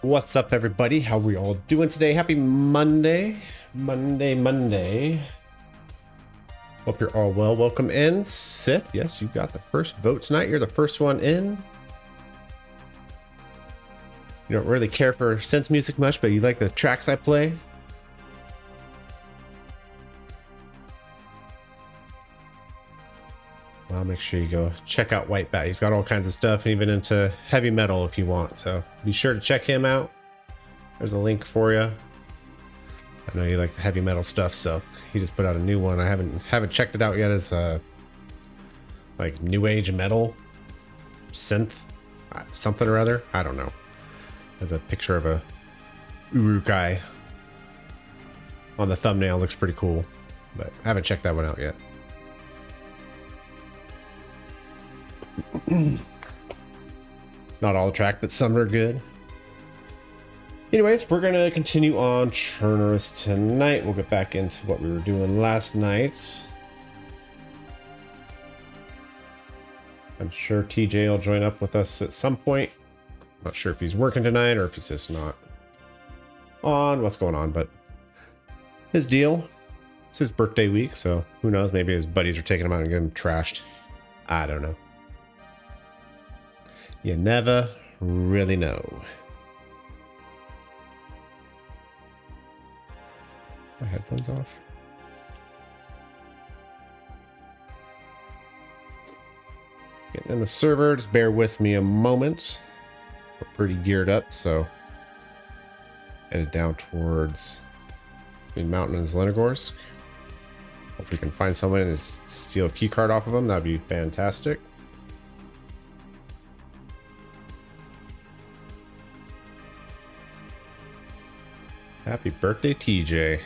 What's up, everybody? How we all doing today? Happy Monday. Monday. Hope you're all well. Welcome in. Sith, yes, you got the first vote tonight. You're the first one in. You don't really care for synth music much, but you like the tracks I play. Well, make sure you go check out White Bat. He's got all kinds of stuff, even into heavy metal if you want. So be sure to check him out. There's a link for you. I know you like the heavy metal stuff, so he just put out a new one. I haven't checked it out yet. It's like new age metal synth something or other. I don't know. There's a picture of a Urukai on the thumbnail. Looks pretty cool, but I haven't checked that one out yet. Not all track, but some are good. Anyways, we're gonna continue on Chernarus tonight. We'll get back into what we were doing last night. I'm sure TJ will join up with us at some point. Not sure if he's working tonight or if he's just not on what's going on, but his deal. It's his birthday week, so who knows? Maybe his buddies are taking him out and getting him trashed. I don't know. You never really know. My headphones off. Getting in the server, just bear with me a moment. We're pretty geared up, so headed down towards Green Mountain and Zelenogorsk. Hope we can find someone and steal a keycard off of them. That'd be fantastic. Happy birthday, TJ.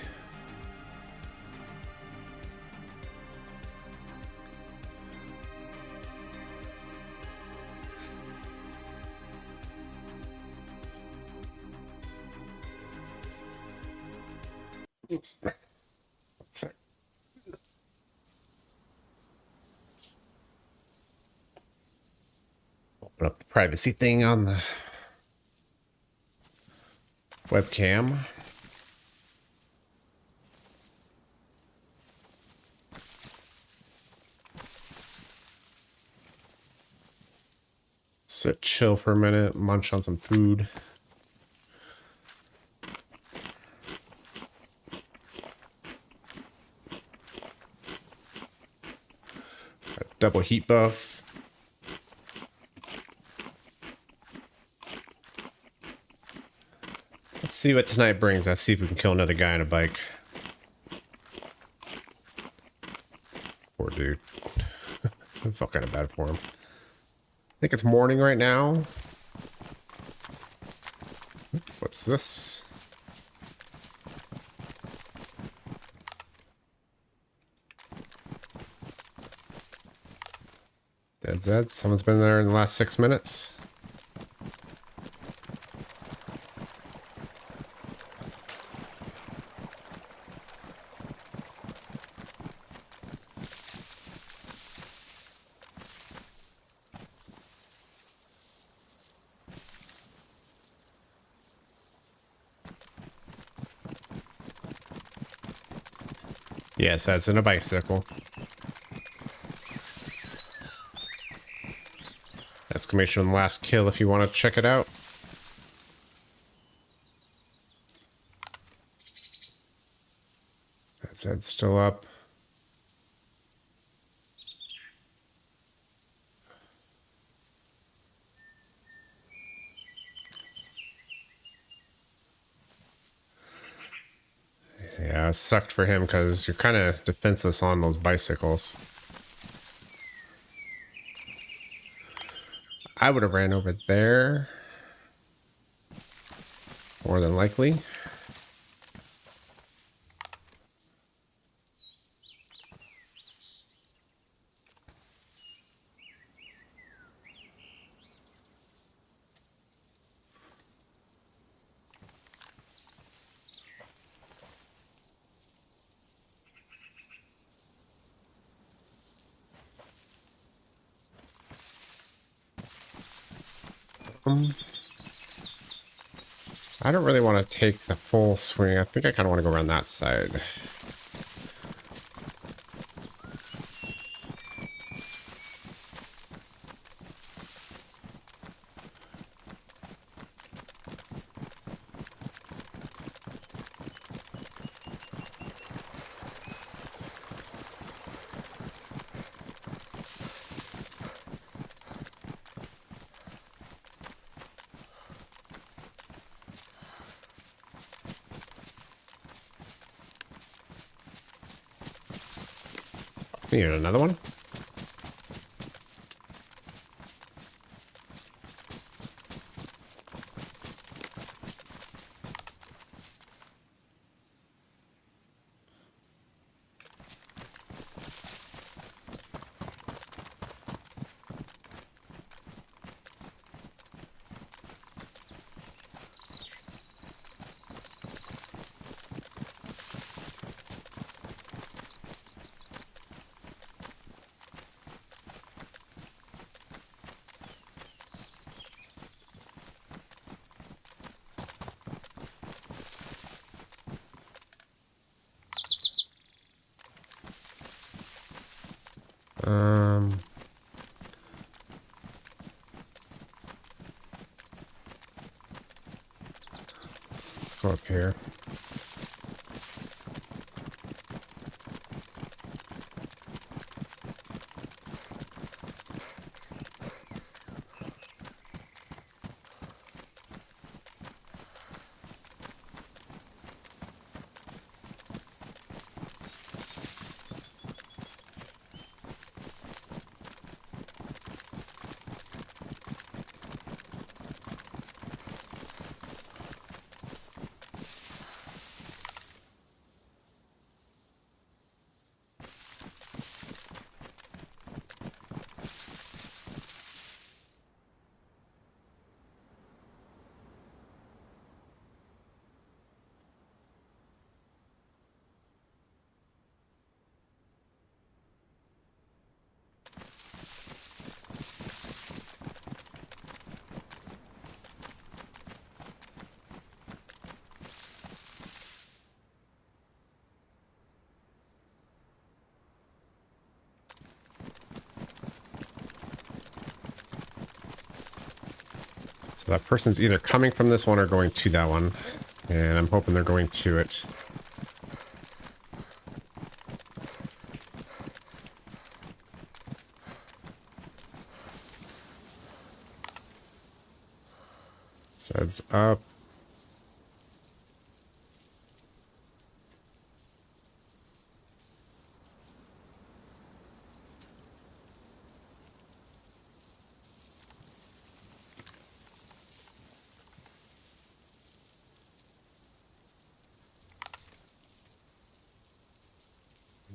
Sorry. Open up the privacy thing on the webcam. Sit, chill for a minute, munch on some food. Double heat buff. Let's see what tonight brings. Let's see if we can kill another guy on a bike. Poor dude. I felt kind of bad for him. I think it's morning right now. What's this? DayZ. Someone's been there in the last 6 minutes. Yes, that's in a bicycle. Exclamation last kill if you want to check it out. That's still up. Yeah, it sucked for him because you're kind of defenseless on those bicycles. I would have ran over there. More than likely. I don't really want to take the full swing. I think I kind of want to go around that side. Need another one? Let's go up here. So that person's either coming from this one or going to that one. And I'm hoping they're going to it. So it's up.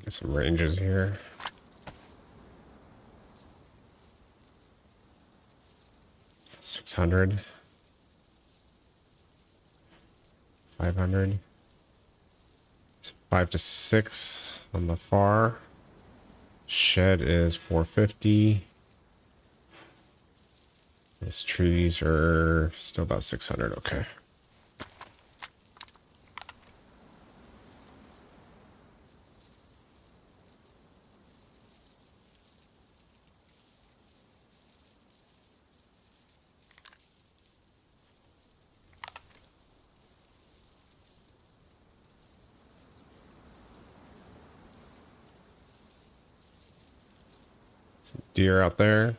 Get some ranges here. $600. 500. 5 to 6 on the far. Shed is 450. These trees are still about 600. Okay. Some deer out there.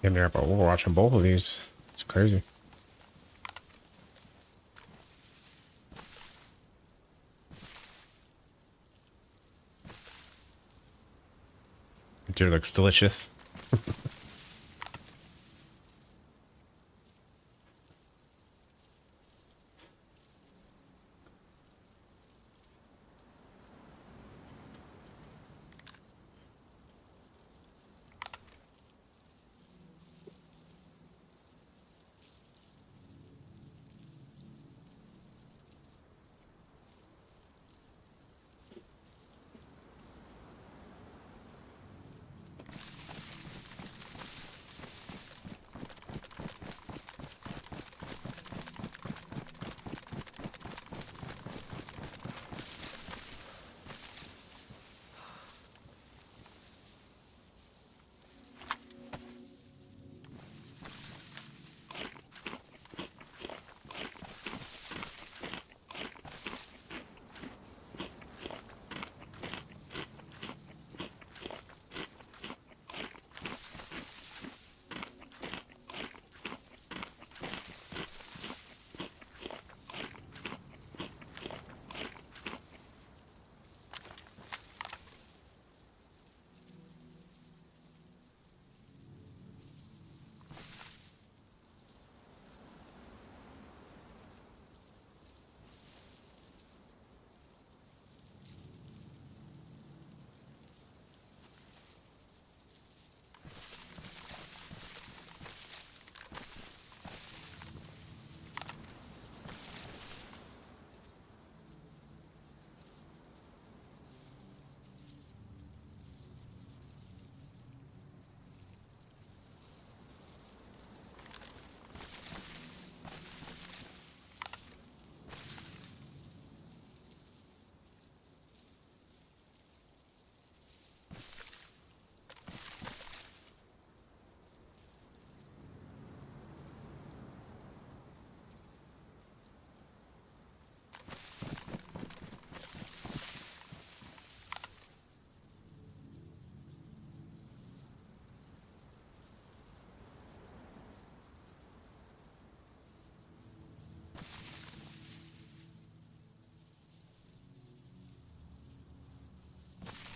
In there, but we're watching both of these. It's crazy. Deer looks delicious.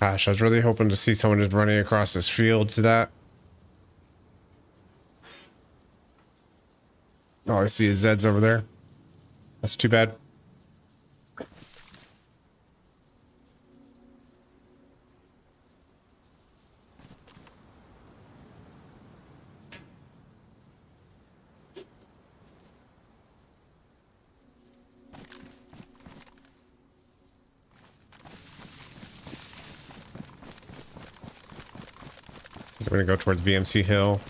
Gosh, I was really hoping to see someone just running across this field to that. Oh, I see his Zeds over there. That's too bad. I think I'm gonna go towards VMC Hill.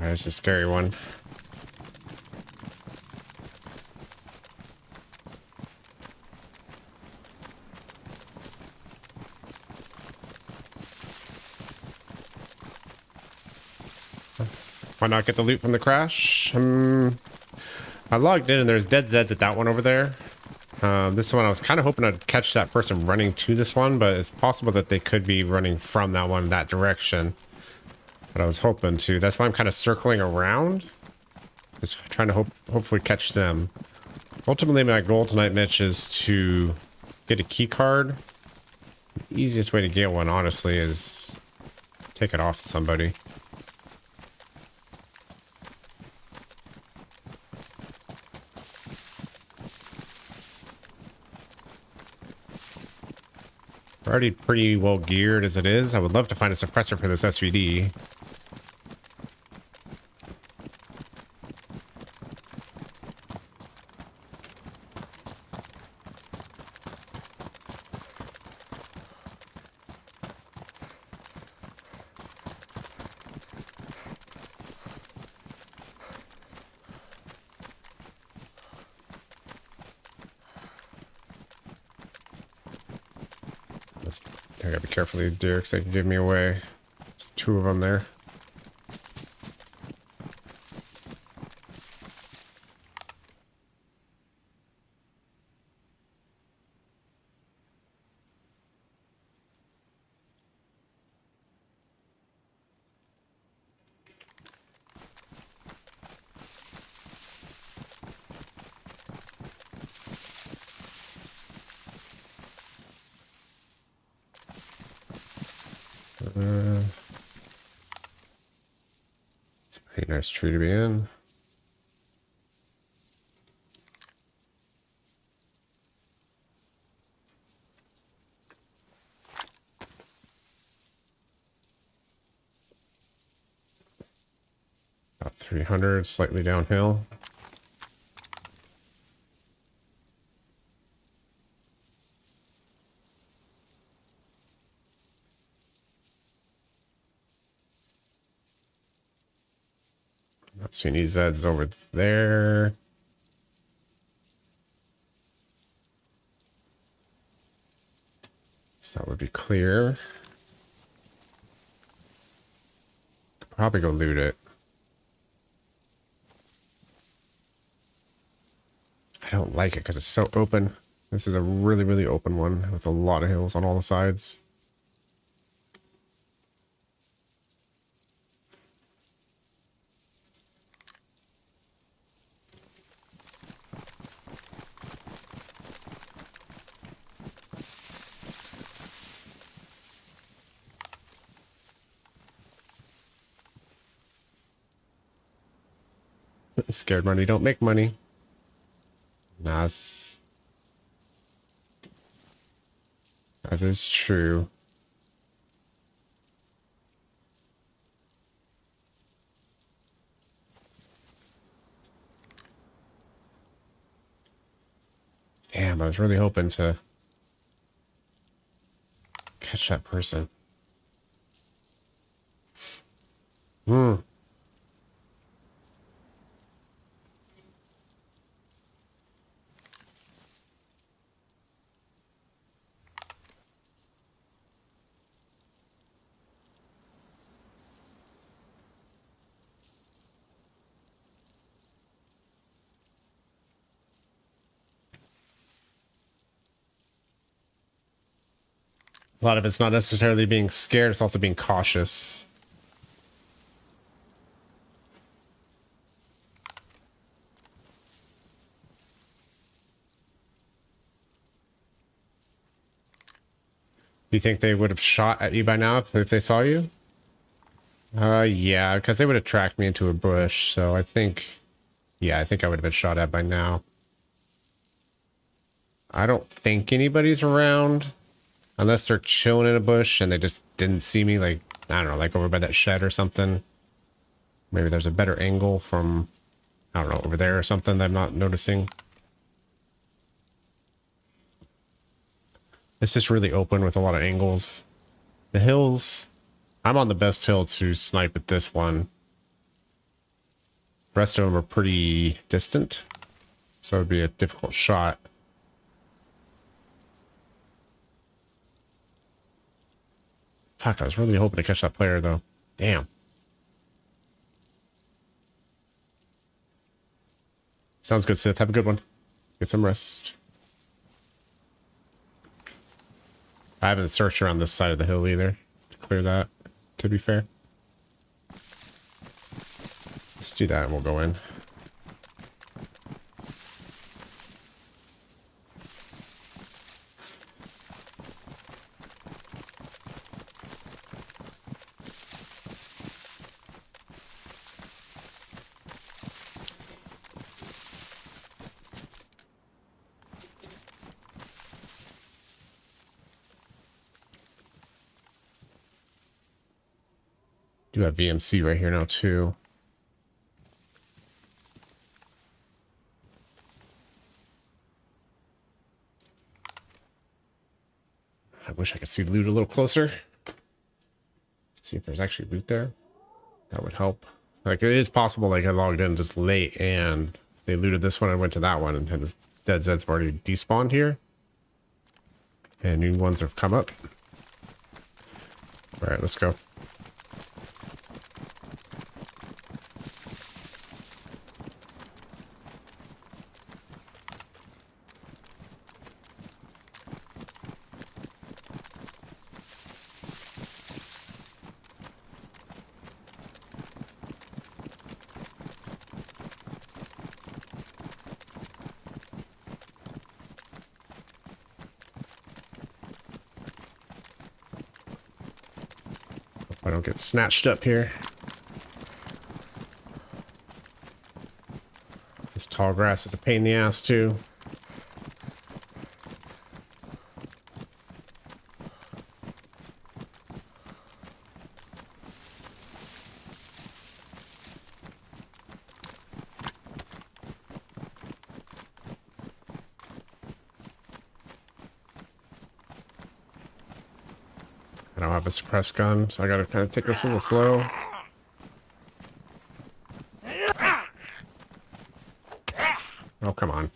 There's a scary one. Why not get the loot from the crash? I logged in and there's dead Zeds at that one over there. This one I was kind of hoping I'd catch that person running to this one, but it's possible that they could be running from that one that direction. But I was hoping to. That's why I'm kind of circling around. Just trying to hopefully catch them. Ultimately, my goal tonight, Mitch, is to get a key card. The easiest way to get one, honestly, is take it off somebody. We're already pretty well geared as it is. I would love to find a suppressor for this SVD. I gotta be careful with these deer because they can give me away. There's two of them there. It's a pretty nice tree to be in. About 300, slightly downhill. Not seeing any Zeds over there. So that would be clear. Could probably go loot it. I don't like it because it's so open. This is a really, really open one with a lot of hills on all the sides. Scared money don't make money. Nice. That is true. Damn, I was really hoping to catch that person. A lot of it's not necessarily being scared, it's also being cautious. Do you think they would have shot at you by now if they saw you? Yeah, because they would have tracked me into a bush, so I think... Yeah, I think I would have been shot at by now. I don't think anybody's around. Unless they're chilling in a bush and they just didn't see me, like, I don't know, like over by that shed or something. Maybe there's a better angle from, I don't know, over there or something that I'm not noticing. It's just really open with a lot of angles. The hills, I'm on the best hill to snipe at this one. The rest of them are pretty distant, so it would be a difficult shot. Fuck, I was really hoping to catch that player, though. Damn. Sounds good, Sith. Have a good one. Get some rest. I haven't searched around this side of the hill either to clear that, to be fair. Let's do that and we'll go in. Do have VMC right here now too. I wish I could see loot a little closer. See if there's actually loot there. That would help. Like, it is possible, like, I logged in just late and they looted this one and went to that one, and the dead Zeds have already despawned here. And new ones have come up. Alright, let's go. I don't get snatched up here. This tall grass is a pain in the ass too. I don't have a suppressed gun, so I gotta kind of take this a little slow. Oh, come on.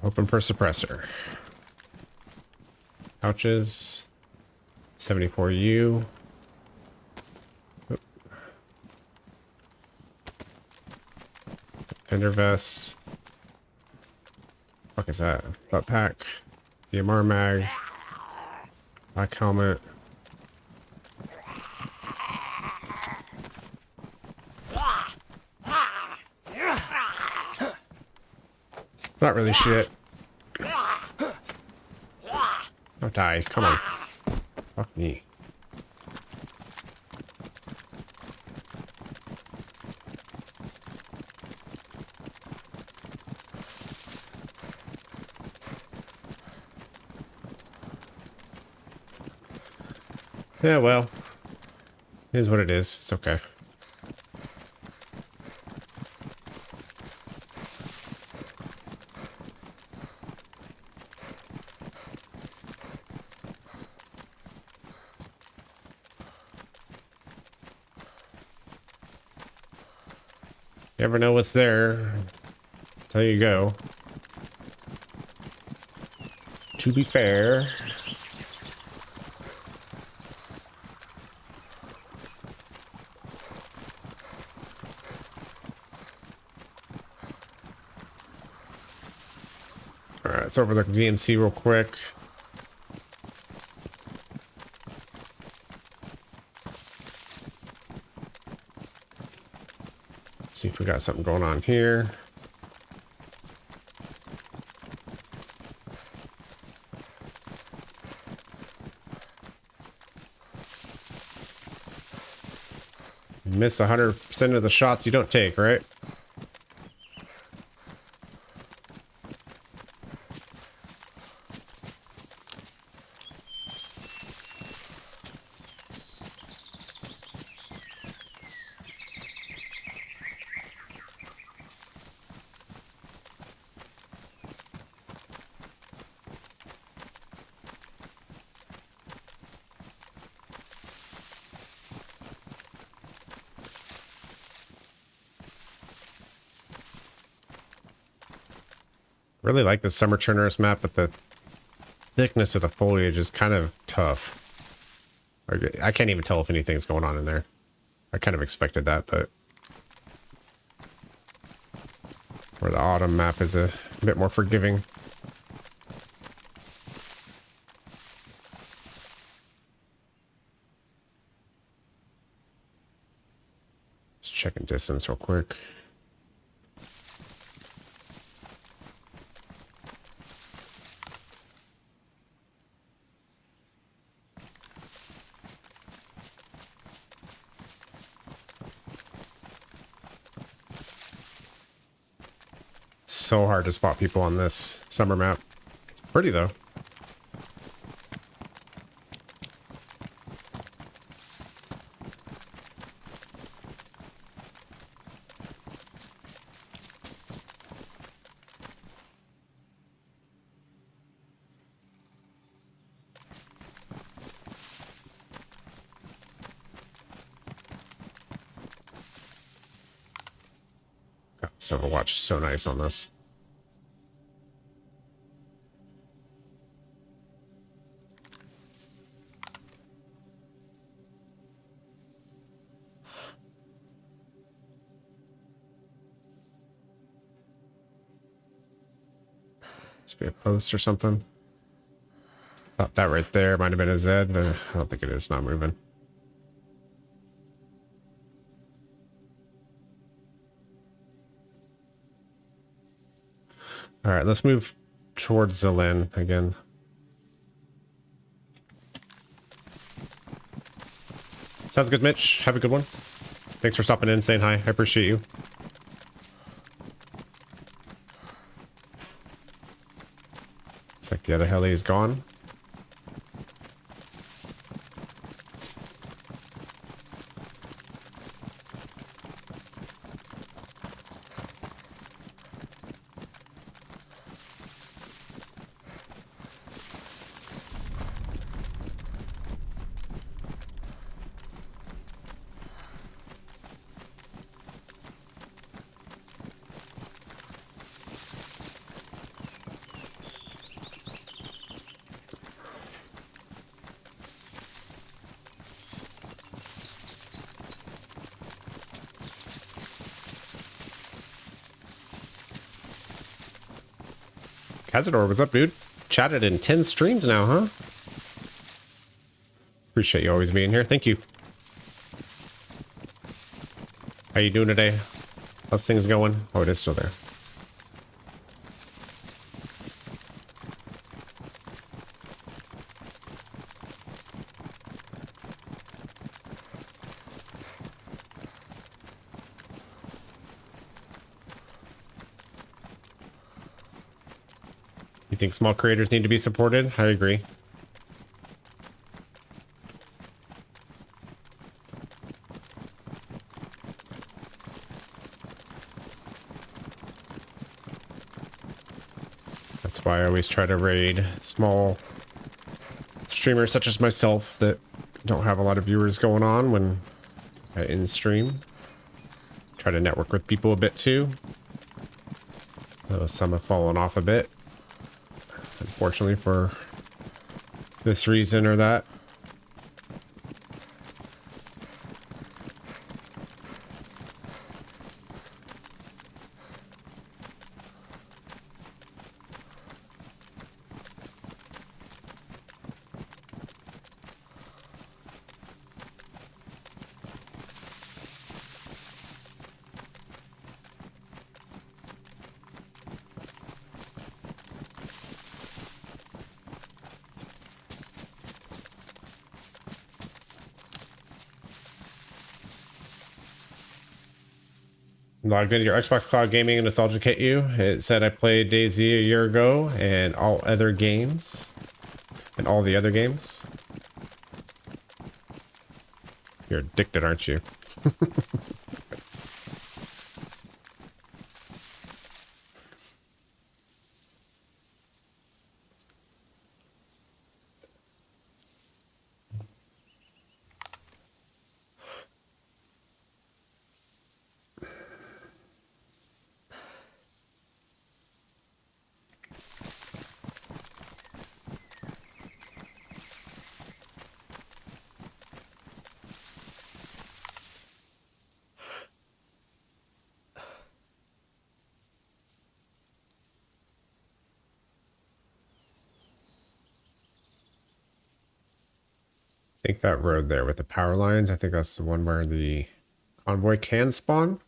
Open for suppressor. Pouches. 74U. Oop. Fender vest. Fuck is that? Butt pack. DMR mag. Black helmet. Not really shit. Don't die. Come on. Fuck me. Yeah, well. It is what it is. It's okay. Never know what's there until you go. To be fair. Alright, let's overlook DMC real quick. See if we got something going on here. You miss 100% of the shots you don't take, right? Really like the summer Chernarus map, but the thickness of the foliage is kind of tough. I can't even tell if anything's going on in there. I kind of expected that, but where the autumn map is a bit more forgiving. Just checking distance real quick. So hard to spot people on this summer map. It's pretty though. God, this Overwatch is so nice on this. Must be a post or something. Thought that right there might have been a Z, but I don't think it is. Not moving. All right, let's move towards the Lin again. Sounds good, Mitch. Have a good one. Thanks for stopping in and saying hi. I appreciate you. Looks like the other heli is gone. Cazador, what's up, dude? Chatted in 10 streams now, huh? Appreciate you always being here. Thank you. How you doing today? How's things going? Oh, it is still there. You think small creators need to be supported? I agree. That's why I always try to raid small streamers such as myself that don't have a lot of viewers going on when I in stream. Try to network with people a bit too. Though some have fallen off a bit, unfortunately, for this reason or that. Logged into your Xbox Cloud Gaming and Nostalgia hit you. It said I played DayZ a year ago and all other games. And all the other games. You're addicted, aren't you? I think that road there with the power lines, I think that's the one where the convoy can spawn.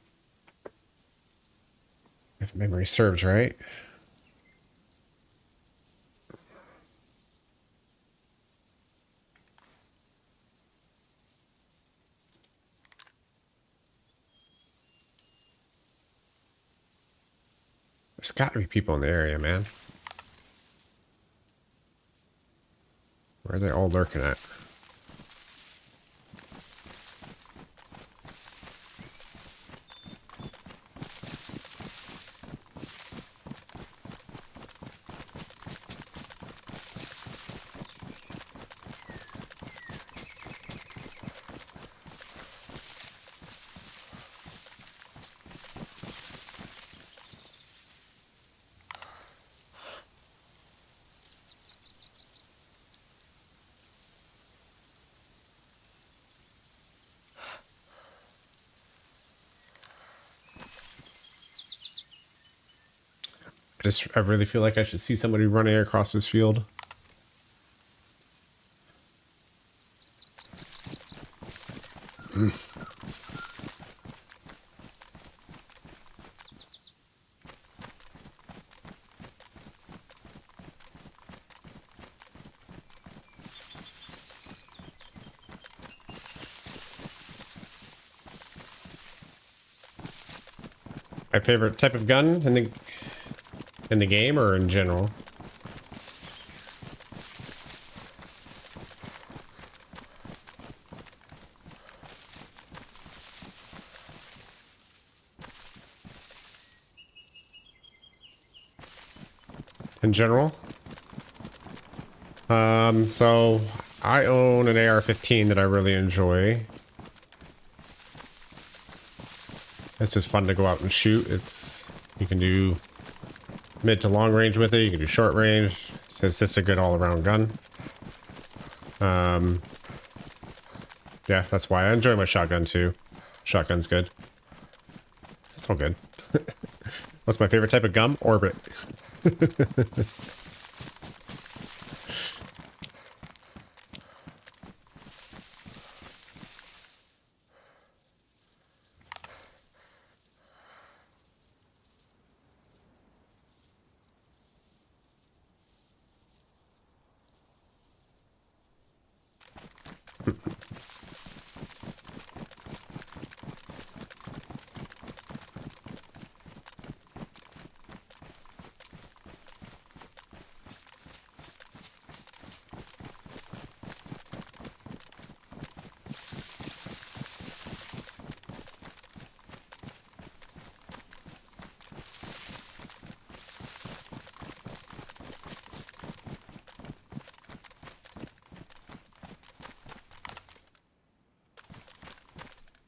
If memory serves right. There's got to be people in the area, man. Where are they all lurking at? I really feel like I should see somebody running across this field. My favorite type of gun in the game or in general? In general? So I own an AR-15 that I really enjoy. It's just fun to go out and shoot. You can do mid to long range with it. You can do short range. So it's just a good all-around gun. Yeah, that's why I enjoy my shotgun too. Shotgun's good. It's all good. What's my favorite type of gum? Orbit.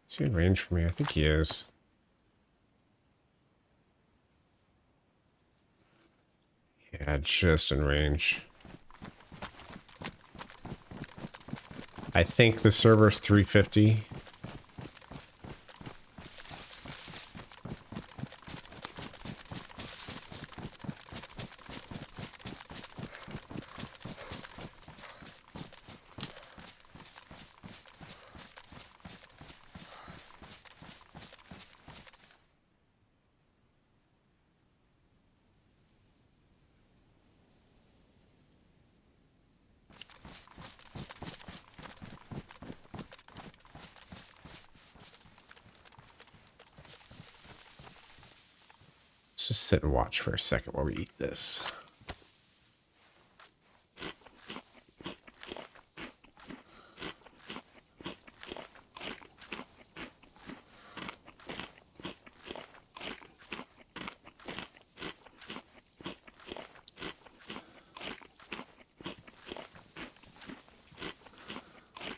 Is he in range for me? I think he is. Yeah, just in range. I think the server's 350. Let's just sit and watch for a second while we eat this.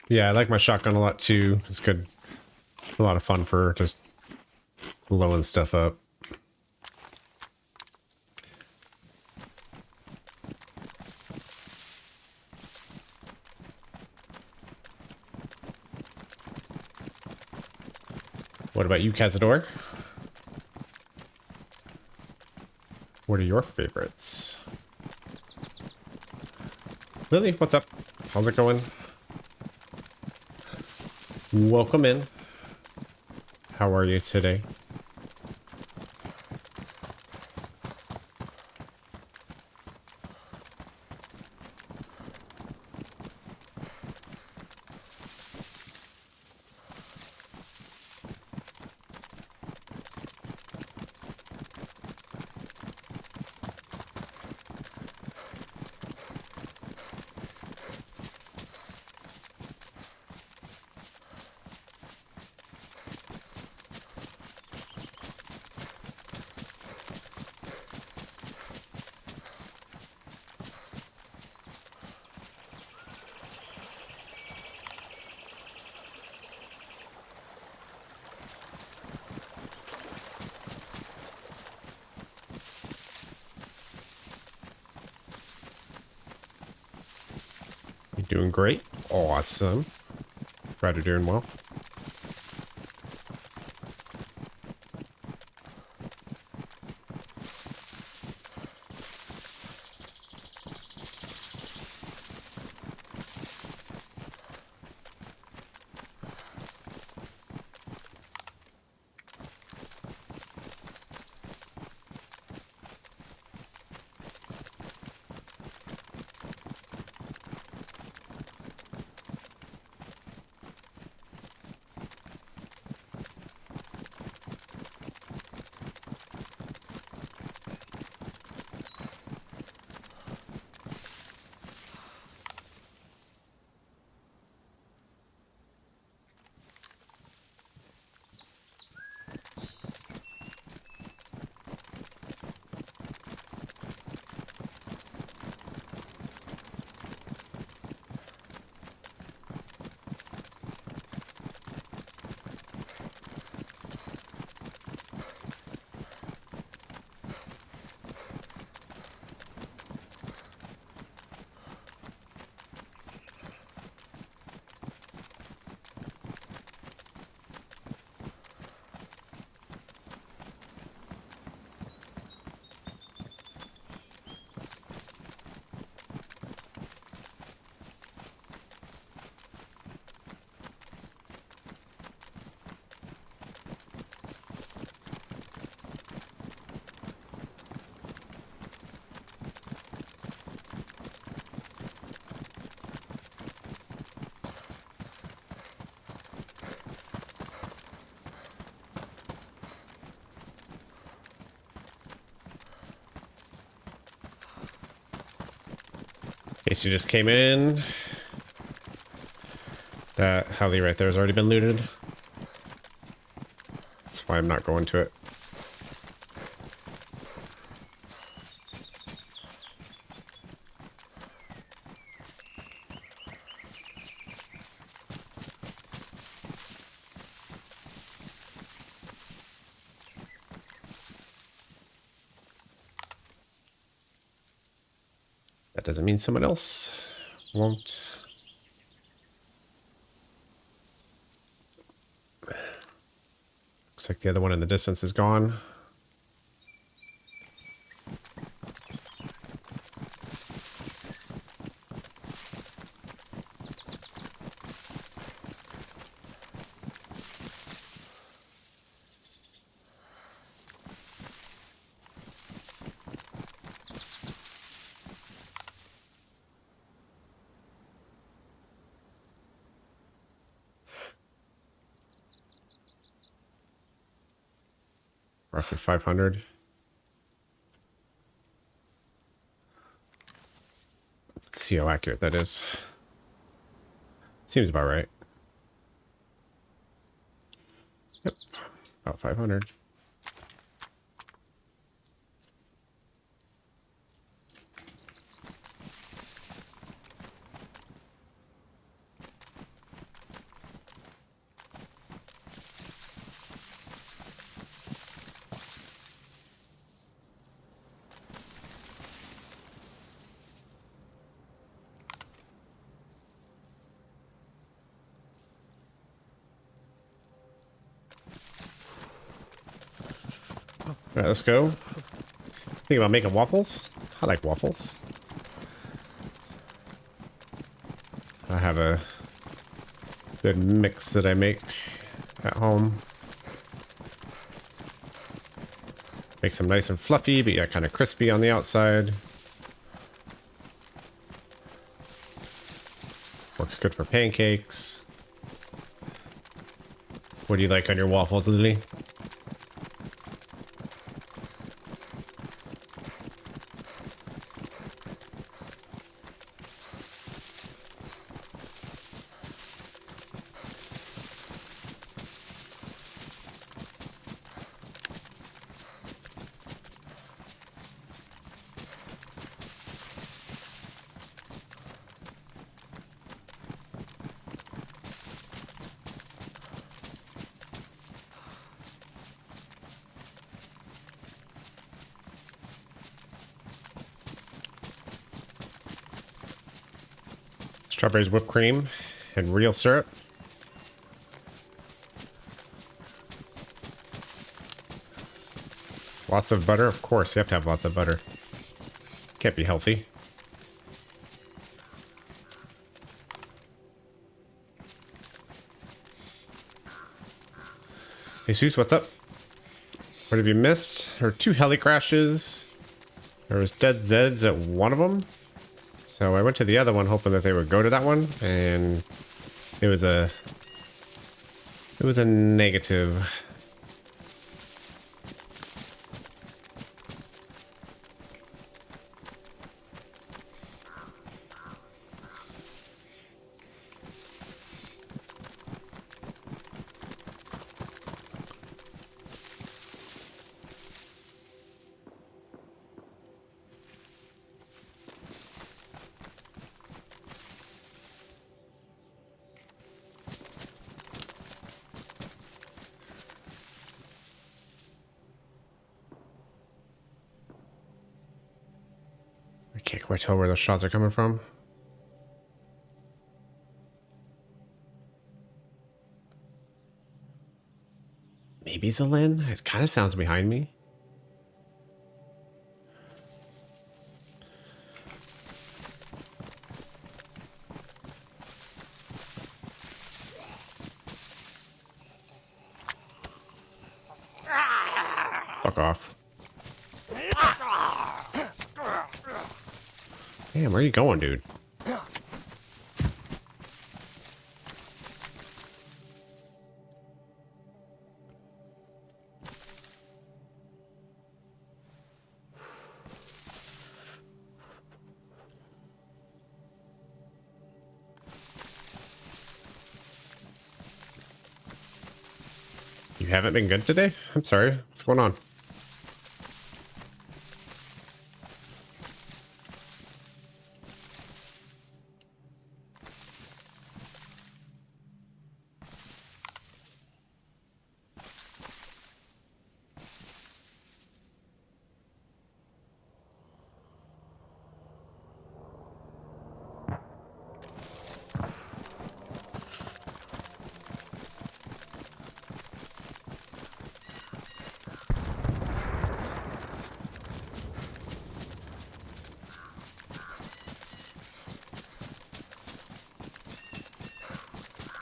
Yeah, I like my shotgun a lot too. It's good. A lot of fun for just blowing stuff up. What about you, Cazador? What are your favorites? Lily, what's up? How's it going? Welcome in. How are you today? You doing great? Awesome. Glad you're doing well. In case you just came in, that Howley right there has already been looted. That's why I'm not going to it. doesn't mean someone else won't. Looks like the other one in the distance is gone. Roughly 500. Let's see how accurate that is. Seems about right. Yep, about 500. All right, let's go. Think about making waffles. I like waffles. I have a good mix that I make at home. Makes them nice and fluffy, but yeah, kind of crispy on the outside. Works good for pancakes. What do you like on your waffles, Lily? Strawberries, whipped cream, and real syrup. Lots of butter. Of course, you have to have lots of butter. Can't be healthy. Hey, Jesus, what's up? What have you missed? There were 2 heli crashes. There was dead Zeds at one of them. So I went to the other one hoping that they would go to that one, and it was a negative. I can't quite tell where those shots are coming from. Maybe Zalin? It kind of sounds behind me. Fuck off. Damn, where are you going, dude? You haven't been good today? I'm sorry. What's going on?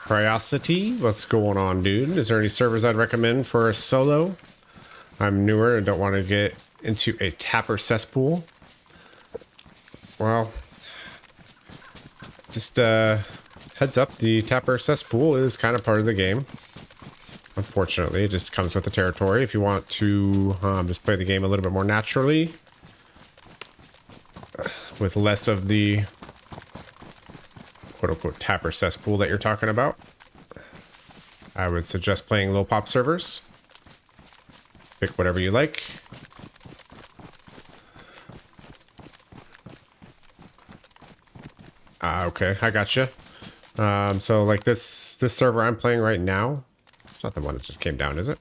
Curiosity, what's going on, dude? Is there any servers I'd recommend for a solo? I'm newer and don't want to get into a tapper cesspool. Well, just heads up, the tapper cesspool is kind of part of the game. Unfortunately, it just comes with the territory. If you want to just play the game a little bit more naturally, with less of the quote-unquote tapper cesspool that you're talking about, I would suggest playing low pop servers. Pick whatever you like. Okay, I gotcha. So like this server I'm playing right now, it's not the one that just came down, is it?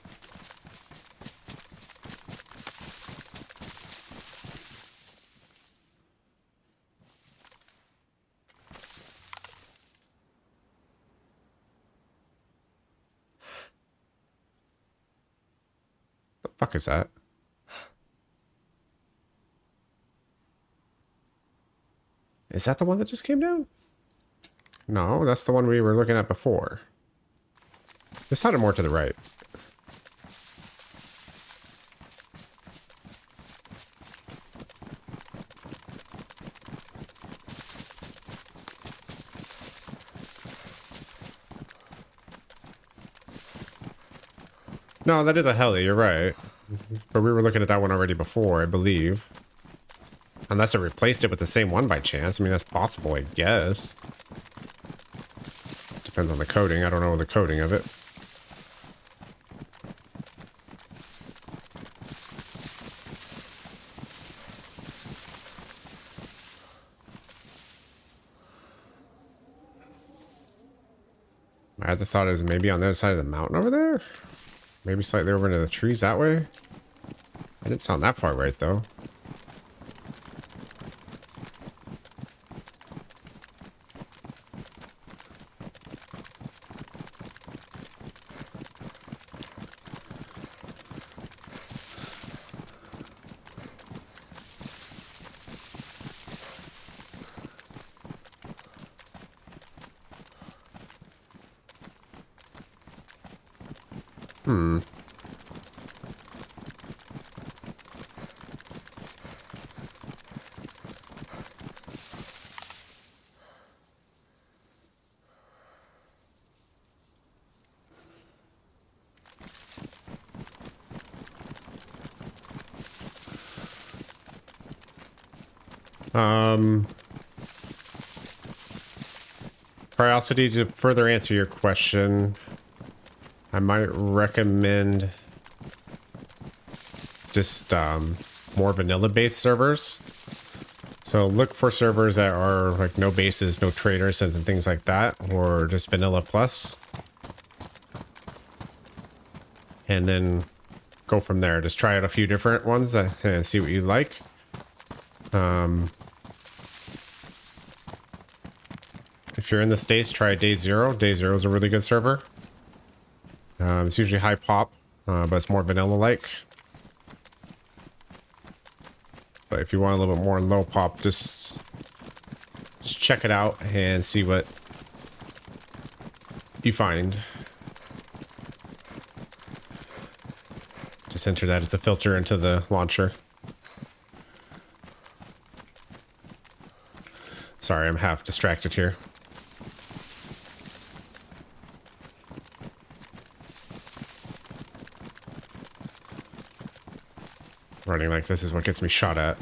The fuck is that? Is that the one that just came down? No, that's the one we were looking at before. This sounded more to the right. No, that is a heli, you're right. But we were looking at that one already before, I believe. Unless I replaced it with the same one by chance. I mean, that's possible, I guess. Depends on the coding. I don't know the coding of it. I had the thought it was maybe on the other side of the mountain over there. Maybe slightly over into the trees that way. I didn't sound that far right, though. Curiosity, to further answer your question, I might recommend just more vanilla-based servers. So look for servers that are like no bases, no traders, and things like that, or just vanilla plus. And then go from there. Just try out a few different ones and see what you like. If you're in the States, try DayZ. DayZ is a really good server. It's usually high pop, but it's more vanilla-like. But if you want a little bit more low pop, just check it out and see what you find. Just enter that as a filter into the launcher. Sorry, I'm half distracted here. Running like this is what gets me shot at.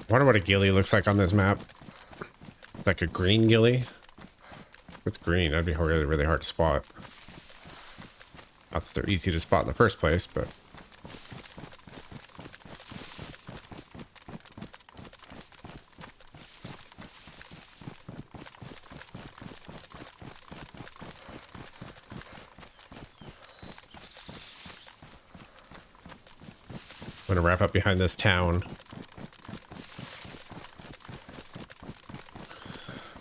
I wonder what a ghillie looks like on this map. It's like a green ghillie. If it's green, that'd be really, really hard to spot. Not that they're easy to spot in the first place, but... I'm gonna wrap up behind this town.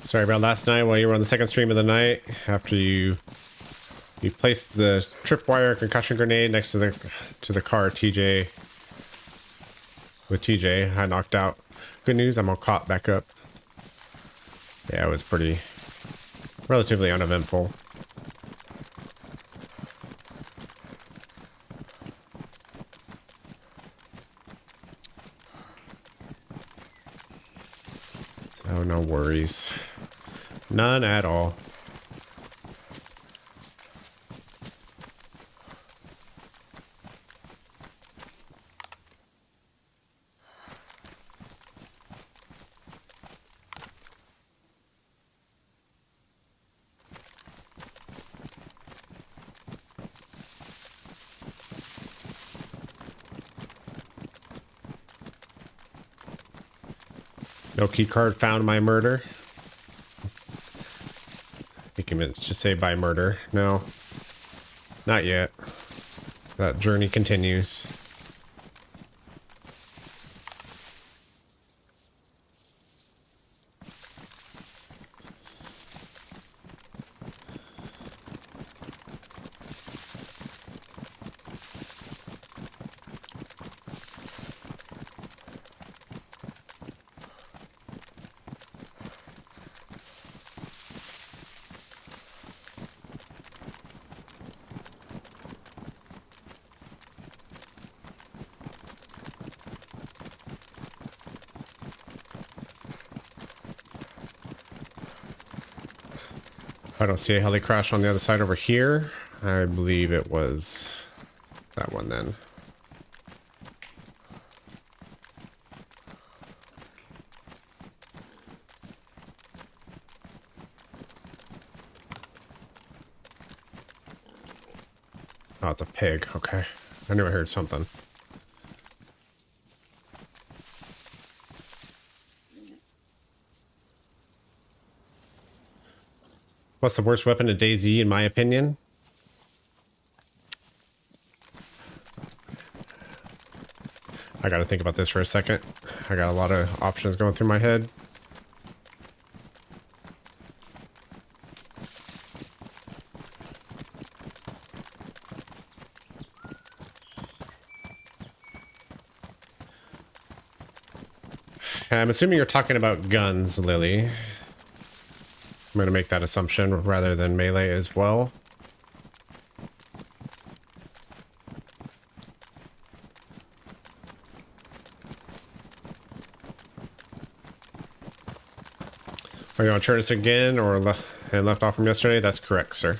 Sorry about last night while you were on the second stream of the night. After you placed the tripwire concussion grenade next to the car TJ. With TJ, I knocked out. Good news, I'm all caught back up. Yeah, it was pretty relatively uneventful. So no worries. None at all. No keycard found my murder. I think you meant to say by murder. No, not yet. That journey continues. I don't see a heli crash on the other side over here. I believe it was that one then. Oh, it's a pig. Okay. I knew I heard something. What's the worst weapon in DayZ, in my opinion? I gotta think about this for a second. I got a lot of options going through my head. I'm assuming you're talking about guns, Lily. I'm going to make that assumption rather than melee as well. Are you on Chernarus again or left off from yesterday? That's correct, sir.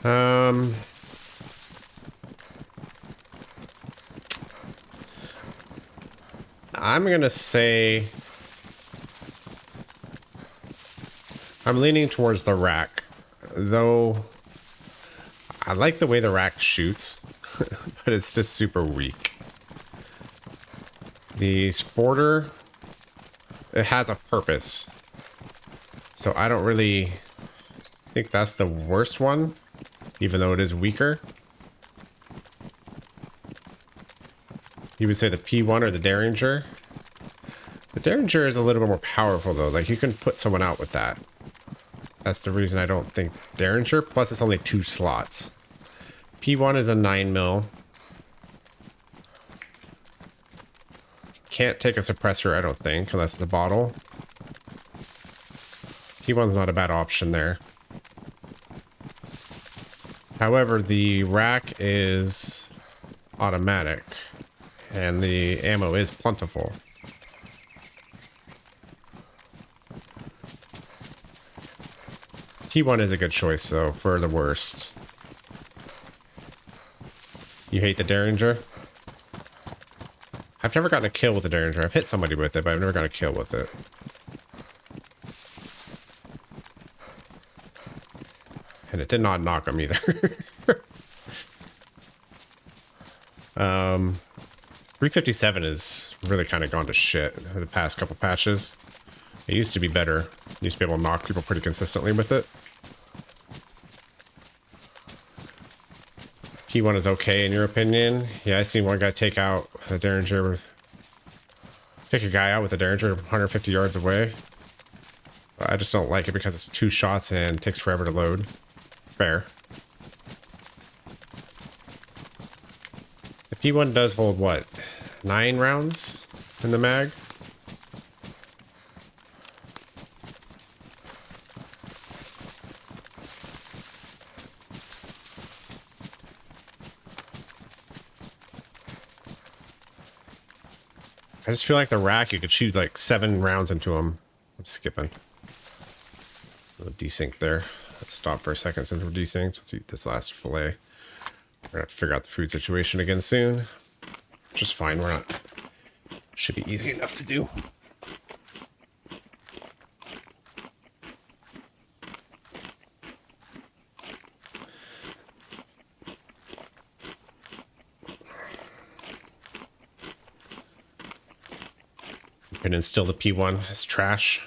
I'm going to say I'm leaning towards the rack, though I like the way the rack shoots, but it's just super weak. The sporter, it has a purpose, so I don't really think that's the worst one, even though it is weaker. You would say the P1 or the Derringer. The Derringer is a little bit more powerful though, like you can put someone out with that. That's the reason I don't think Derringer, plus it's only 2 slots. P1 is a 9mm. Can't take a suppressor, I don't think, unless it's a bottle. P1's not a bad option there. However, the rack is automatic, and the ammo is plentiful. T1 is a good choice, though, for the worst. You hate the Derringer? I've never gotten a kill with the Derringer. I've hit somebody with it, but I've never gotten a kill with it. And it did not knock him either. 357 has really kind of gone to shit in the past couple patches. It used to be better. Used to be able to knock people pretty consistently with it. P1 is okay in your opinion? Yeah, I seen one guy take out a Derringer. Take a guy out with a Derringer 150 yards away. But I just don't like it because it's 2 shots and takes forever to load. Fair. The P1 does hold what? 9 rounds in the mag? I just feel like the rack, you could shoot like 7 rounds into them. I'm skipping. A little desync there. Let's stop for a second since we're desynced. Let's eat this last fillet. We're gonna have to figure out the food situation again soon. Just fine. We're not. Should be easy enough to do. You can instill the P1 as trash.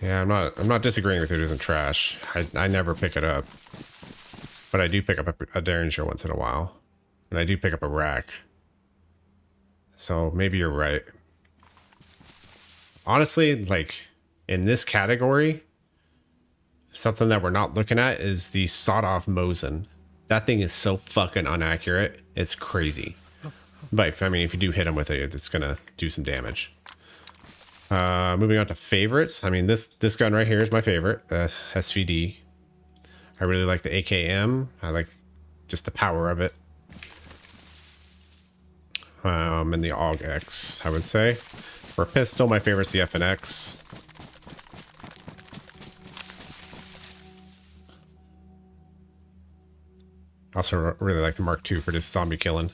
Yeah, I'm not disagreeing with it isn't trash. I never pick it up. But I do pick up a Derringer once in a while. And I do pick up a rack. So maybe you're right. Honestly, like in this category, something that we're not looking at is the sawed-off Mosin. That thing is so fucking inaccurate. It's crazy. But I mean, if you do hit him with it, it's gonna do some damage. Moving on to favorites. I mean, this gun right here is my favorite, the SVD. I really like the AKM. I like just the power of it. And the AUG X, I would say. For a pistol, my favorite's the FNX. Also really like the Mark II for just zombie killing.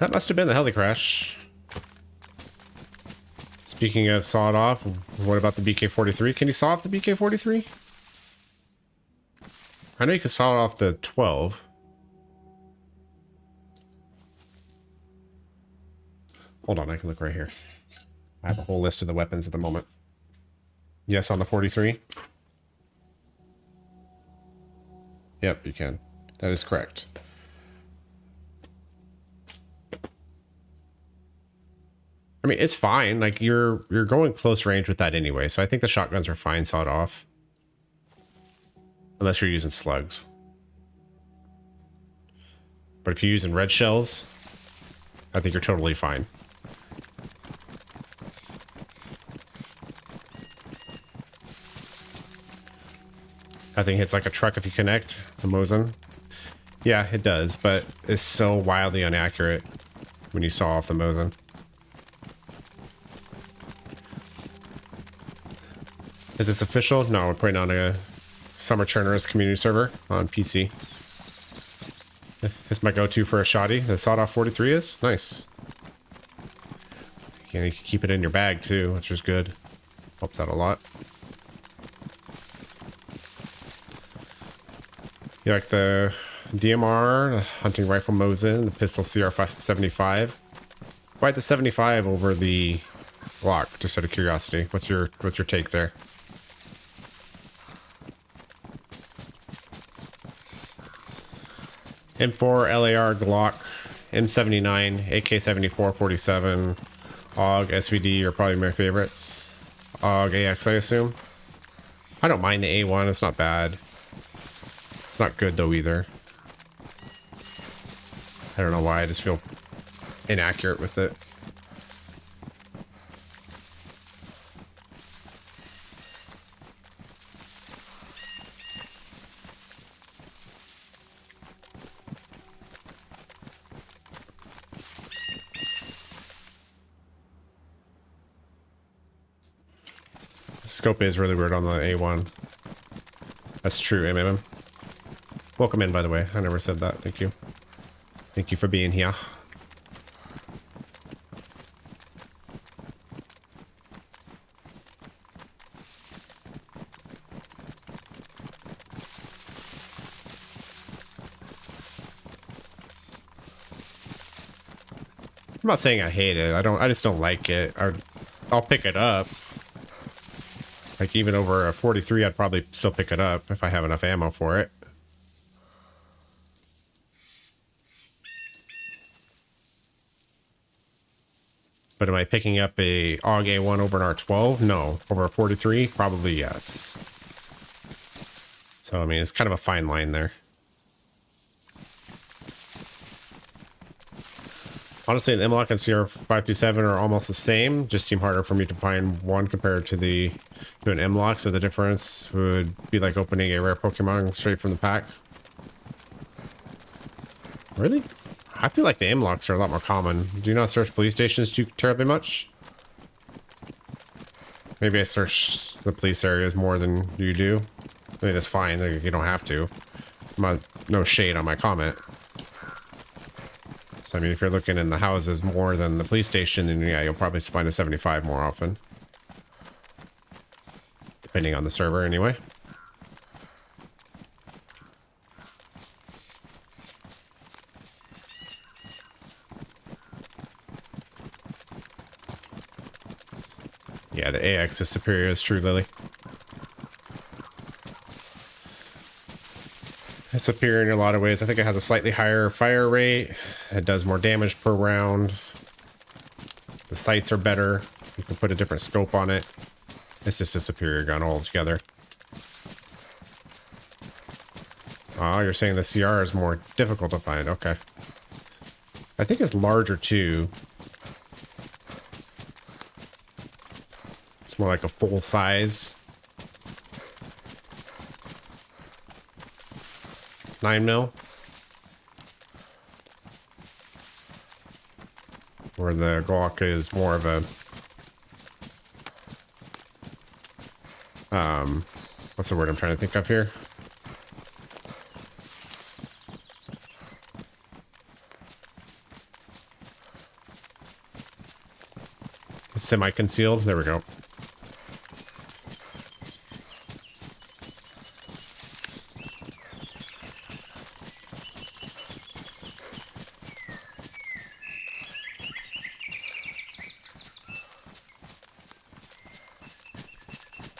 That must have been the heli crash. Speaking of sawed off, what about the BK-43? Can you saw off the BK-43? I know you can saw off the 12. Hold on, I can look right here. I have a whole list of the weapons at the moment. Yes, on the 43. Yep, you can. That is correct. I mean, it's fine. Like you're going close range with that anyway, so I think the shotguns are fine sawed off. Unless you're using slugs. But if you're using red shells, I think you're totally fine. I think it's like a truck if you connect the Mosin. Yeah, it does, but it's so wildly inaccurate when you saw off the Mosin. Is this official? No, we're putting on a Summer Chernarus community server on PC. It's my go-to for a shoddy. The sawed-off 43 is nice. Yeah, you can keep it in your bag too, which is good. Helps out a lot. You like the DMR, the hunting rifle Mosin, the pistol CR-75. Why the 75 over the Glock? Just out of curiosity, what's your take there? M4, LAR, Glock, M79, AK-74, 47, AUG, SVD are probably my favorites. AUG, AX, I assume. I don't mind the A1, it's not bad. It's not good though either. I don't know why, I just feel inaccurate with it. Scope is really weird on the A1. That's true, MMM. Welcome in, by the way. I never said that. Thank you. Thank you for being here. I'm not saying I hate it. I just don't like it. I'll pick it up. Like even over a 43, I'd probably still pick it up if I have enough ammo for it. But am I picking up a AUG A1 over an R12? No. Over a 43? Probably yes. So, I mean, it's kind of a fine line there. Honestly, the M-Lock and CR527 are almost the same. Just seem harder for me to find one compared to an M-Lock. So the difference would be like opening a rare Pokemon straight from the pack. Really? I feel like the M-Locks are a lot more common. Do you not search police stations too terribly much? Maybe I search the police areas more than you do. I mean, that's fine. You don't have to. No shade on my comment. So, I mean, if you're looking in the houses more than the police station, then yeah, you'll probably find a 75 more often. Depending on the server, anyway. Yeah, the AX is superior, it's true, Lily. It's superior in a lot of ways. I think it has a slightly higher fire rate. It does more damage per round. The sights are better. You can put a different scope on it. It's just a superior gun altogether. Oh, you're saying the CR is more difficult to find. Okay. I think it's larger too. It's more like a full size 9mm. Where the Glock is more of a what's the word I'm trying to think of here? Semi-concealed. There we go.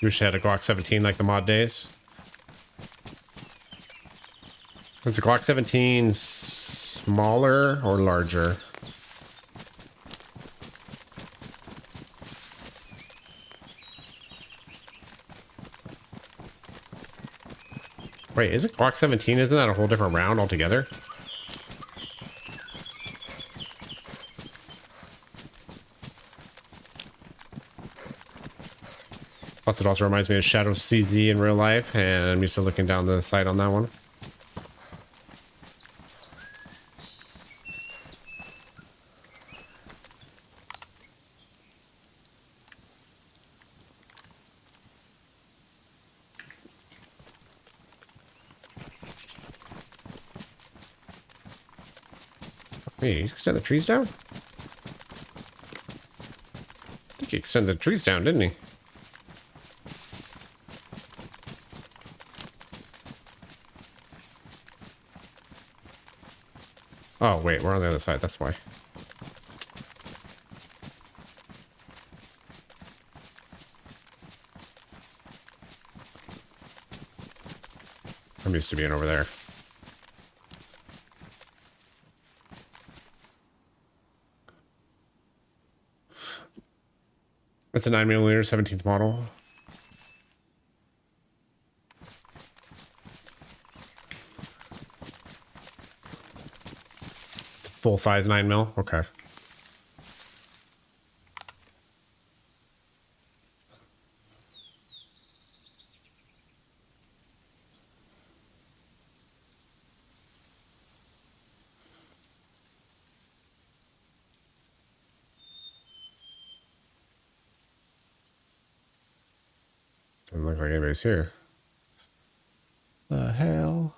Wish I had a Glock 17 like the mod days. Is the Glock 17 smaller or larger? Wait, is it Glock 17? Isn't that a whole different round altogether? Plus, it also reminds me of Shadow CZ in real life, and I'm used to looking down the sight on that one. Wait, you extend the trees down? I think he extended the trees down, didn't he? Oh, wait, we're on the other side. That's why. I'm used to being over there. It's a 9mm 17th model. Full size 9mm. Okay. Doesn't look like anybody's here. The hell?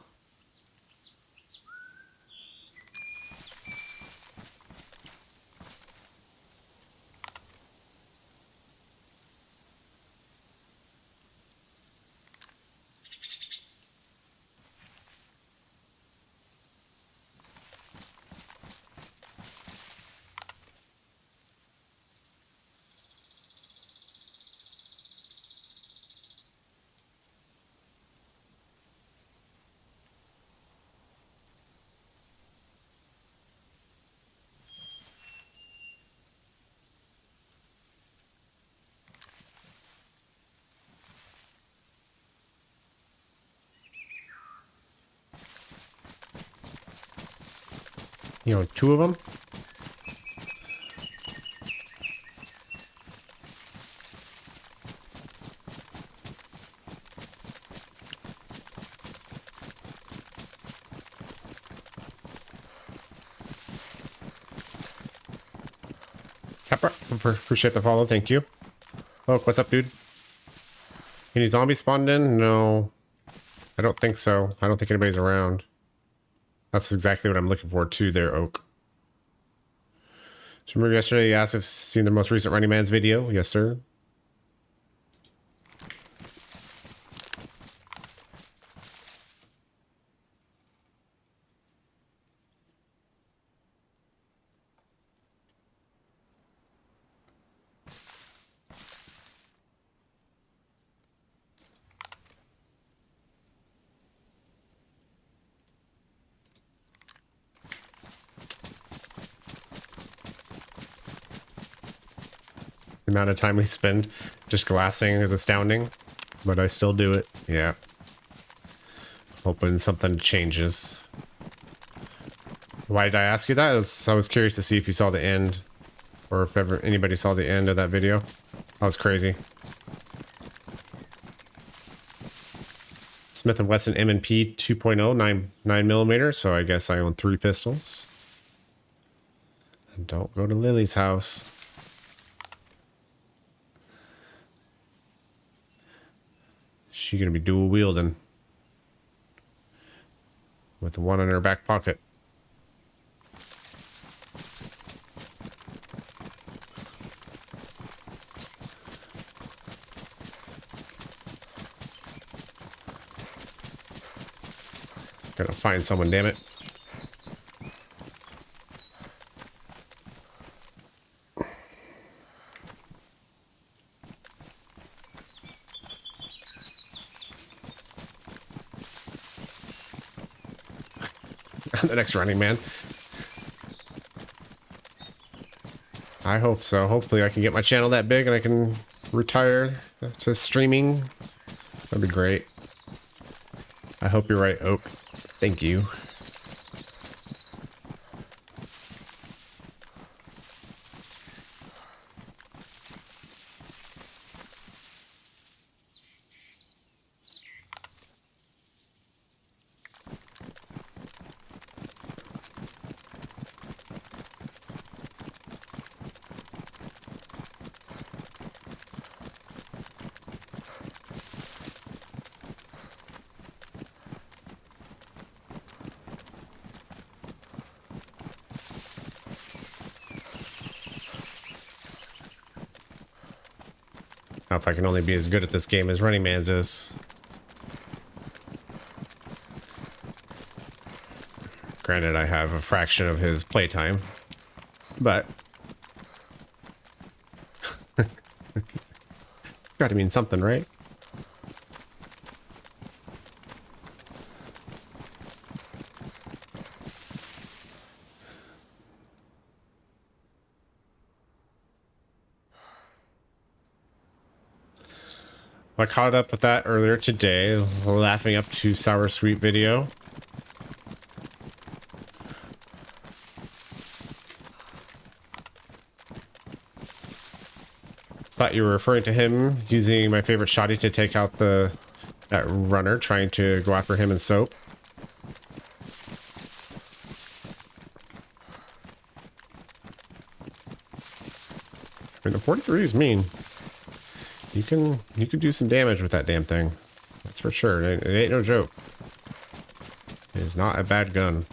You know, 2 of them. Pepper, appreciate the follow. Thank you. Oh, what's up, dude? Any zombies spawned in? No, I don't think so. I don't think anybody's around. That's exactly what I'm looking for too there, Oak. So remember yesterday you asked if seen the most recent Running Man's video? Yes, sir. The amount of time we spend just glassing is astounding, but I still do it. Yeah. Hoping something changes. Why did I ask you that? I was curious to see if you saw the end, or if ever anybody saw the end of that video. That was crazy. Smith & Wesson M&P 2.0 9mm, so I guess I own 3 pistols. And don't go to Lily's house. She gonna be dual wielding with the one in her back pocket. Gotta find someone, damn it. The next Running Man. I hope so. Hopefully I can get my channel that big and I can retire to streaming. That'd be great. I hope you're right, Oak. Thank you. Now, if I can only be as good at this game as Running Man's is. Granted, I have a fraction of his playtime, but gotta mean something, right? I caught up with that earlier today, laughing up to Sour Sweet video. Thought you were referring to him using my favorite shotty to take out that runner, trying to go after him in soap. I mean, the 43 is mean. You can do some damage with that damn thing. That's for sure. It ain't no joke. It is not a bad gun.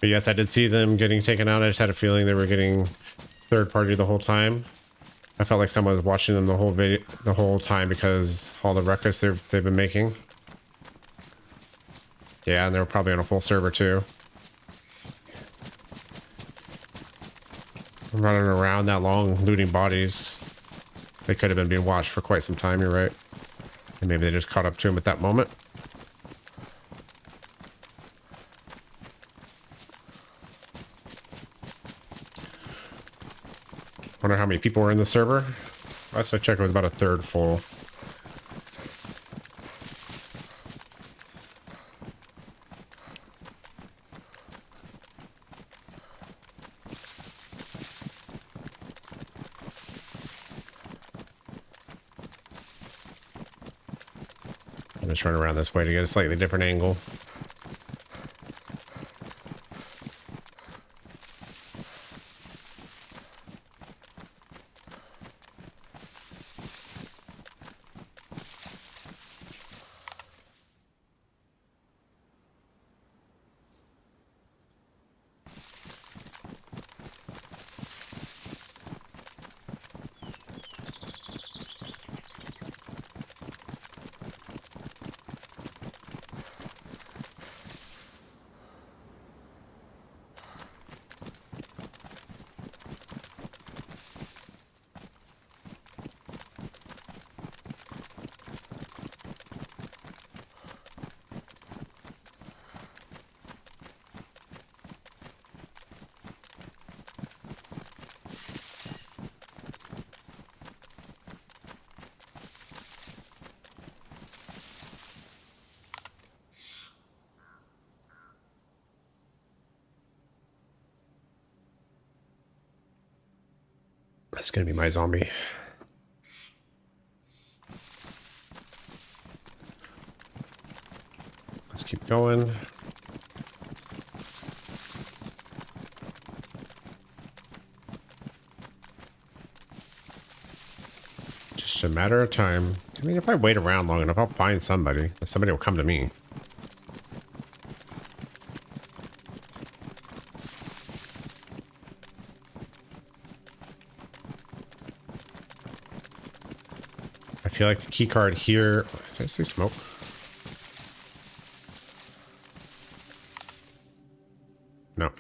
But yes, I did see them getting taken out. I just had a feeling they were getting third party the whole time. I felt like someone was watching them the whole video, the whole time, because all the ruckus they've been making. Yeah, and they were probably on a full server too. Running around that long, looting bodies. They could have been being watched for quite some time, you're right. And maybe they just caught up to him at that moment. Wonder how many people were in the server. Last I checked, it was about a third full. I'm just running around this way to get a slightly different angle. That's gonna be my zombie. Let's keep going. Just a matter of time. I mean, if I wait around long enough, I'll find somebody. Somebody will come to me. I feel like the key card here. Did I see smoke? No.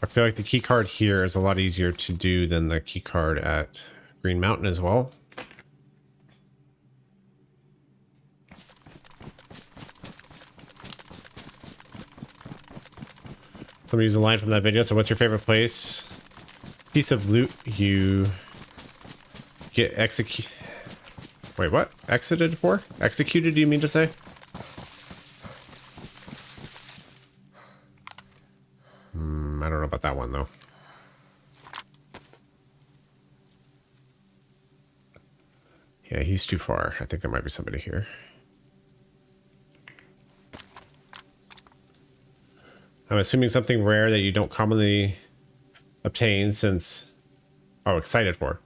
I feel like the key card here is a lot easier to do than the key card at Green Mountain as well. Somebody used a line from that video. So what's your favorite piece of loot you get Wait, what? Exited for? Executed, do you mean to say? I don't know about that one, though. Yeah, he's too far. I think there might be somebody here. I'm assuming something rare that you don't commonly obtain since... Oh, excited for.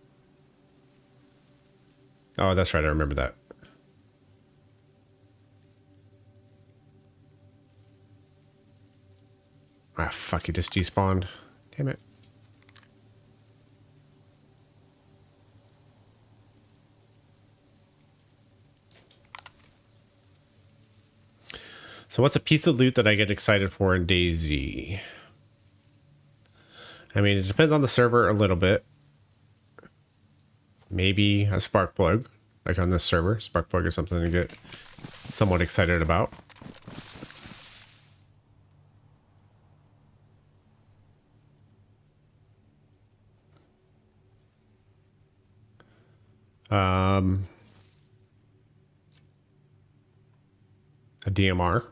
Oh, that's right. I remember that. Ah, fuck. He just despawned. Damn it. So what's a piece of loot that I get excited for in DayZ? I mean, it depends on the server a little bit. Maybe a spark plug, like on this server. Spark plug is something to get somewhat excited about. A DMR.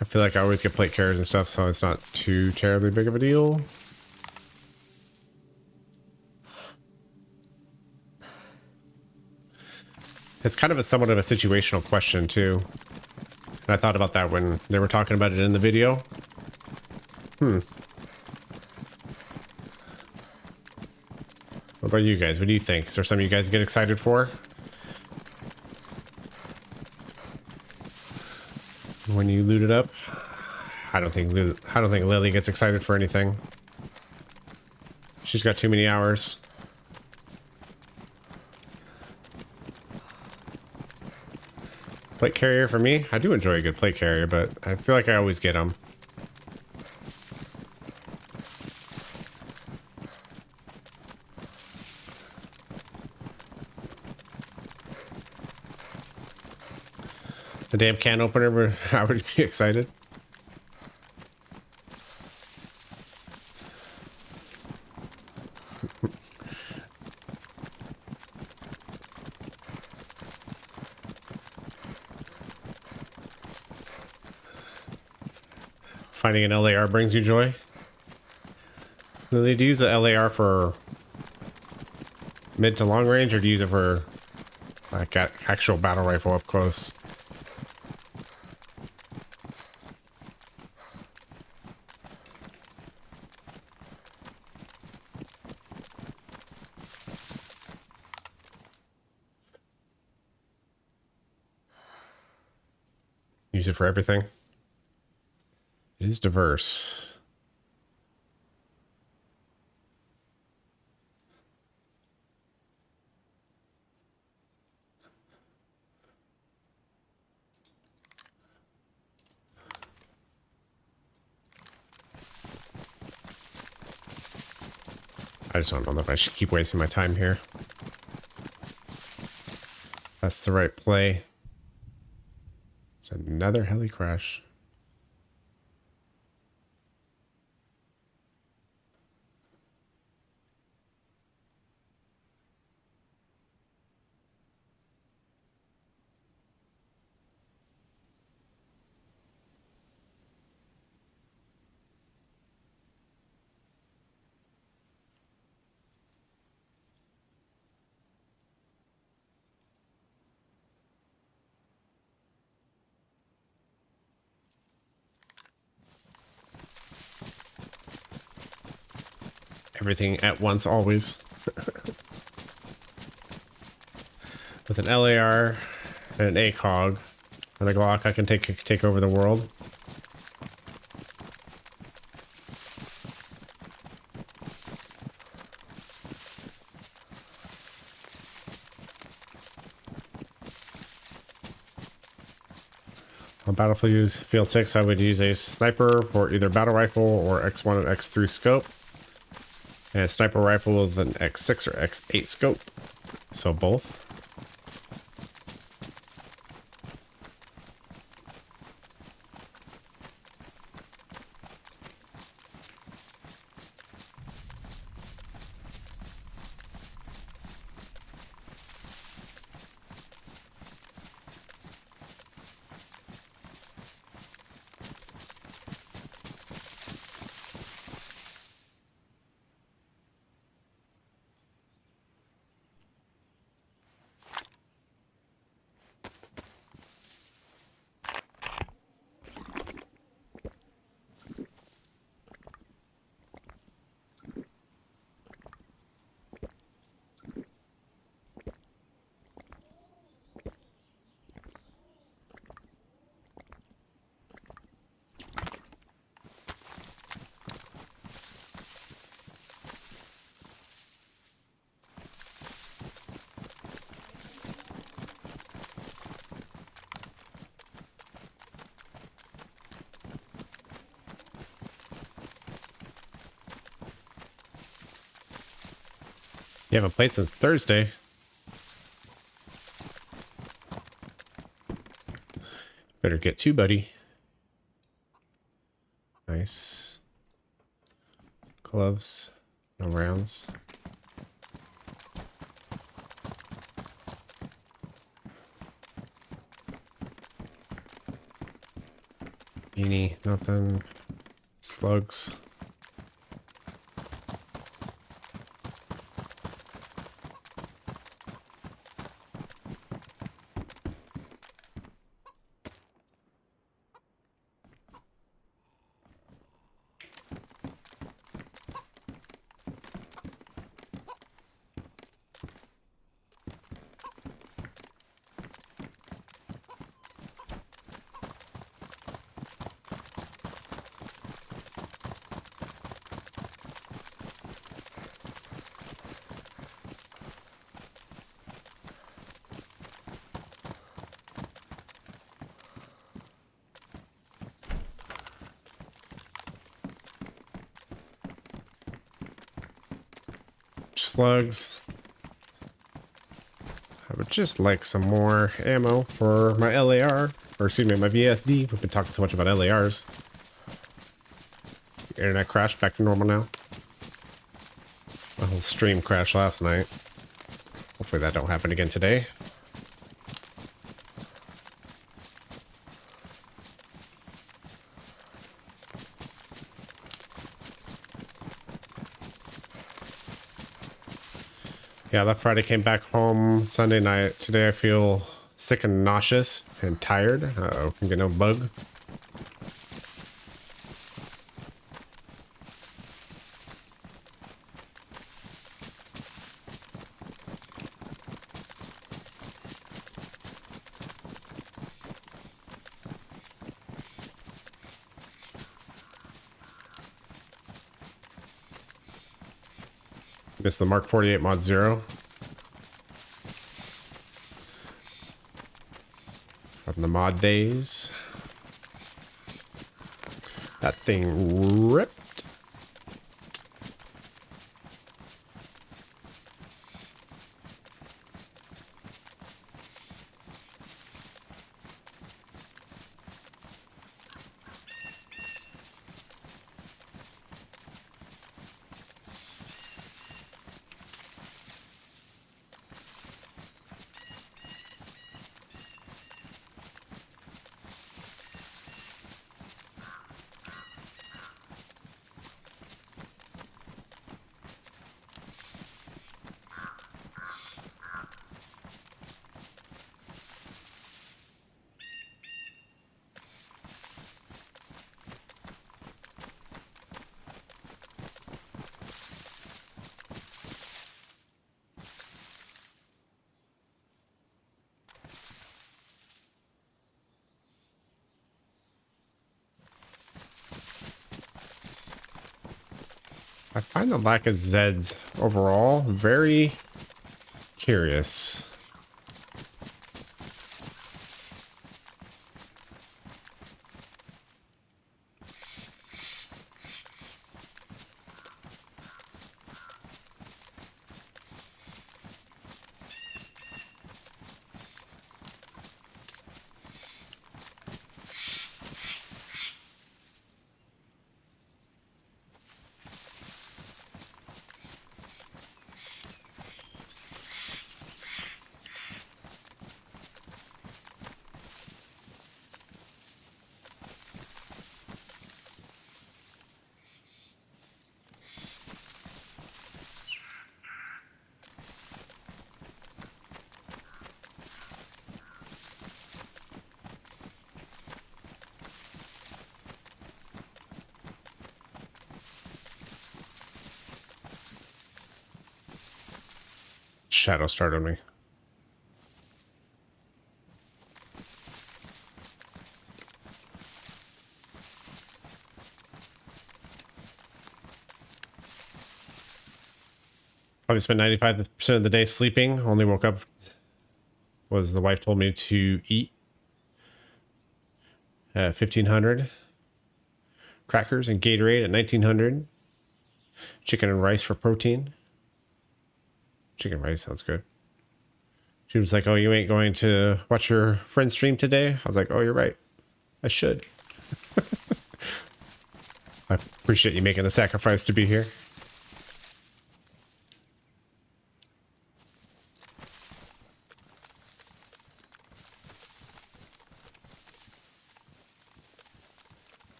I feel like I always get plate carriers and stuff, so it's not too terribly big of a deal. It's kind of a somewhat of a situational question too. And I thought about that when they were talking about it in the video. What about you guys? What do you think? Is there something you guys get excited for? When you loot it up? I don't think Lily gets excited for anything. She's got too many hours. Plate carrier for me? I do enjoy a good plate carrier, but I feel like I always get them. The damn can opener, I would be excited. Finding an LAR brings you joy. Do they use the LAR for mid to long range, or do you use it for like actual battle rifle up close? Use it for everything. It is diverse. I just don't know if I should keep wasting my time here. That's the right play. It's another heli crash. Everything at once, always. With an LAR and an ACOG and a Glock, I can take over the world. On Battlefield 6, I would use a sniper for either battle rifle or X1 and X3 scope. And a sniper rifle with an X6 or X8 scope. So both. You haven't played since Thursday. Better get to, buddy. Nice. Gloves. No rounds. Beanie, nothing. Slugs. slugs. I would just like some more ammo for my LAR, or excuse me, my VSD. We've been talking so much about LARs. Internet crashed back to normal now. My whole stream crashed last night. Hopefully that don't happen again today. Yeah, that Friday came back home Sunday night. Today I feel sick and nauseous and tired. Uh-oh, can get no bug. Missed the Mark 48 Mod 0. From the mod days. That thing ripped. I find the lack of Zeds overall very curious. Shadow started me. Probably spent 95% of the day sleeping. Only woke up was the wife told me to eat at 1500. Crackers and Gatorade at 1900. Chicken and rice for protein. Chicken rice sounds good. She was like, oh, you ain't going to watch your friend's stream today? I was like, oh, you're right. I should. I appreciate you making the sacrifice to be here.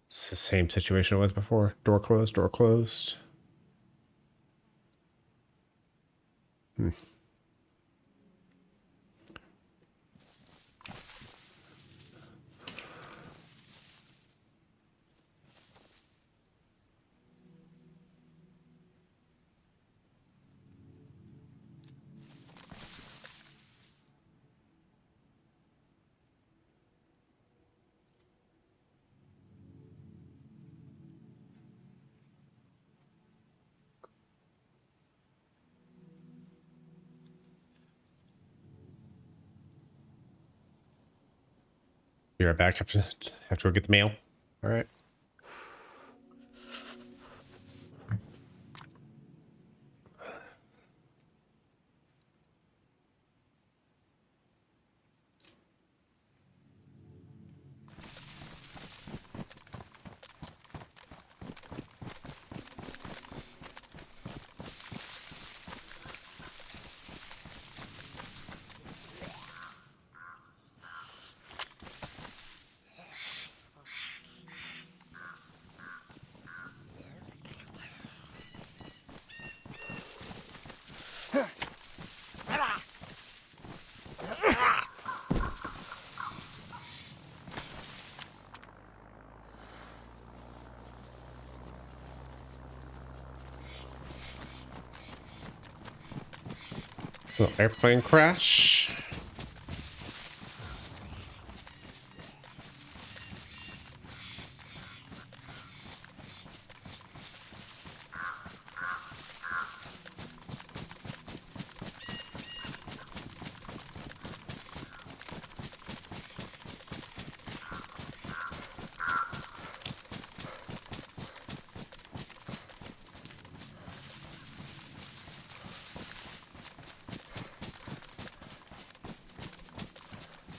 It's the same situation it was before. Door closed, door closed. Be right back. Have to go get the mail. All right. So airplane crash.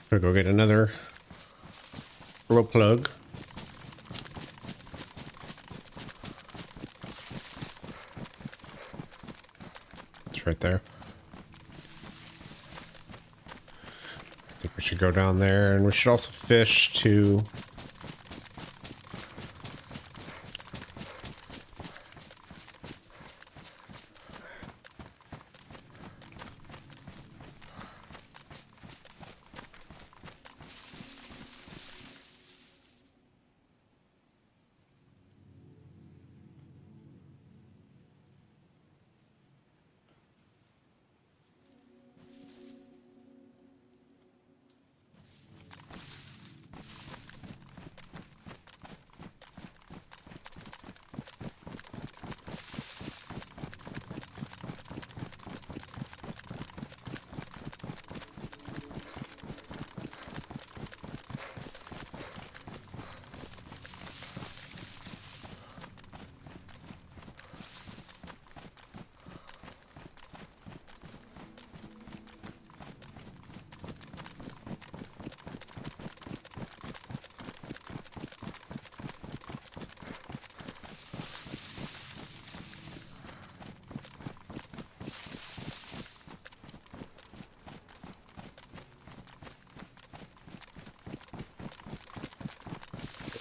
Gonna go get another rope plug. It's right there. I think we should go down there, and we should also fish to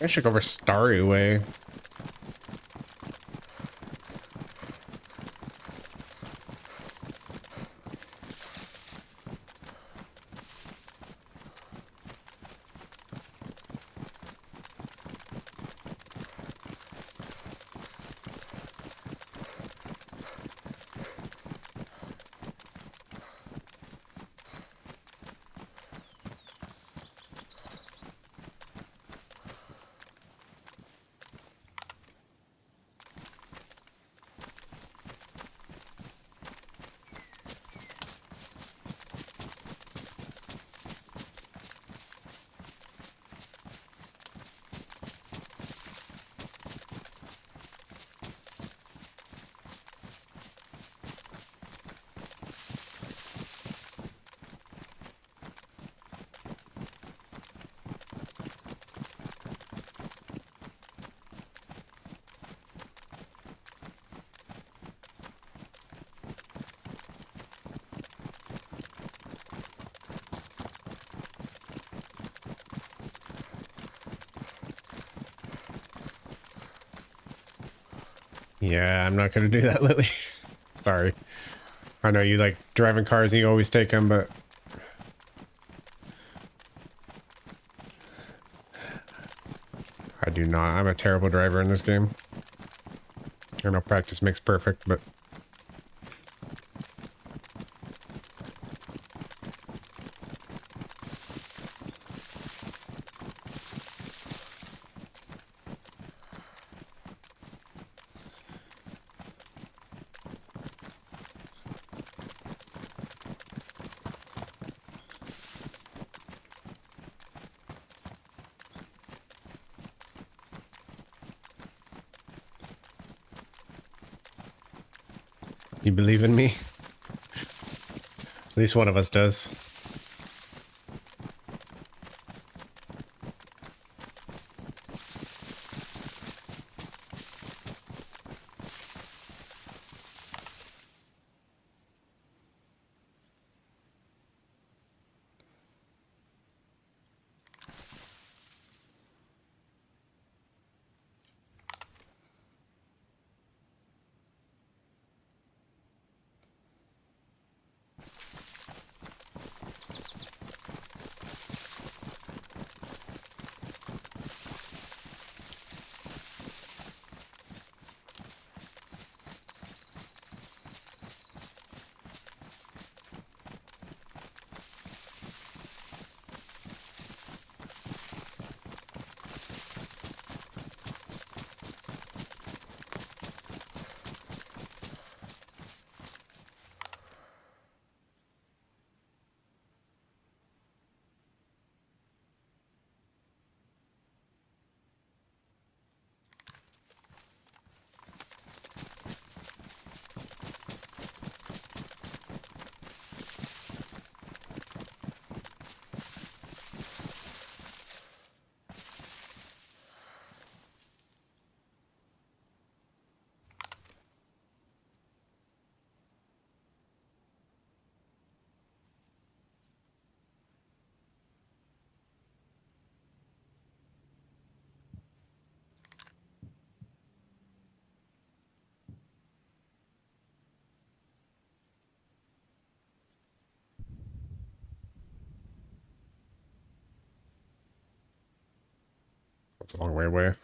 I should go over Starry Way. Yeah, I'm not gonna do that, Lily. Sorry. I know you like driving cars and you always take them, but I do not. I'm a terrible driver in this game. I know practice makes perfect, but You believe in me? At least one of us does. That's a long way away.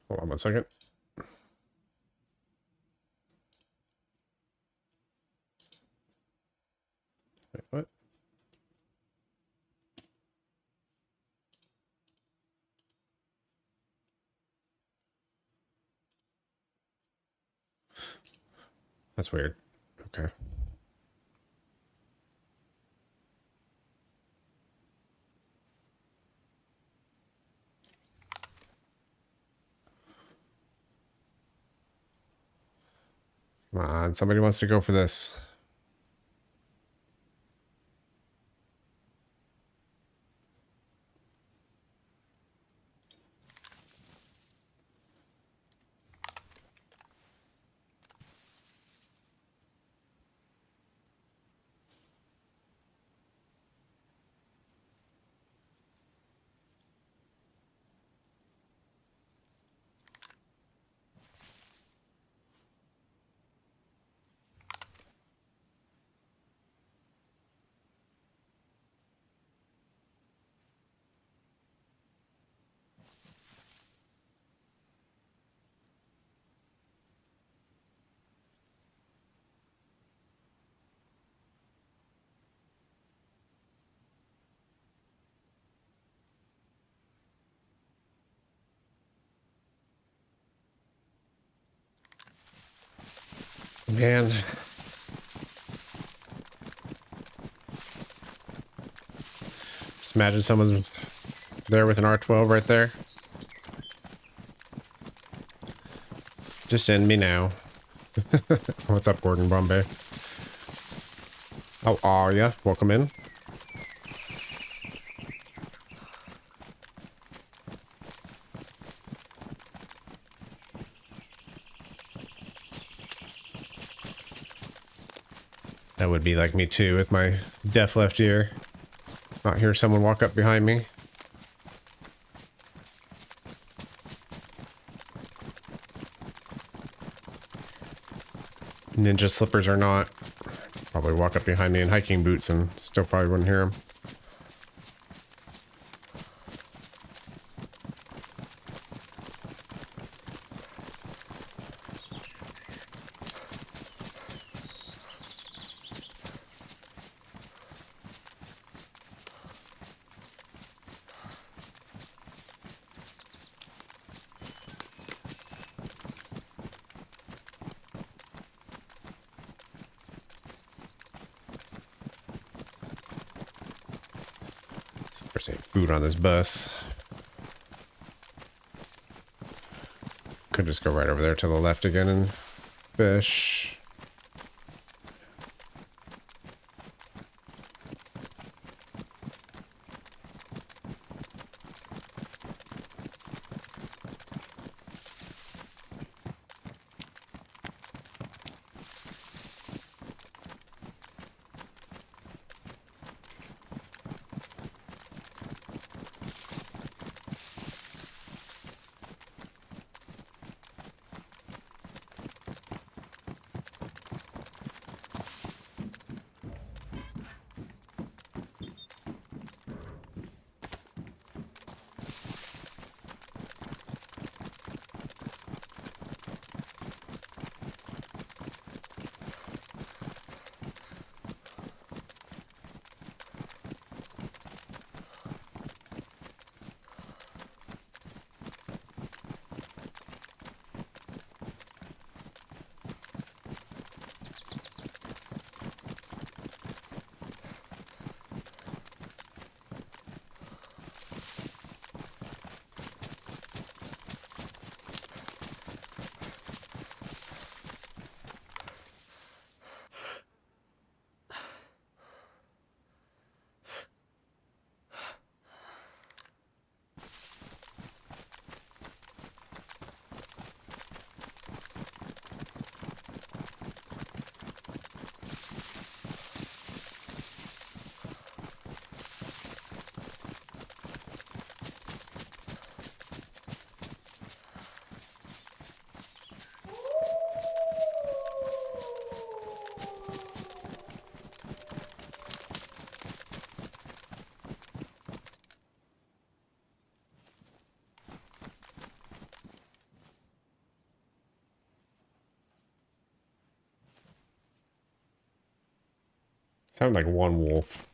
Hold on 1 second. Wait, what? That's weird. Okay. Come on, somebody wants to go for this. Man. Just imagine someone's there with an R12 right there. Just send me now. What's up, Gordon Bombay? How are ya? Welcome in. That would be like me too with my deaf left ear. Not hear someone walk up behind me. Ninja slippers or not. Probably walk up behind me in hiking boots and still probably wouldn't hear them. There's any food on this bus. Could just go right over there to the left again and fish. Sound like one wolf.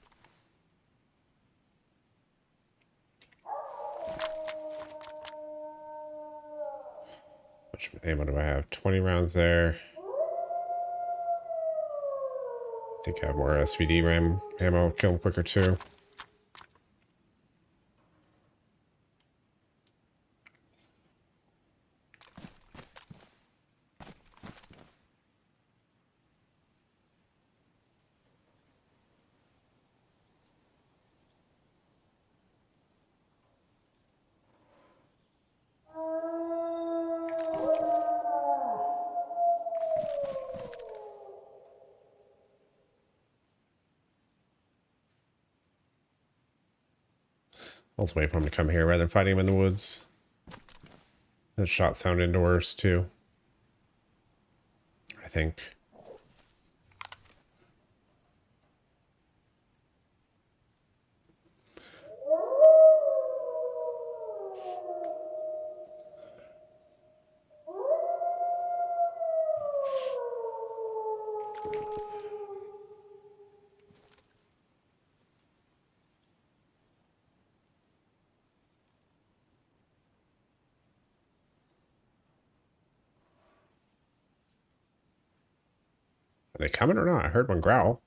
How much ammo do I have? 20 rounds there. I think I have more SVD RAM ammo. Kill them quicker too. I'll just wait for him to come here rather than fighting him in the woods. That shot sound indoors too, I think. Are they coming or not? I heard one growl.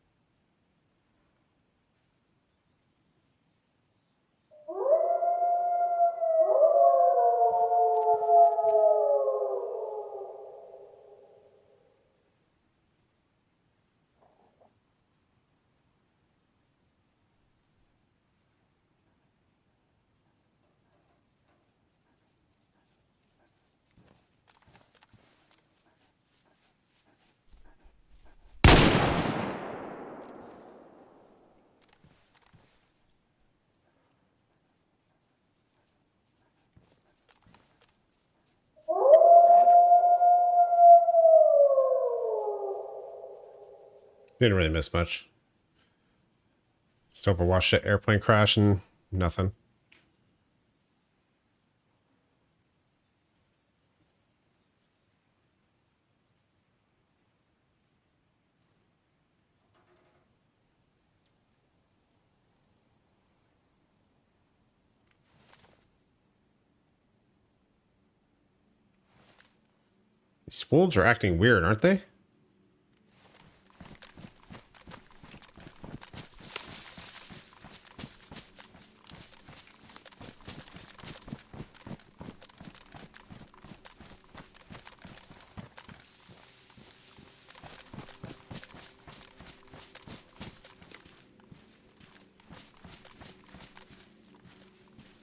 Didn't really miss much. Just overwatched the airplane crash and nothing. These wolves are acting weird, aren't they?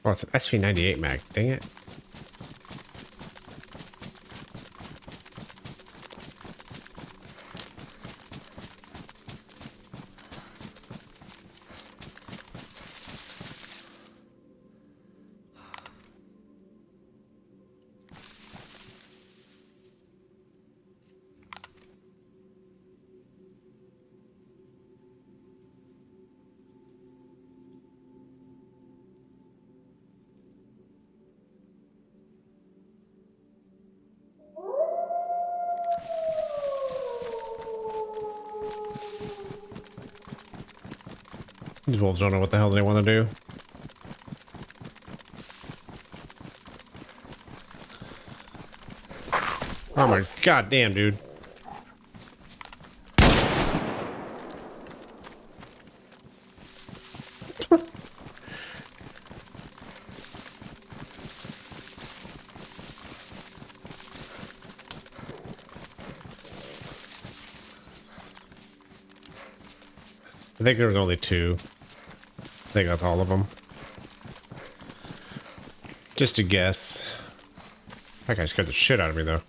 Oh, it's an SV98 mag. Dang it. These wolves don't know what the hell they want to do. Oh my god damn, dude. I think there was only two. I think that's all of them. Just a guess. That guy scared the shit out of me, though.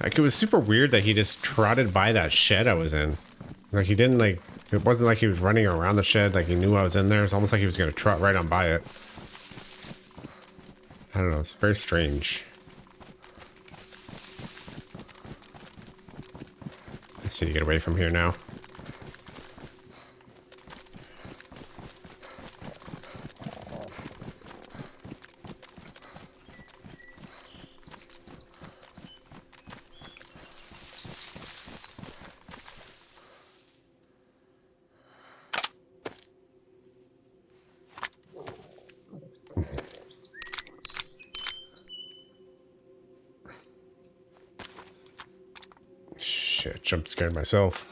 Like, it was super weird that he just trotted by that shed I was in. Like, he didn't, like... It wasn't like he was running around the shed like he knew I was in there. It's almost like he was going to trot right on by it. I don't know. It's very strange. Let's see, you get away from here now. Shit, jump scared myself.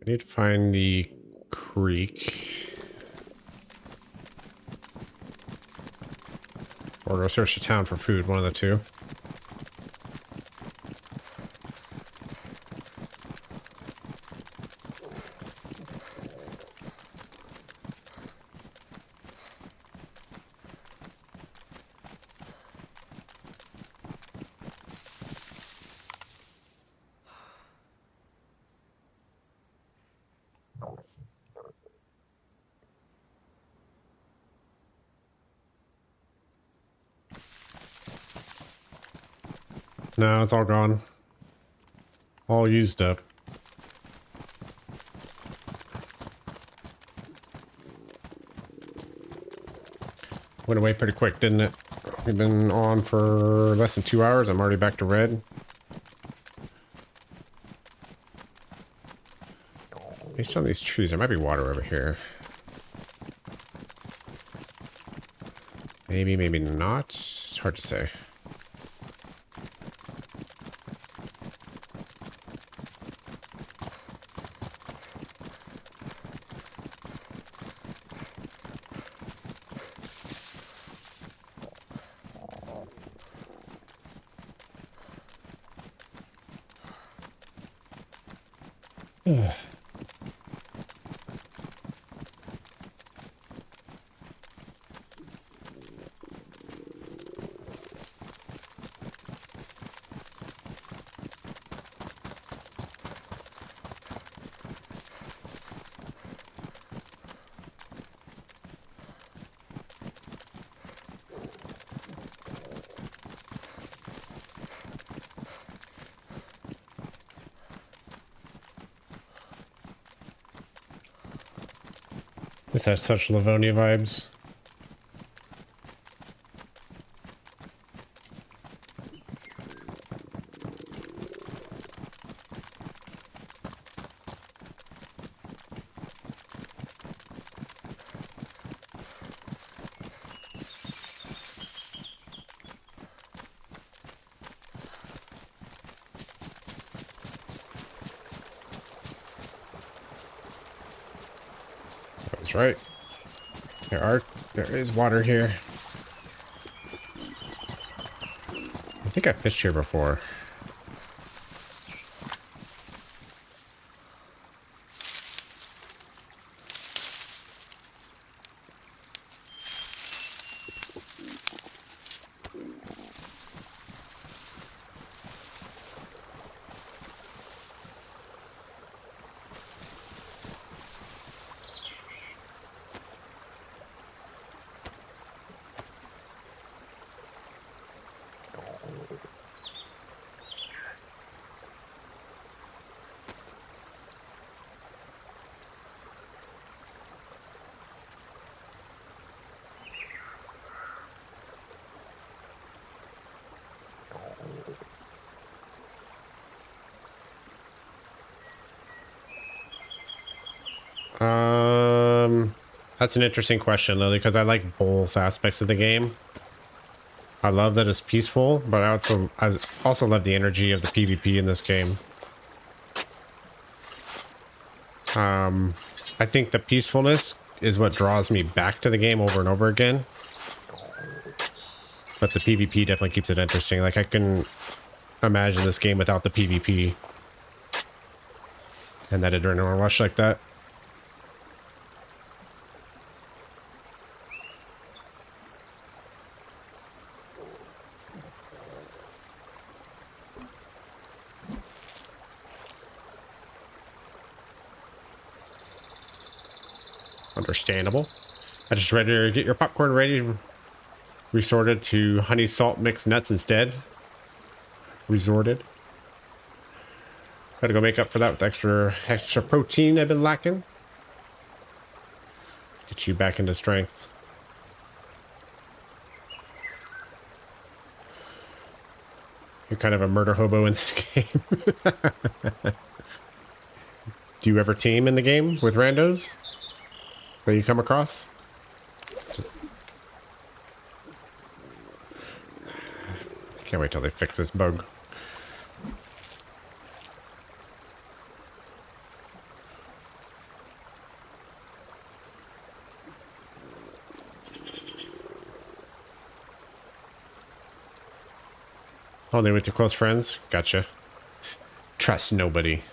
I need to find the creek. Or go search the town for food, one of the two. No, it's all gone. All used up. Went away pretty quick, didn't it? We've been on for less than 2 hours. I'm already back to red. Based on these trees, there might be water over here. Maybe, maybe not. It's hard to say. This has such Livonia vibes. That's right. There is water here. I think I fished here before. That's an interesting question, though, because I like both aspects of the game. I love that it's peaceful, but I also love the energy of the PvP in this game. I think the peacefulness is what draws me back to the game over and over again. But the PvP definitely keeps it interesting. Like, I can imagine this game without the PvP. And that adrenaline rush like that. Understandable. I just ready to get your popcorn ready. Resorted to honey salt mixed nuts instead. Resorted. Gotta go make up for that with extra protein I've been lacking. Get you back into strength. You're kind of a murder hobo in this game. Do you ever team in the game with randos that you come across? I can't wait till they fix this bug. Only with your close friends? Gotcha. Trust nobody.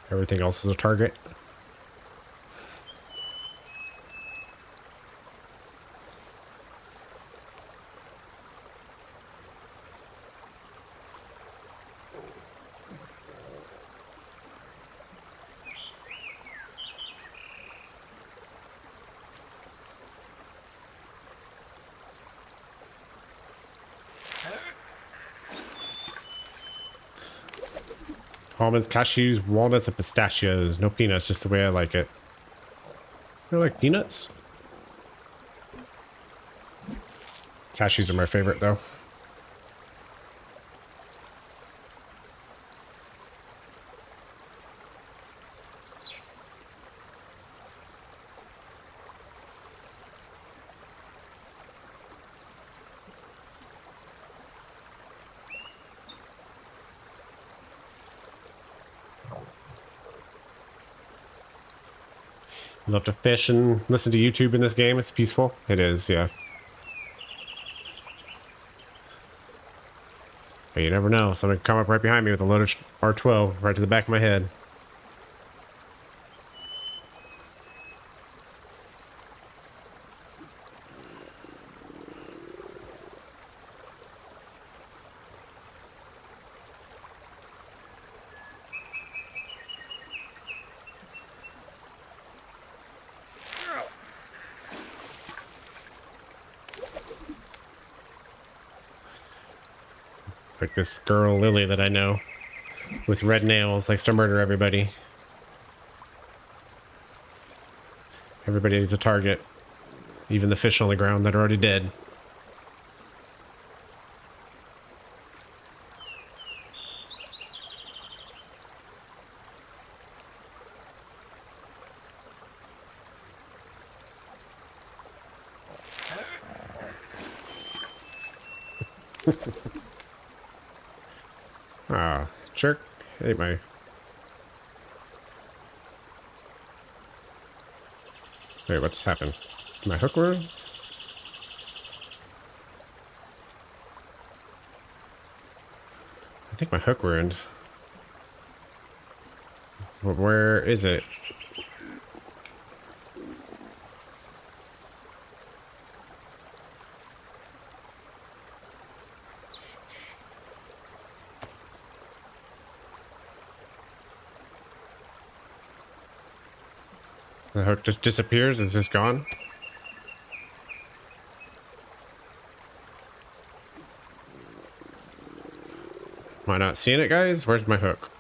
Everything else is a target. Almonds, cashews, walnuts, and pistachios. No peanuts, just the way I like it. You like peanuts? Cashews are my favorite, though. Love to fish and listen to YouTube in this game. It's peaceful. It is, yeah. But you never know. Someone can come up right behind me with a loaded R12 right to the back of my head. Like this girl, Lily, that I know with red nails likes to murder everybody. Everybody is a target. Even the fish on the ground that are already dead. Ah, jerk. Ate my... Wait, what's happened? My hook ruined? I think my hook ruined. Where is it? The hook just disappears? Is this gone? Am I not seeing it, guys? Where's my hook?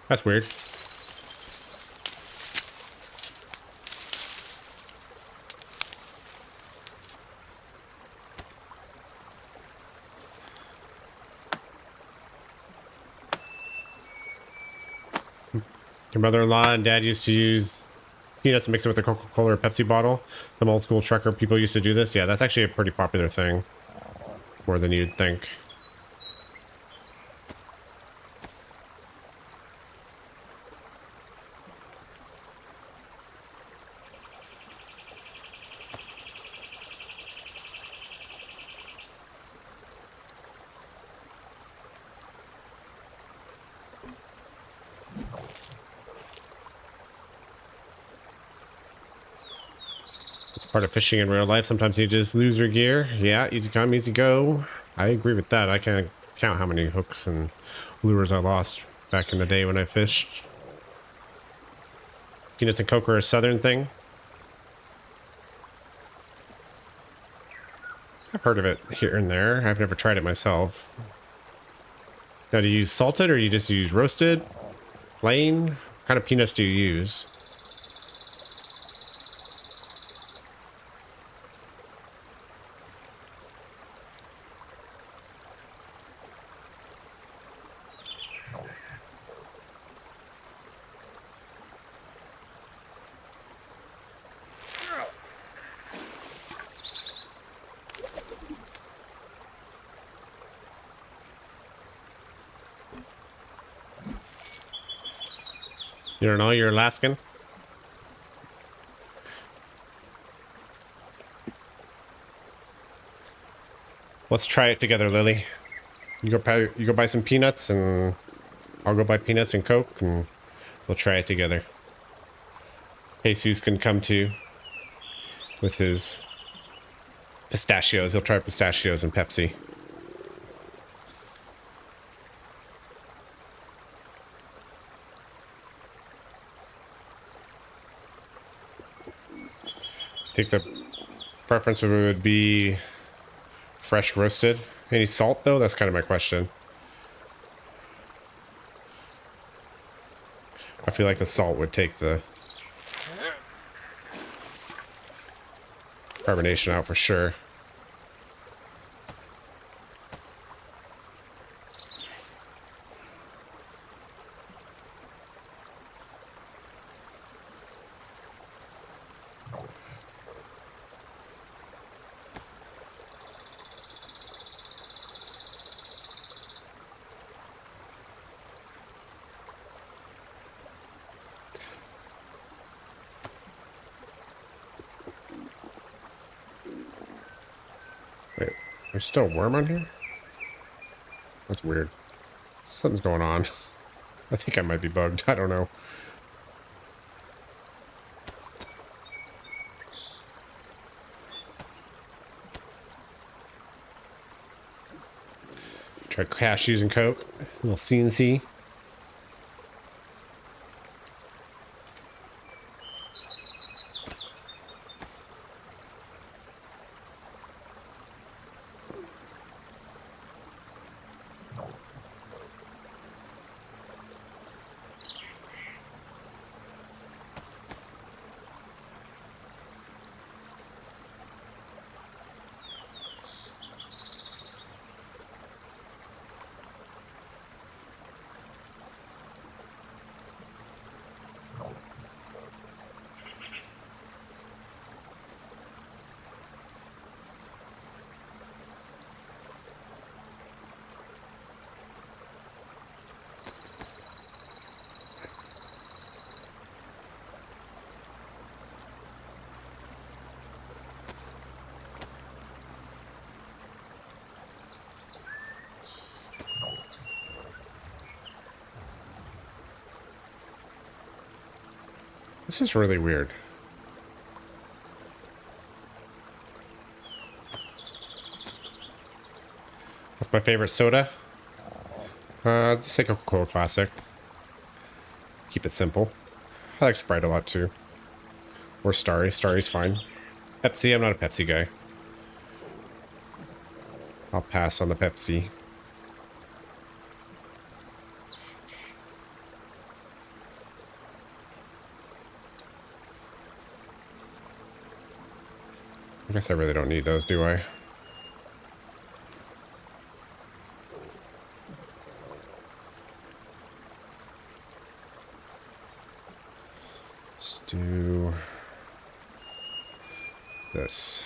That's weird. Your mother-in-law and dad used to use peanuts and mix it with a Coca-Cola or Pepsi bottle. Some old school trucker people used to do this. Yeah, that's actually a pretty popular thing. More than you'd think. Part of fishing in real life. Sometimes you just lose your gear. Yeah, easy come, easy go. I agree with that. I can't count how many hooks and lures I lost back in the day when I fished. Peanuts and Coke are a southern thing. I've heard of it here and there. I've never tried it myself. Now, do you use salted or you just use roasted? Plain? What kind of peanuts do you use? You don't know? You're Alaskan? Let's try it together, Lily. You go buy some peanuts, and I'll go buy peanuts and Coke, and we'll try it together. Jesus can come too with his pistachios. He'll try pistachios and Pepsi. I think the preference would be fresh roasted. Any salt though? That's kind of my question. I feel like the salt would take the carbonation out for sure. Wait, there's still a worm on here? That's weird. Something's going on. I think I might be bugged. I don't know. Try cashews and Coke. A little CNC. This is really weird. What's my favorite soda? Let's take a Coca-Cola Classic. Keep it simple. I like Sprite a lot too. Or Starry. Starry's fine. Pepsi, I'm not a Pepsi guy. I'll pass on the Pepsi. I guess I really don't need those, do I? Let's do this.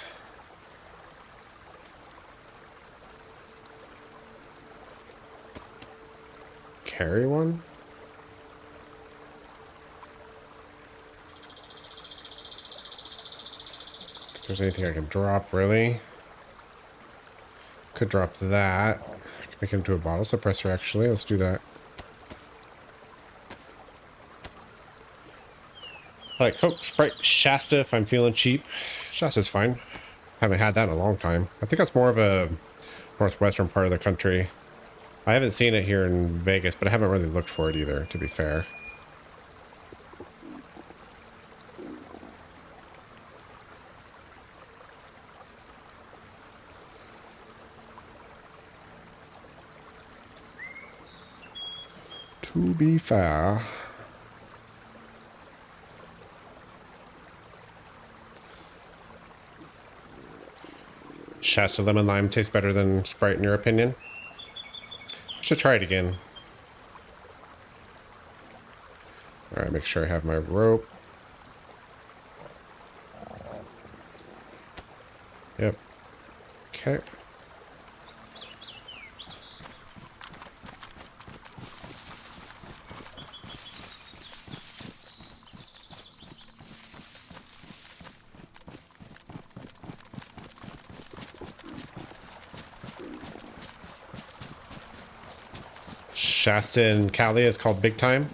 Carry one? If there's anything I can drop, really. Could drop that. I can make it into a bottle suppressor, actually. Let's do that. I like Coke, Sprite, Shasta if I'm feeling cheap. Shasta's fine. Haven't had that in a long time. I think that's more of a northwestern part of the country. I haven't seen it here in Vegas, but I haven't really looked for it either, to be fair. To be fair. Shasta lemon lime tastes better than Sprite in your opinion? Should try it again. All right, make sure I have my rope. Yep. Okay. Shasta and Cali is called Big Time.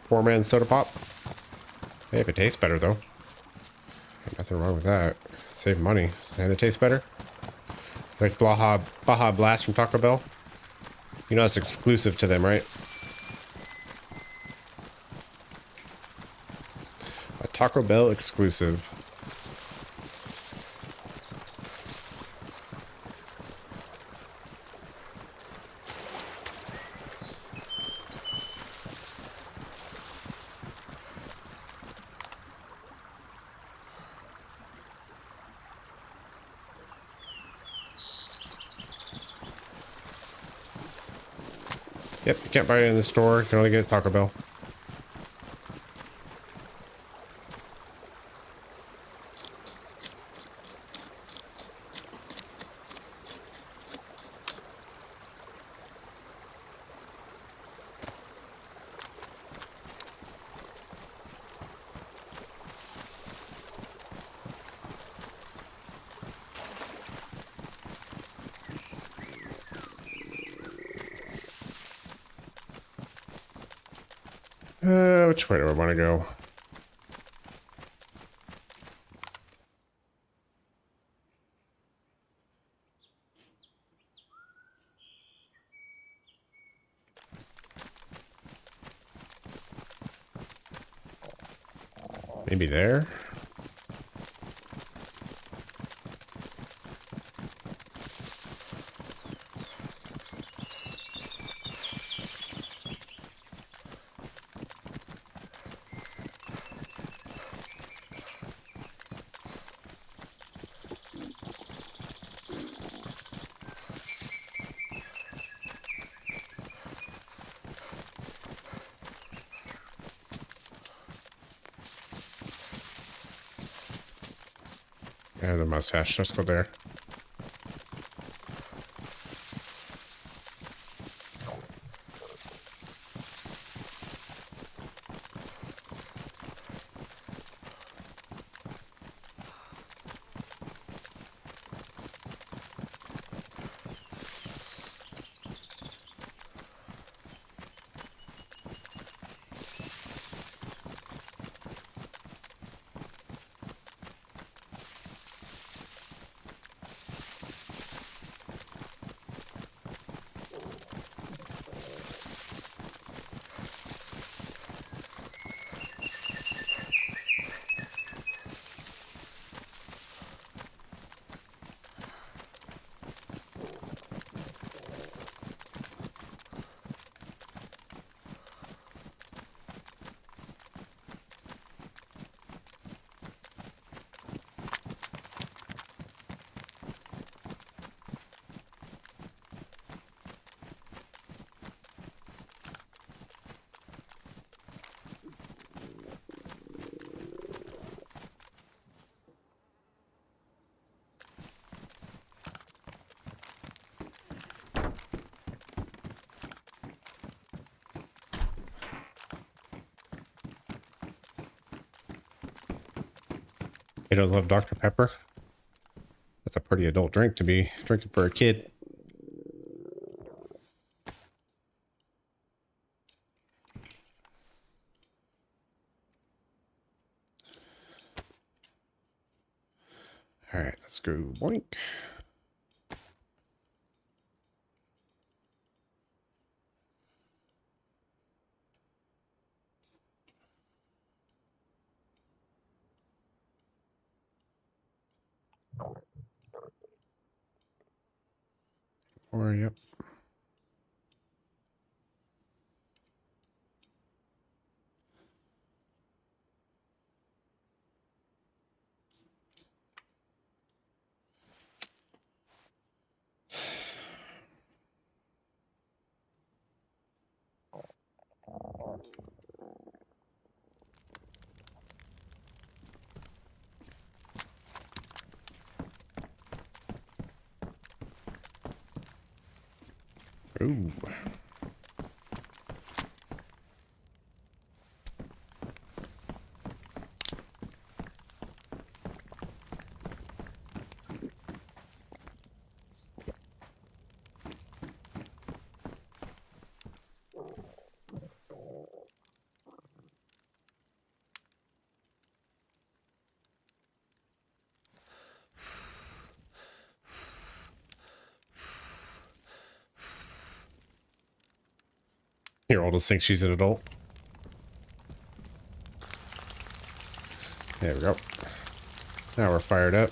4-man soda pop. Hey, if it tastes better though. Nothing wrong with that. Save money. And it tastes better. Like Baja Blast from Taco Bell. You know it's exclusive to them, right? A Taco Bell exclusive. Yep, you can't buy it in the store. You can only get it at Taco Bell. Which way do I want to go? Maybe there? Yeah, the mustache. Let's go there. Kiddos love Dr. Pepper. That's a pretty adult drink to be drinking for a kid. All right, let's go boink. Or, yep. Ooh. Your oldest thinks she's an adult. There we go. Now we're fired up.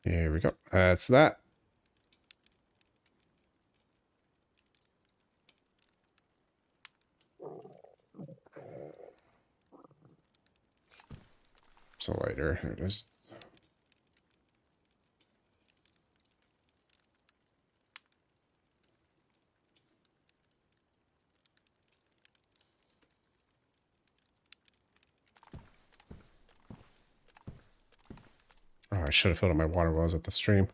There we go. That's that. It's a lighter. Here it is. Oh, I should have filled up my water while I was at the stream.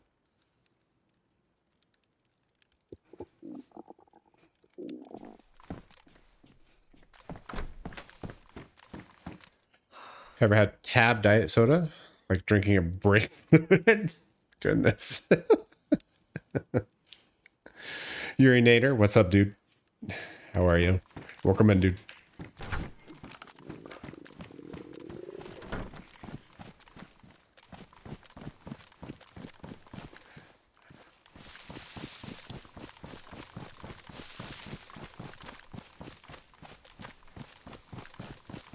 Ever had Tab diet soda? Like drinking a brick? Goodness. Urinator, what's up, dude? How are you? Welcome in, dude.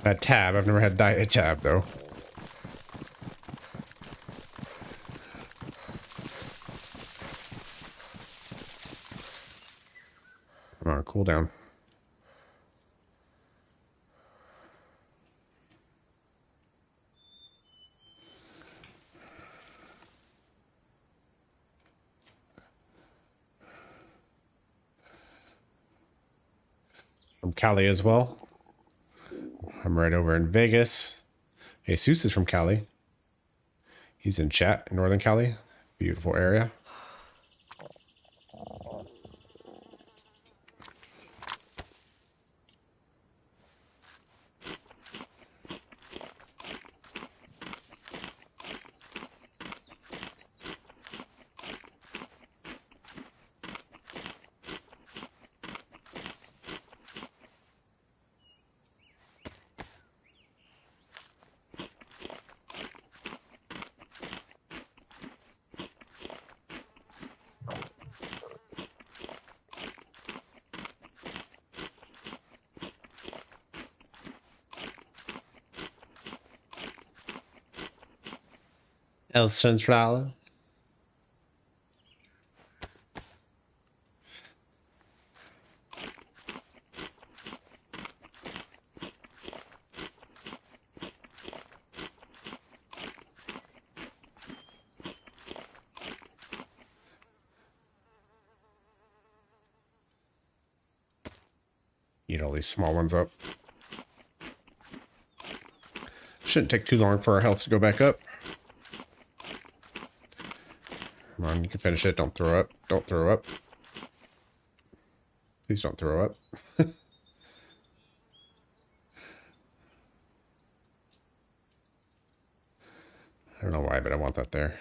Had Tab. I've never had diet Tab, though. Come on, cool down. From Cali as well. I'm right over in Vegas. Jesus is from Cali. He's in chat in Northern Cali. Beautiful area. El Central. Eat all these small ones up. Shouldn't take too long for our health to go back up. Come on, you can finish it. Don't throw up. Don't throw up. Please don't throw up. I don't know why, but I want that there.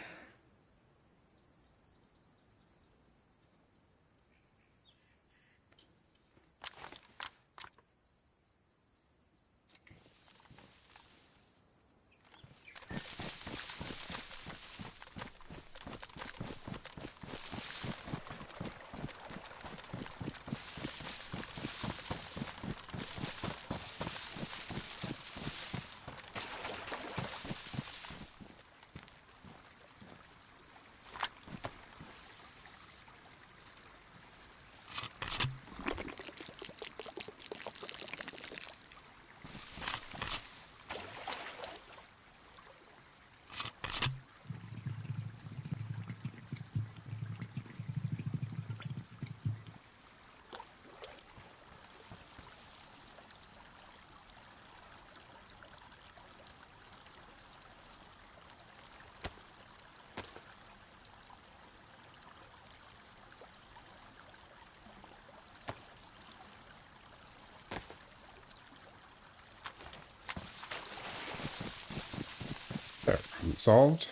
There, solved.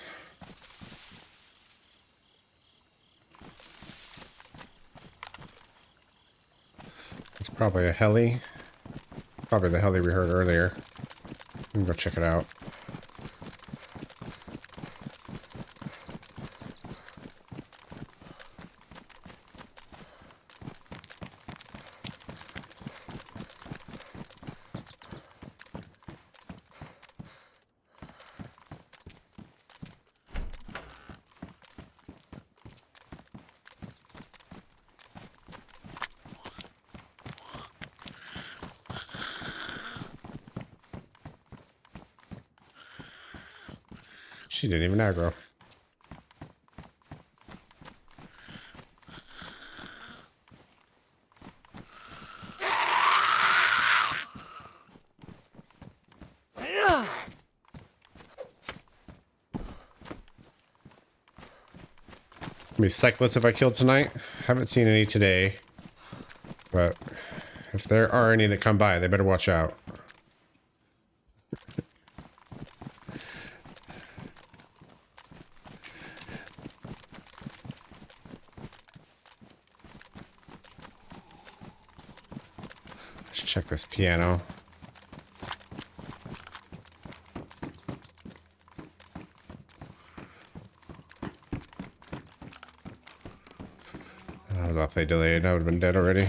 It's probably a heli. Probably the heli we heard earlier. We can go check it out. She didn't even aggro. How many cyclists have I killed tonight? Haven't seen any today. But if there are any that come by, they better watch out. Let's check this piano. I was awfully delayed. I would have been dead already.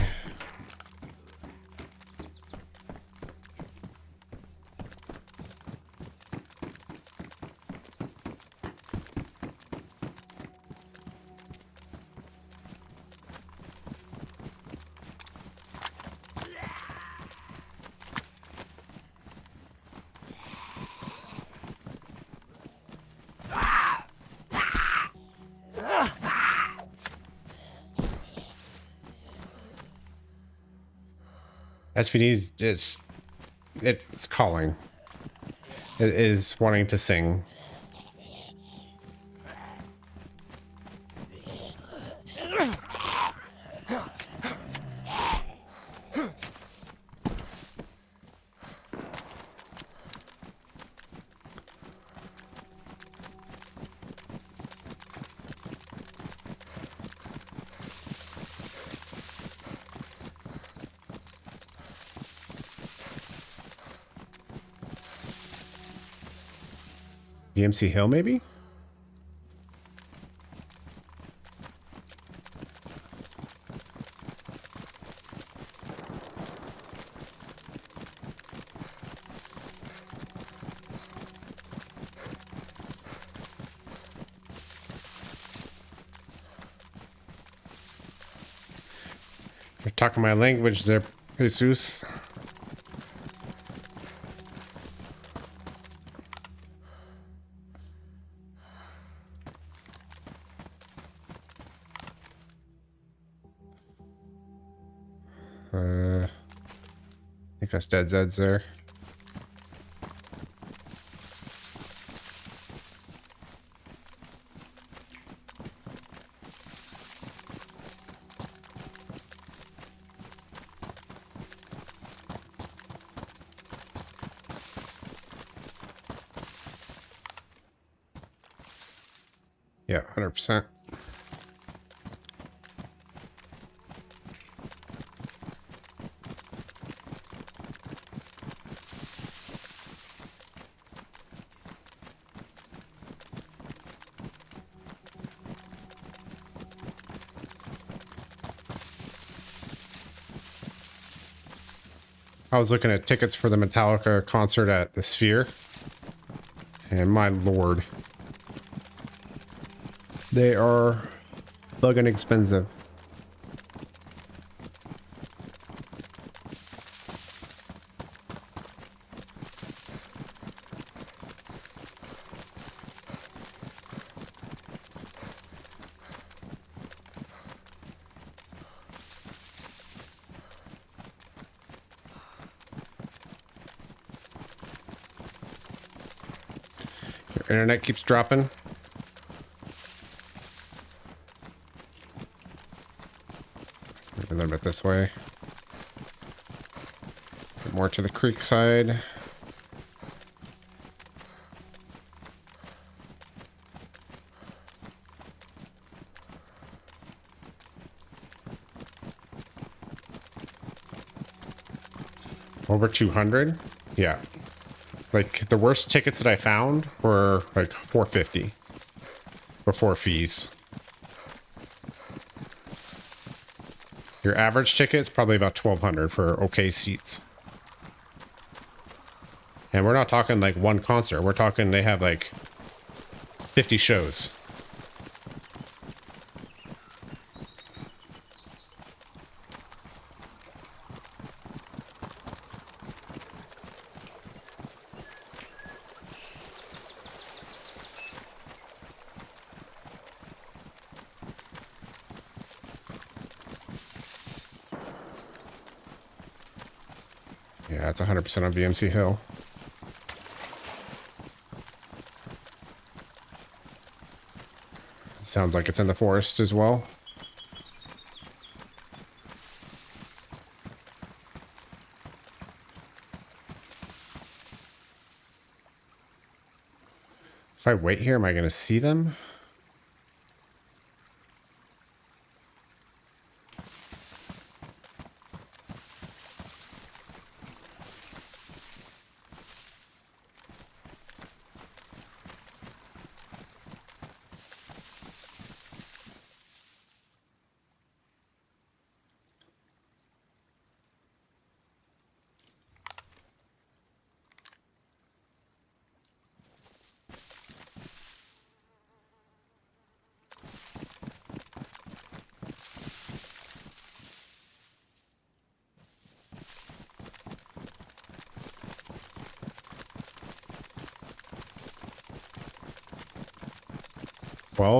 SPD is it's calling. It is wanting to sing. BMC Hill, maybe? You're talking my language there, Jesus. I think that's DayZ's there. Yeah, 100%. I was looking at tickets for the Metallica concert at the Sphere, and my lord, they are bugging expensive. Your internet keeps dropping. Move a little bit this way. Get more to the creek side. Over 200? Yeah. Like, the worst tickets that I found were like 450 before fees. Your average ticket is probably about 1,200 for okay seats. And we're not talking like one concert. We're talking they have like 50 shows. Yeah, it's 100% on VMC Hill. Sounds like it's in the forest as well. If I wait here, am I going to see them?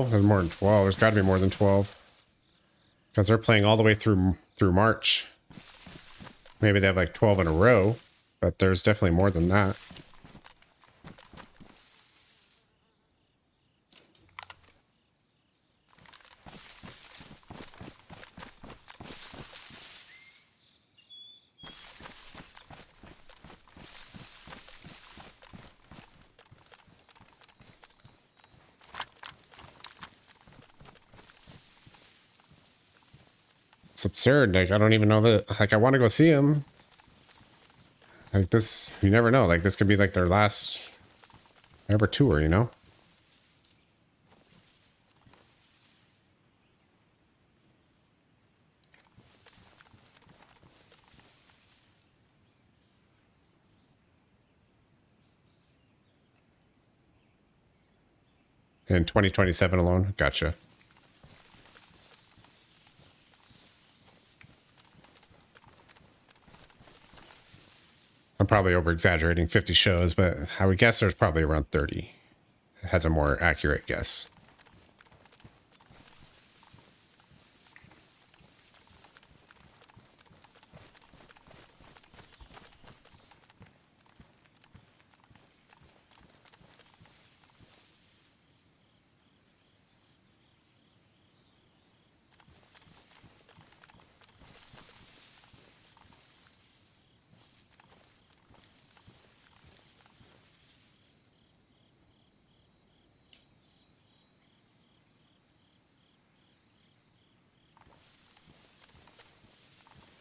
There's more than 12. There's got to be more than 12. Because they're playing all the way through March. Maybe they have like 12 in a row, but there's definitely more than that. It's absurd. Like, I don't even know that. Like, I want to go see them. Like, this, you never know. Like, this could be like their last ever tour, you know? In 2027 alone. Gotcha. I'm probably over exaggerating 50 shows, but I would guess there's probably around 30. It has a more accurate guess.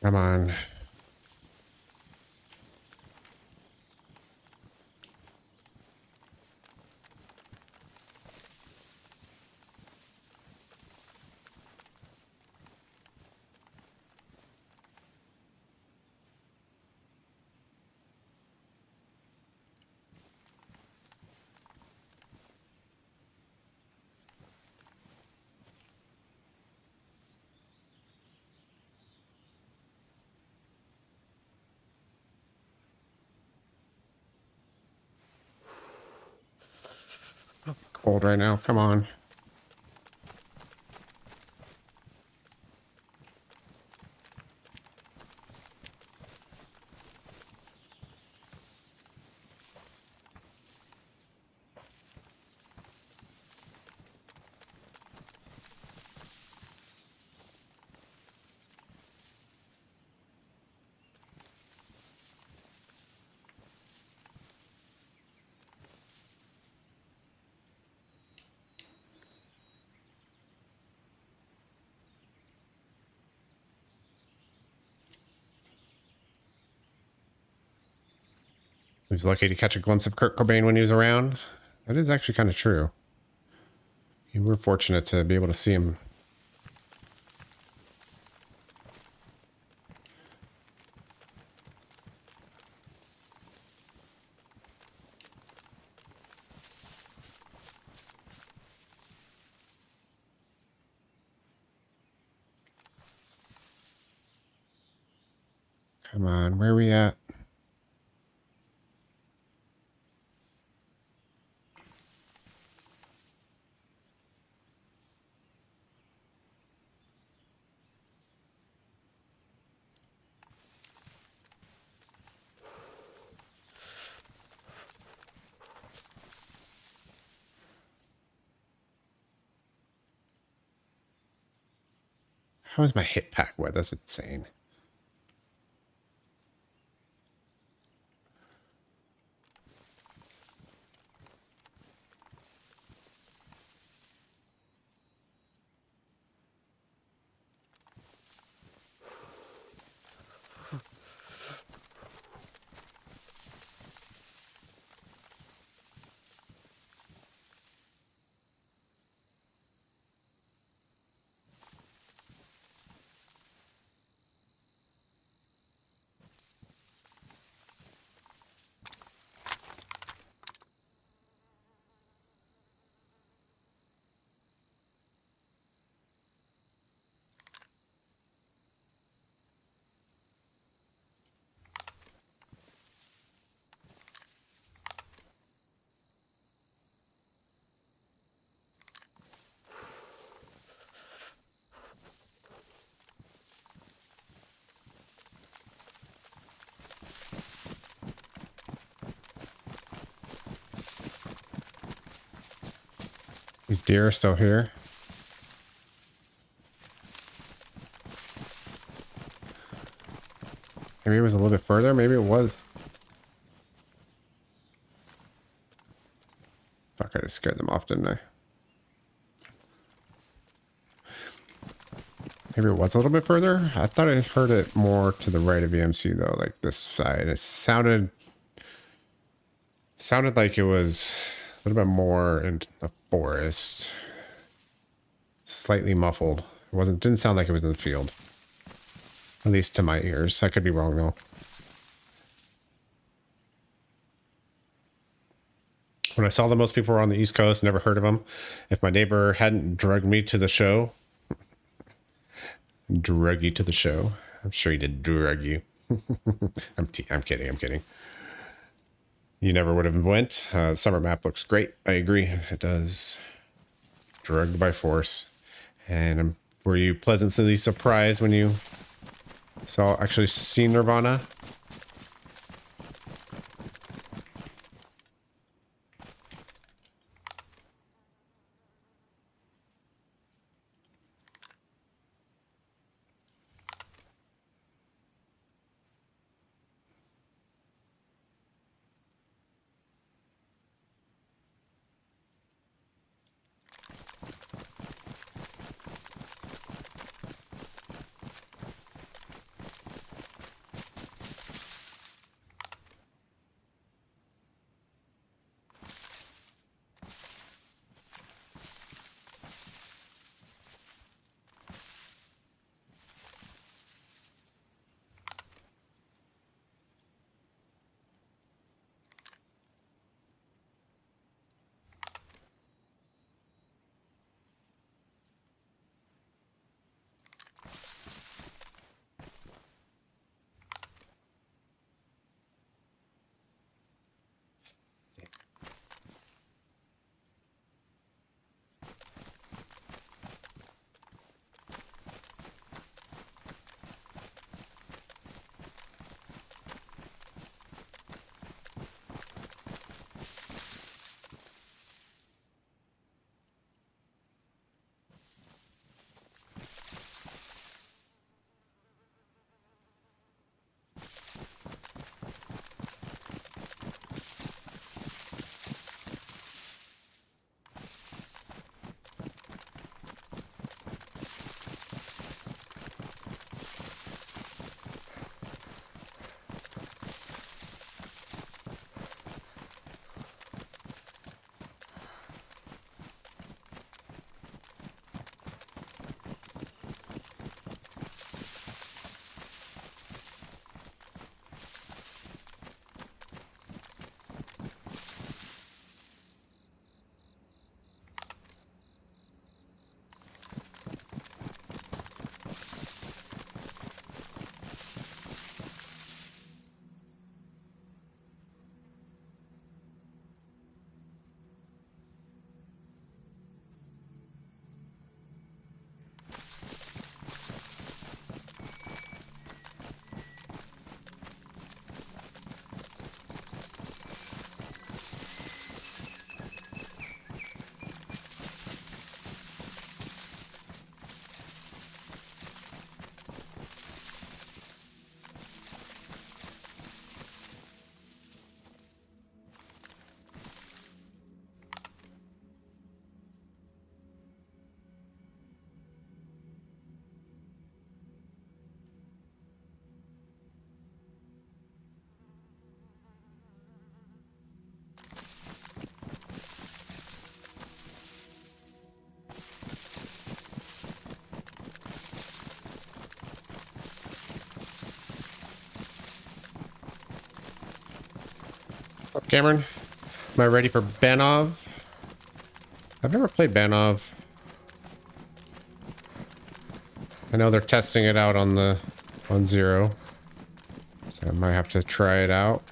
Come on. Cold right now. Come on. He was lucky to catch a glimpse of Kurt Cobain when he was around. That is actually kind of true. You were fortunate to be able to see him. Come on, where are we at? How is my hit pack wet? That's insane. These deer are still here. Maybe it was a little bit further. Maybe it was. Fuck, I just scared them off, didn't I? Maybe it was a little bit further. I thought I heard it more to the right of EMC though, like this side. It sounded like it was a little bit more in the forest. Slightly muffled. It didn't sound like it was in the field. At least to my ears. I could be wrong though. When I saw that most people were on the East Coast, never heard of them. If my neighbor hadn't drugged me to the show, drug you to the show. I'm sure he did drug you. I'm kidding. You never would have went. Summer map looks great. I agree. It does. Drugged by force. And were you pleasantly surprised when you actually see Nirvana? What's up, Cameron? Am I ready for Banov? I've never played Banov. I know they're testing it out on Zero. So I might have to try it out.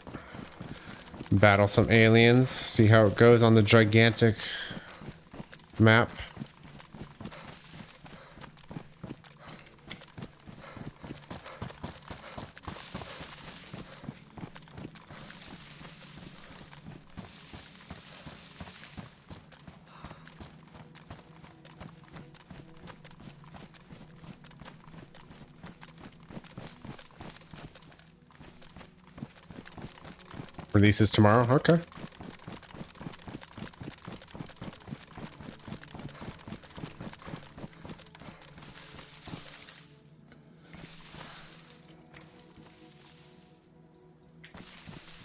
Battle some aliens. See how it goes on the gigantic map. Releases tomorrow. Okay.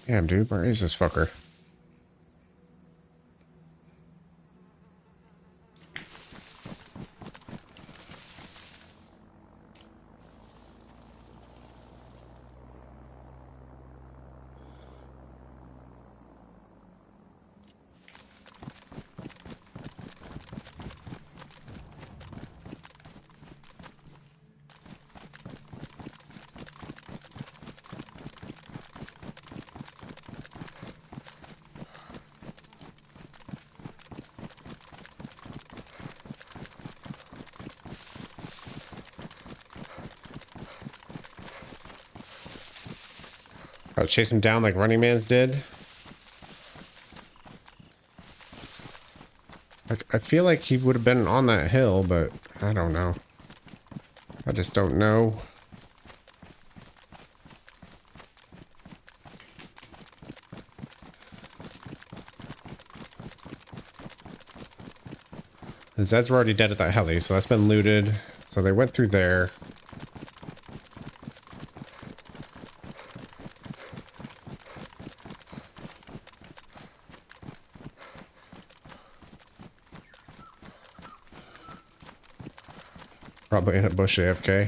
Damn, dude, where is this fucker? Gotta chase him down like Running Man's did. I feel like he would have been on that hill, but I don't know. I just don't know. The Zeds were already dead at that heli, so that's been looted. So they went through there. Probably in a bush AFK.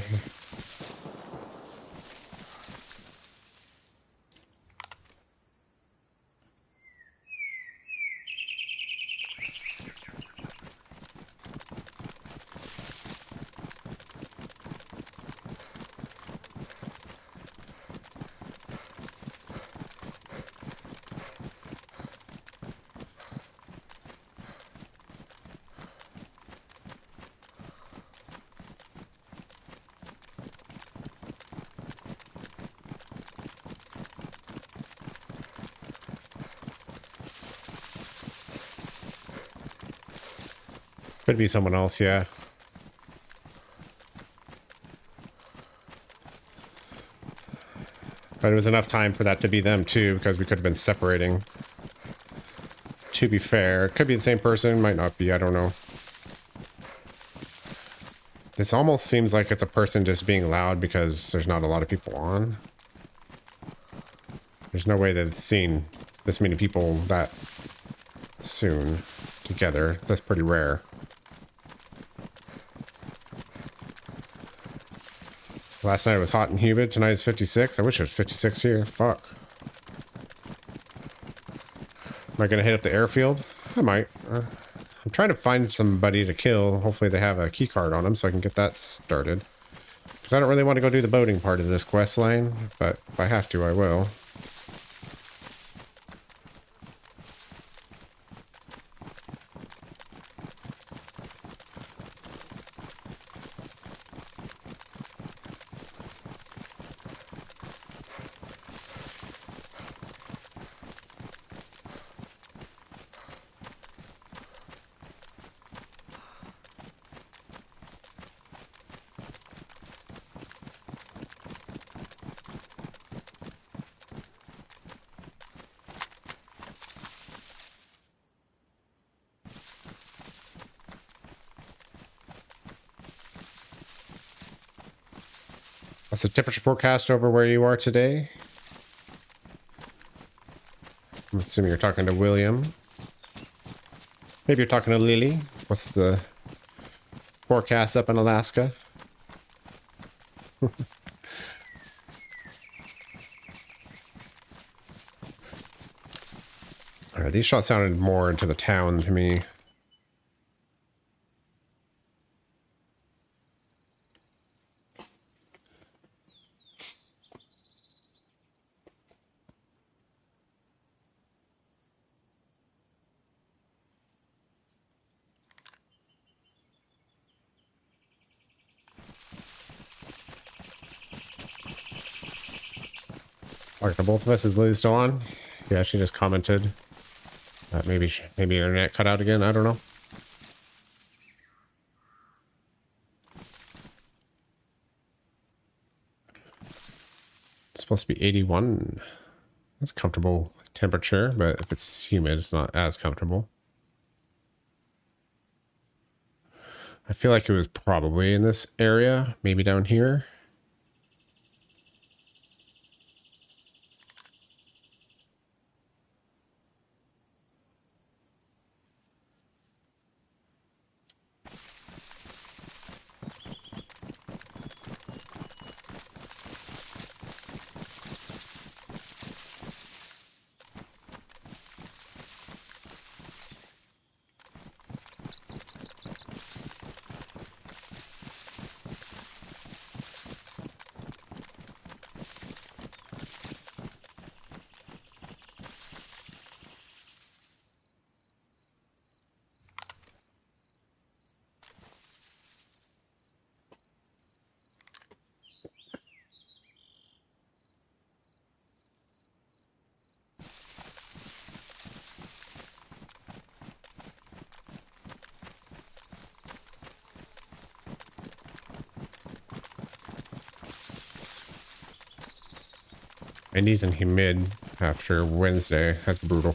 Could be someone else, yeah. But it was enough time for that to be them too, because we could have been separating. To be fair, it could be the same person, might not be, I don't know. This almost seems like it's a person just being loud because there's not a lot of people on. There's no way that it's seen this many people that soon together. That's pretty rare. Last night it was hot and humid. Tonight it's 56. I wish it was 56 here. Fuck. Am I going to hit up the airfield? I might. I'm trying to find somebody to kill. Hopefully they have a keycard on them so I can get that started. Because I don't really want to go do the boating part of this quest line. But if I have to, I will. What's the temperature forecast over where you are today? I'm assuming you're talking to William. Maybe you're talking to Lily. What's the forecast up in Alaska? All right, these shots sounded more into the town to me. Are both of us, is Lily still on? Yeah, she just commented that maybe internet cut out again. I don't know. It's supposed to be 81. That's comfortable temperature, but if it's humid, it's not as comfortable. I feel like it was probably in this area, maybe down here. My knees and humid after Wednesday. That's brutal.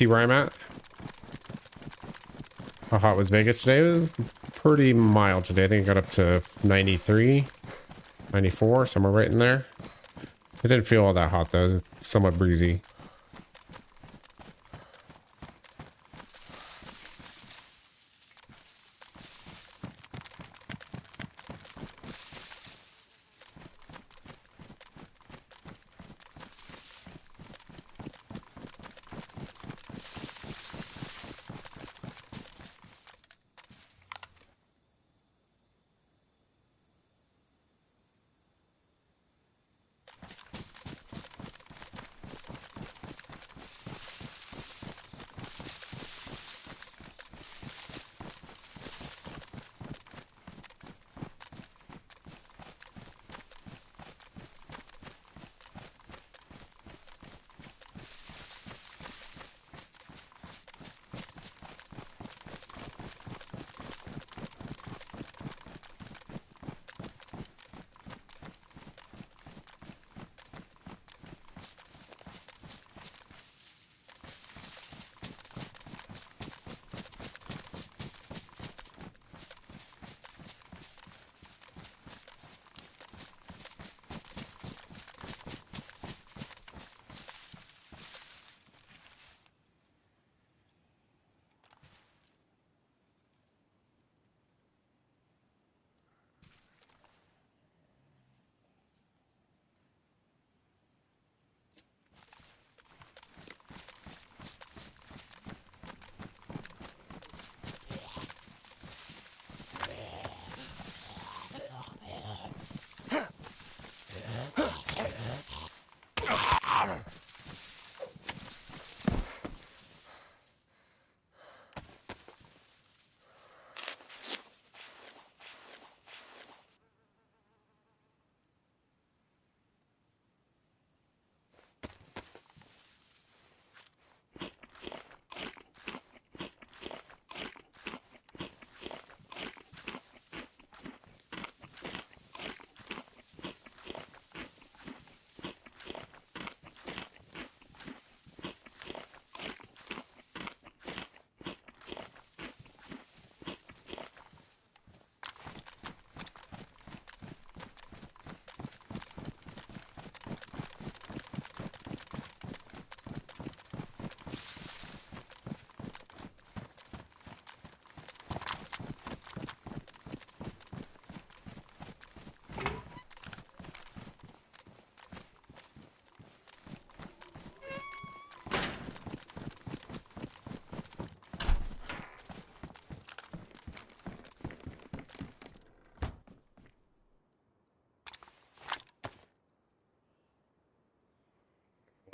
Where I'm at. How hot was Vegas today? It was pretty mild today. I think it got up to 93, 94, somewhere right in there. It didn't feel all that hot though. It was somewhat breezy.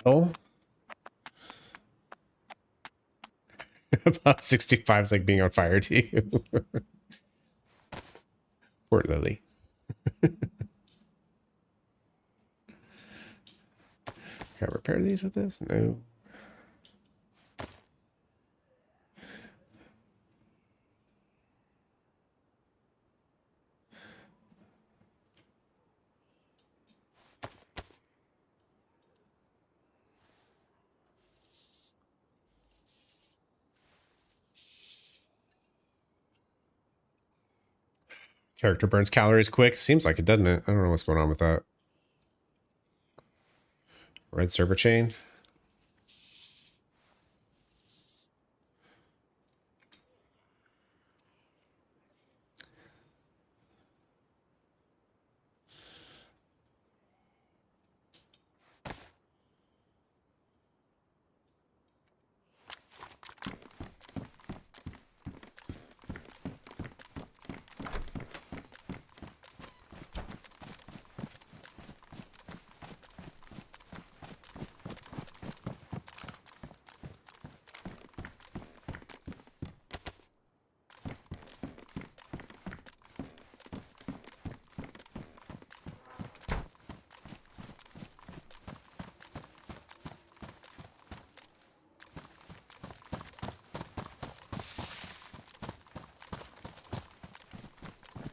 Oh. About 65 is like being on fire to you. Poor Lily. Can I repair these with this? No. Character burns calories quick. Seems like it, doesn't it? I don't know what's going on with that. Red server chain.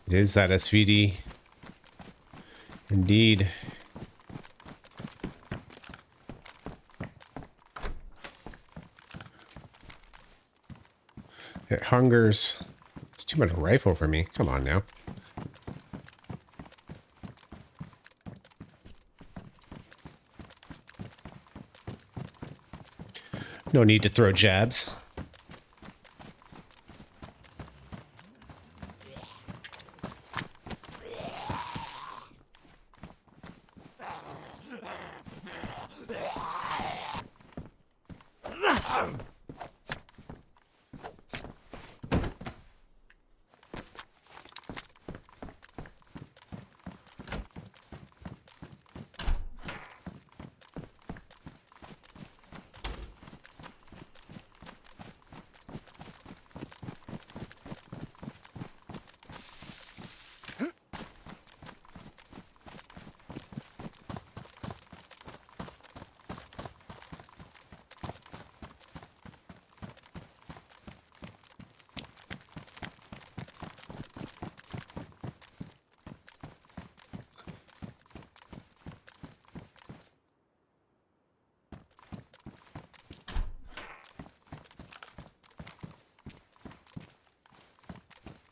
It is that SVD. Indeed. It hungers. It's too much rifle for me. Come on now. No need to throw jabs.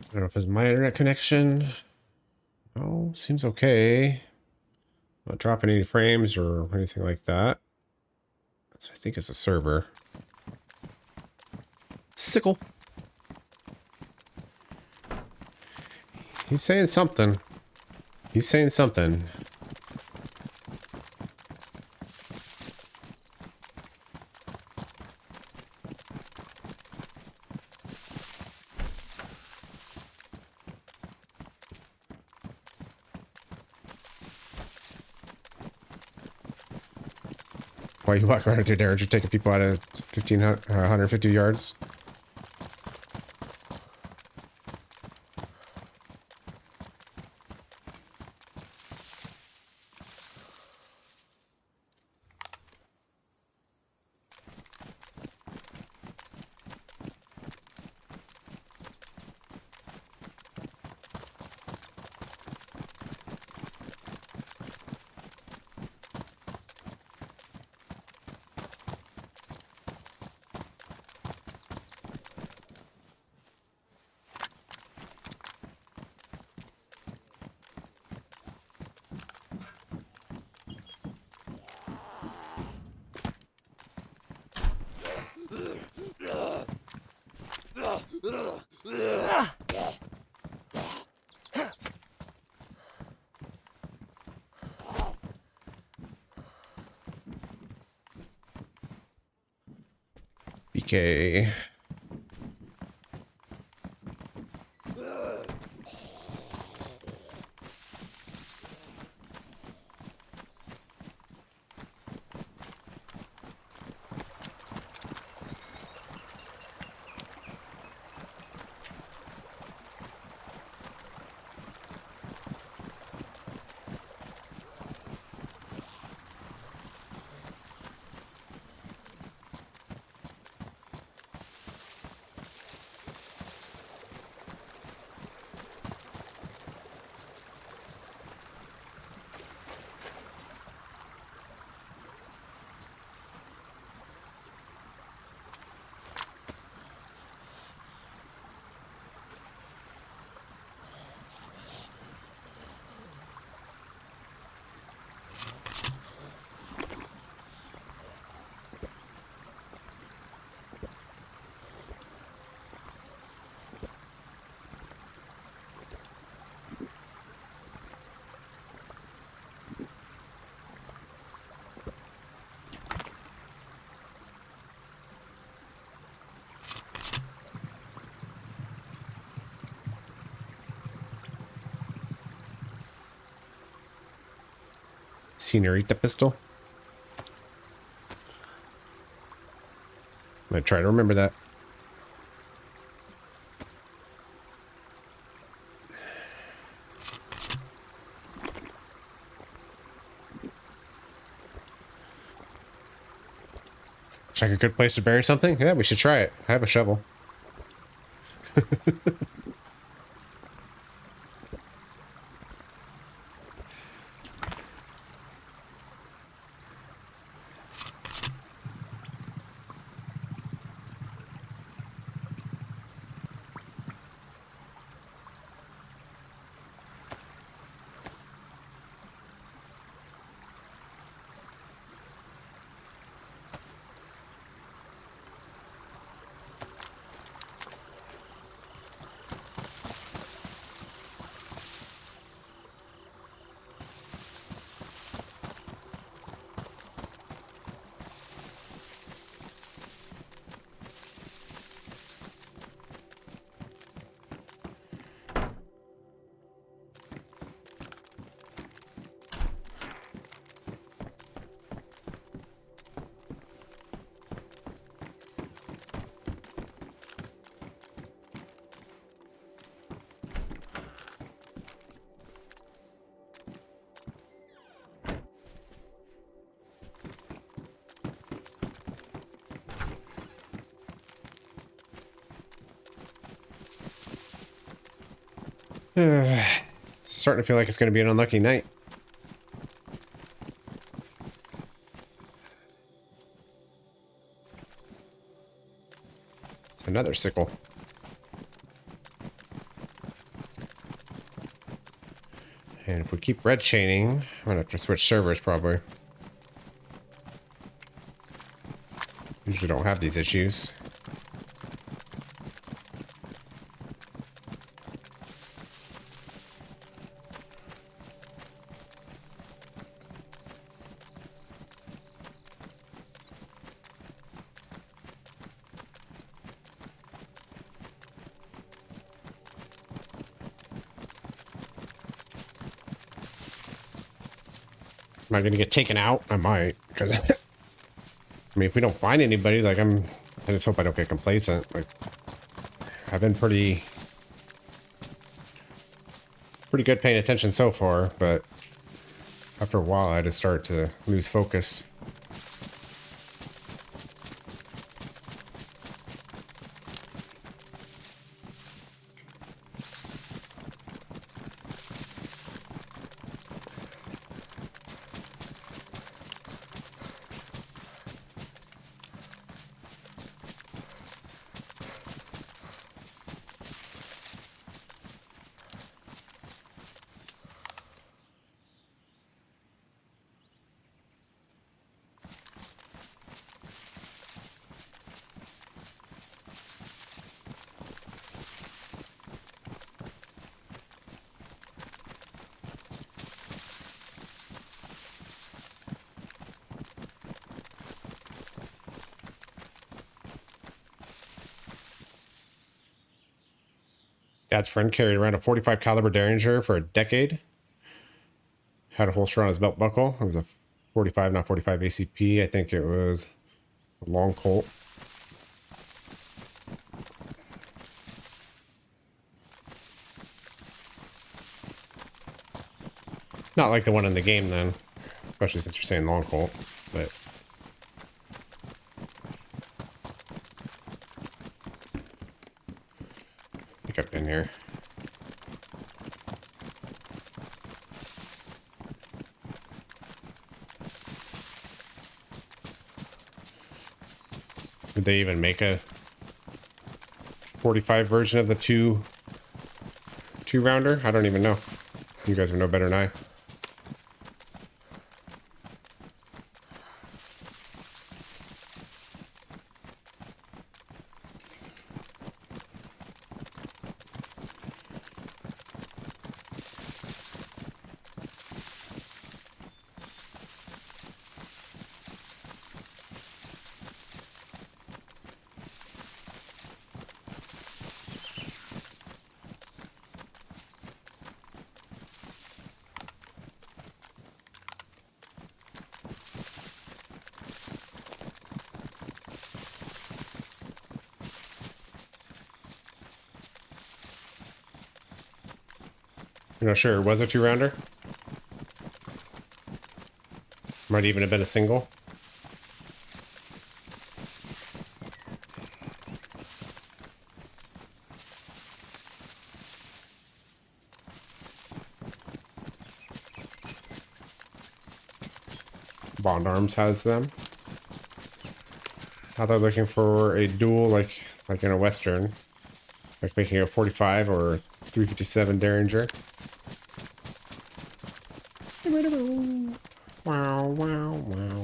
I don't know if it's my internet connection. Oh, seems okay. Not dropping any frames or anything like that. So I think it's a server. Sickle. He's saying something. He's saying something. Why you walk around through there, you're taking people out of 150 yards. BK. Senorita pistol. I'm gonna try to remember that. Looks like a good place to bury something. Yeah, we should try it. I have a shovel. It's starting to feel like it's going to be an unlucky night. It's another sickle. And if we keep red chaining, I'm going to have to switch servers probably. Usually don't have these issues. Am I going to get taken out? I might. Cause I mean, if we don't find anybody, like I just hope I don't get complacent. Like, I've been pretty good paying attention so far, but after a while, I just start to lose focus. Dad's friend carried around a 45 caliber Derringer for a decade. Had a holster on his belt buckle. It was a 45, not 45 ACP. I think it was a long Colt. Not like the one in the game then, especially since you're saying long Colt, but I think I've been here. Did they even make a 45 version of the two rounder? I don't even know. You guys would know better than I. You're not sure it was a 2-rounder? Might even have been a single. Bond Arms has them. Now they're looking for a dual, like in a Western, like making a 45 or 357 Derringer. Wow, wow, wow.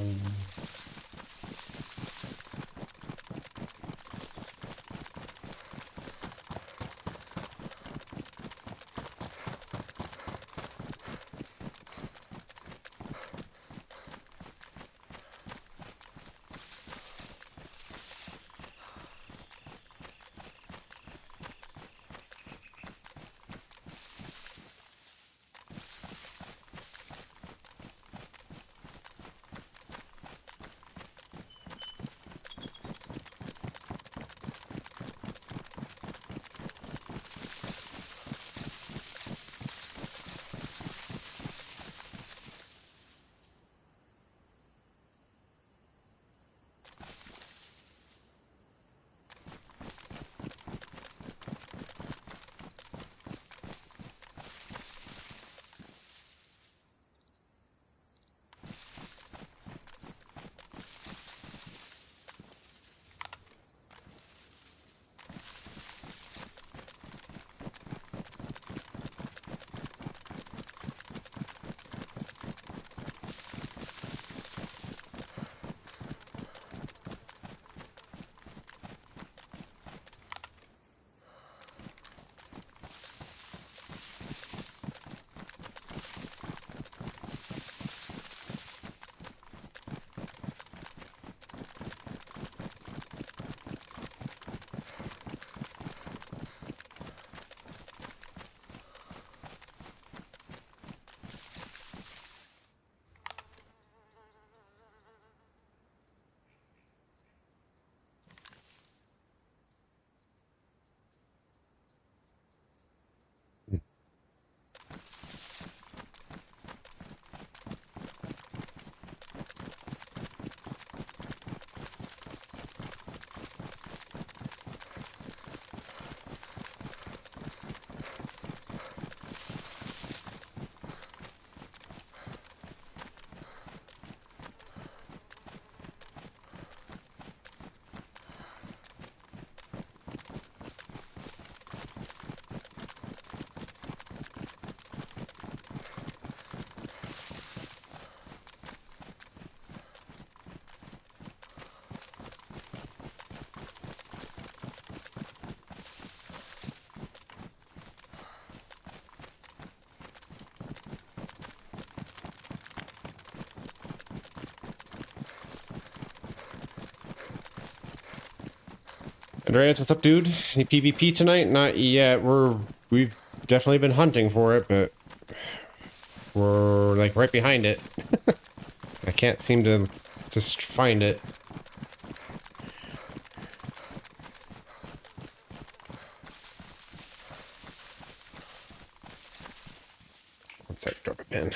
Andreas, what's up, dude? Any PvP tonight? Not yet. We've definitely been hunting for it, but we're like right behind it. I can't seem to just find it. One sec, drop a pin.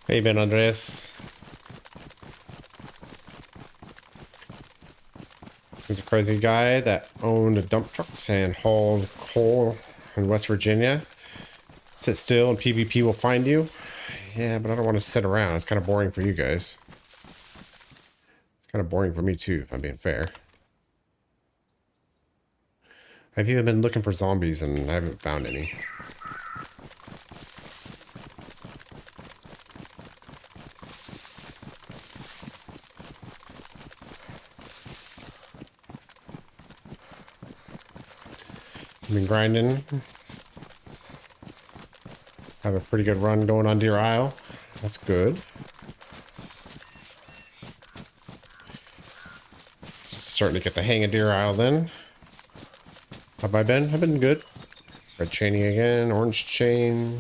How you been, Andreas? He's a crazy guy that owned dump trucks and hauled coal in West Virginia. Sit still and PvP will find you. Yeah, but I don't want to sit around. It's kind of boring for you guys. It's kind of boring for me too, if I'm being fair. I've even been looking for zombies and I haven't found any. I've been grinding. Have a pretty good run going on Deer Isle. That's good. Starting to get the hang of Deer Isle then. How have I been? I've been good. Red chaining again, orange chain.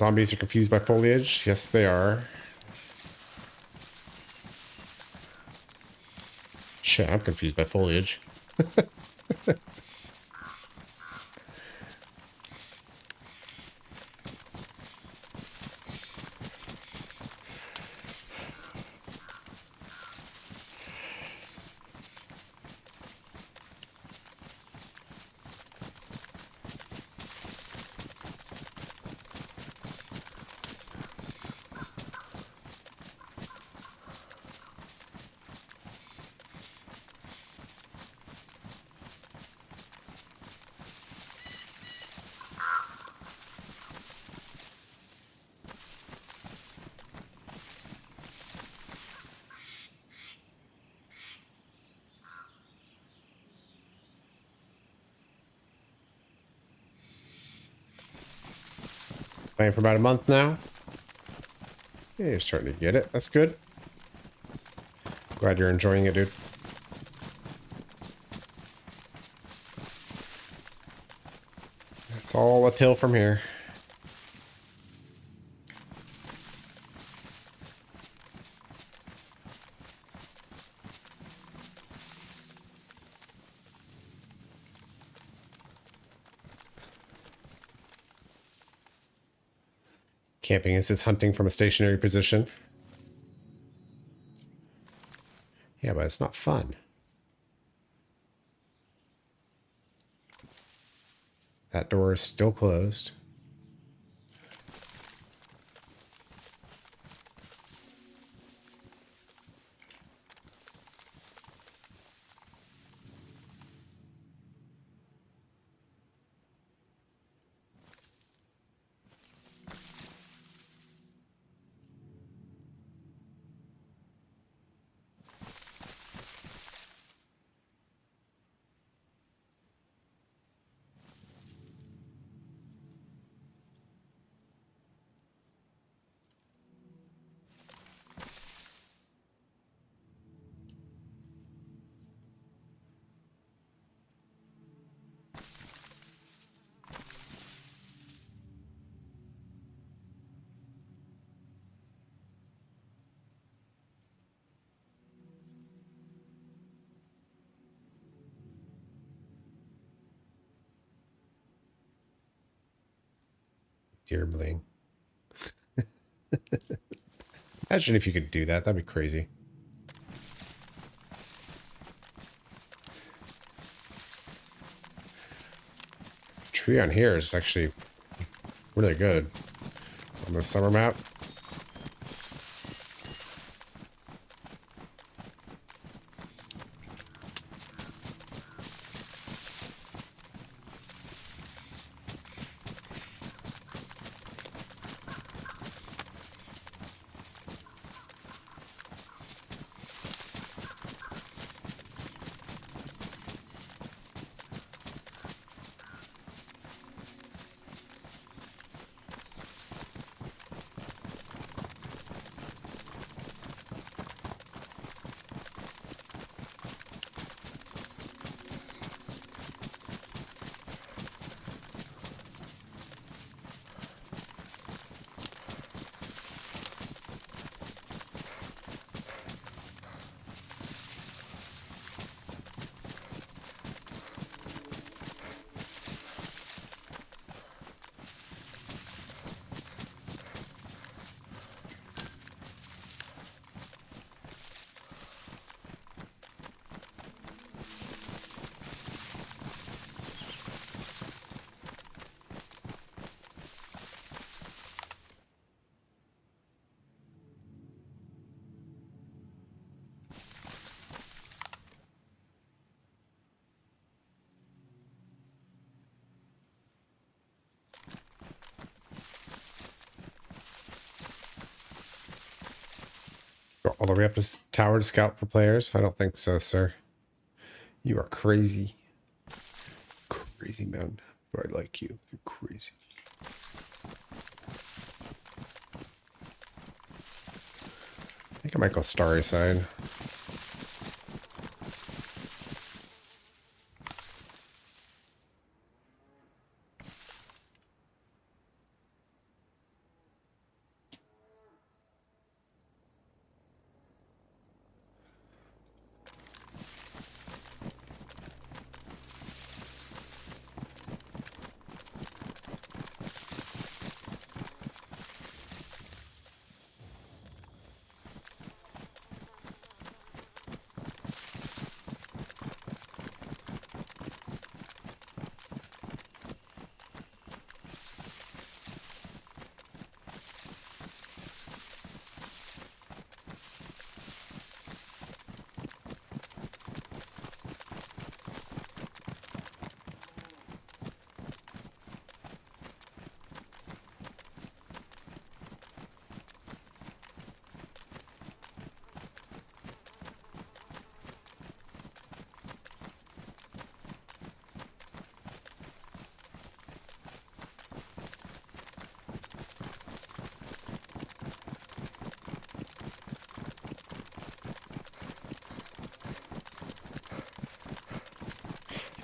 Zombies are confused by foliage. Yes, they are. Shit, I'm confused by foliage. Playing for about a month now. Yeah, you're starting to get it. That's good. Glad you're enjoying it, dude. It's all uphill from here. Camping is just hunting from a stationary position. Yeah, but it's not fun. That door is still closed. Dear bling. Imagine if you could do that. That'd be crazy. The tree on here is actually really good. On the summer map. Go all the way up to tower to scout for players? I don't think so, sir. You are crazy. Crazy man. But I like you. You're crazy. I think I might go starry side.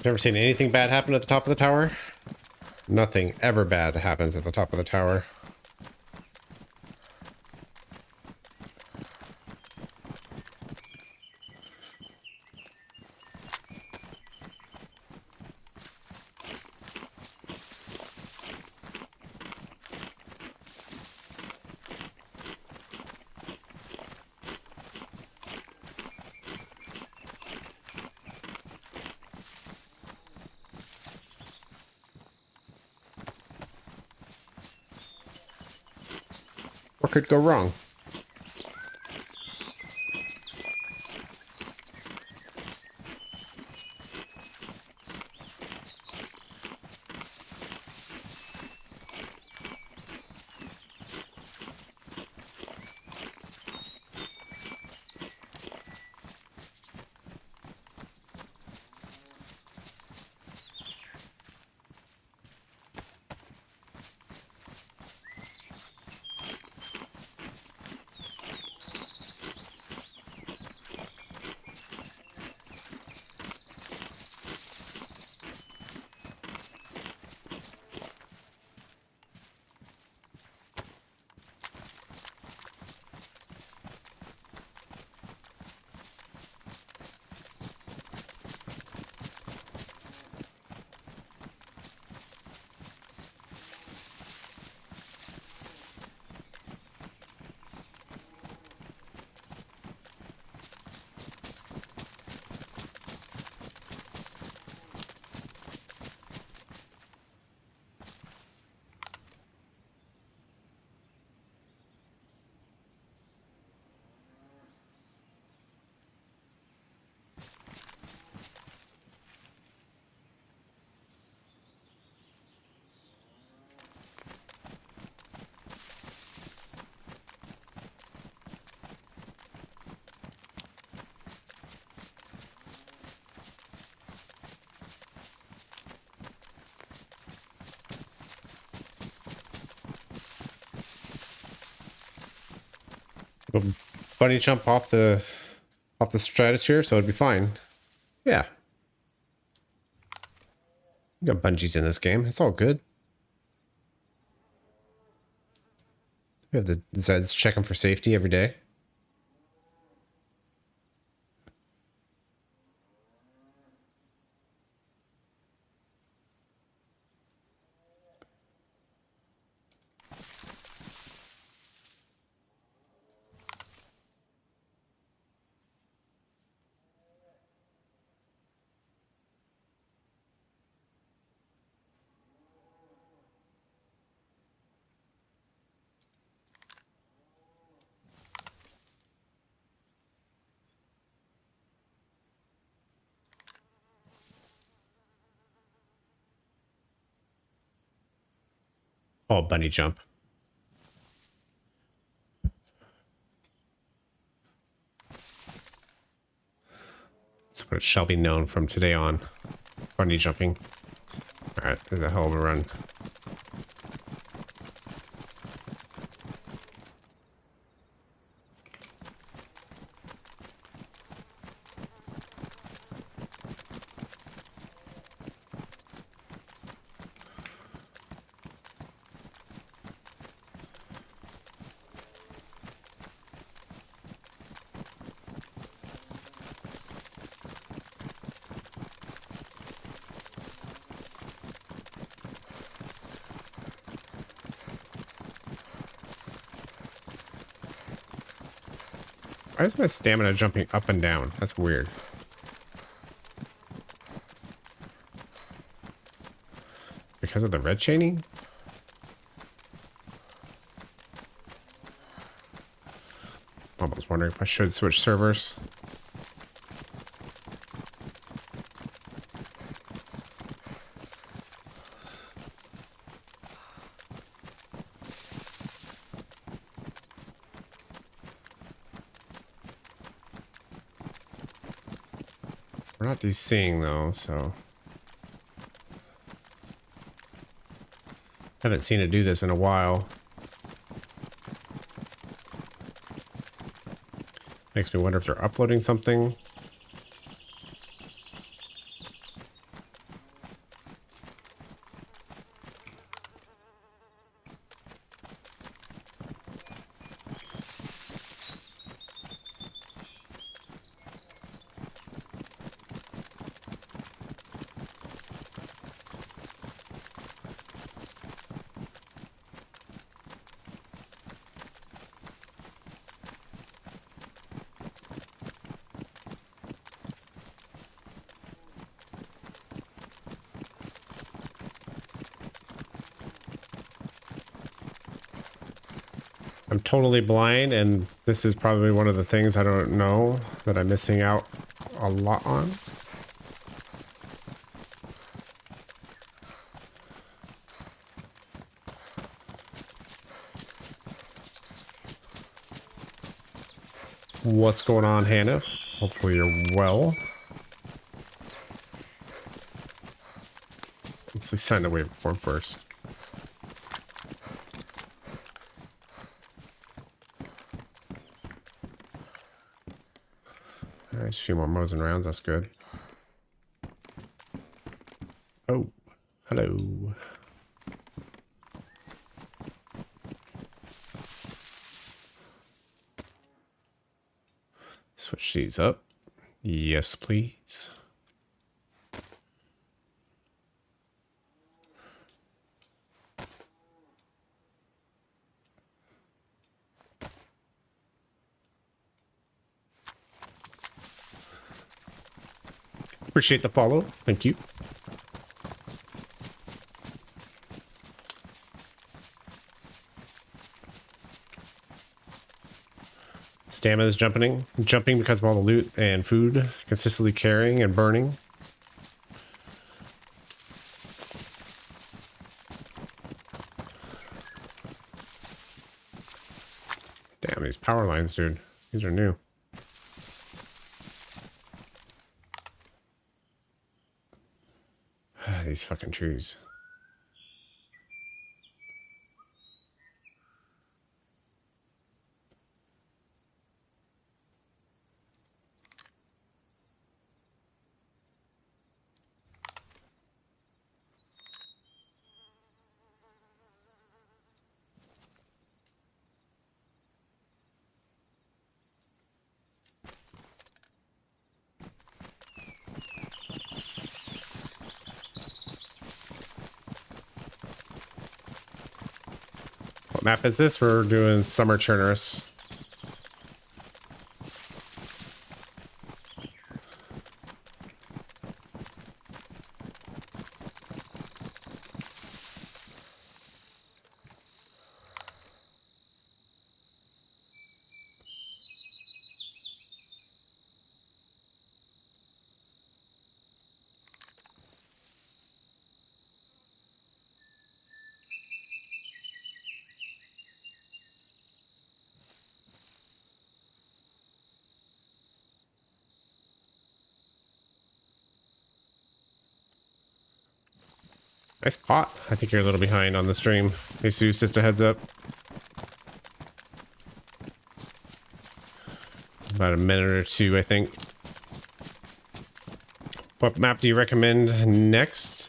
Never seen anything bad happen at the top of the tower. Nothing ever bad happens at the top of the tower. What could go wrong? Bunny jump off the stratosphere, so it'd be fine. Yeah. You got bungees in this game. It's all good. We have the Zeds checking for safety every day. Oh, bunny jump. That's what it shall be known from today on. Bunny jumping. Alright, there's a hell of a run. Why is my stamina jumping up and down? That's weird. Because of the red chaining? I was wondering if I should switch servers. We're not DCing though, so haven't seen it do this in a while. Makes me wonder if they're uploading something. I'm totally blind, and this is probably one of the things I don't know that I'm missing out a lot on. What's going on, Hannah? Hopefully you're well. Please sign the waiver form first. Alright, a few more mows and rounds, that's good. Oh, hello. Switch these up. Yes, please. Appreciate the follow. Thank you. Stamina is jumping because of all the loot and food, consistently carrying and burning. Damn, these power lines, dude. These are new. These fucking trees. What map is this? We're doing Summer Chernarus. Nice pot. I think you're a little behind on the stream. Jesus, just a heads up. About a minute or two, I think. What map do you recommend next?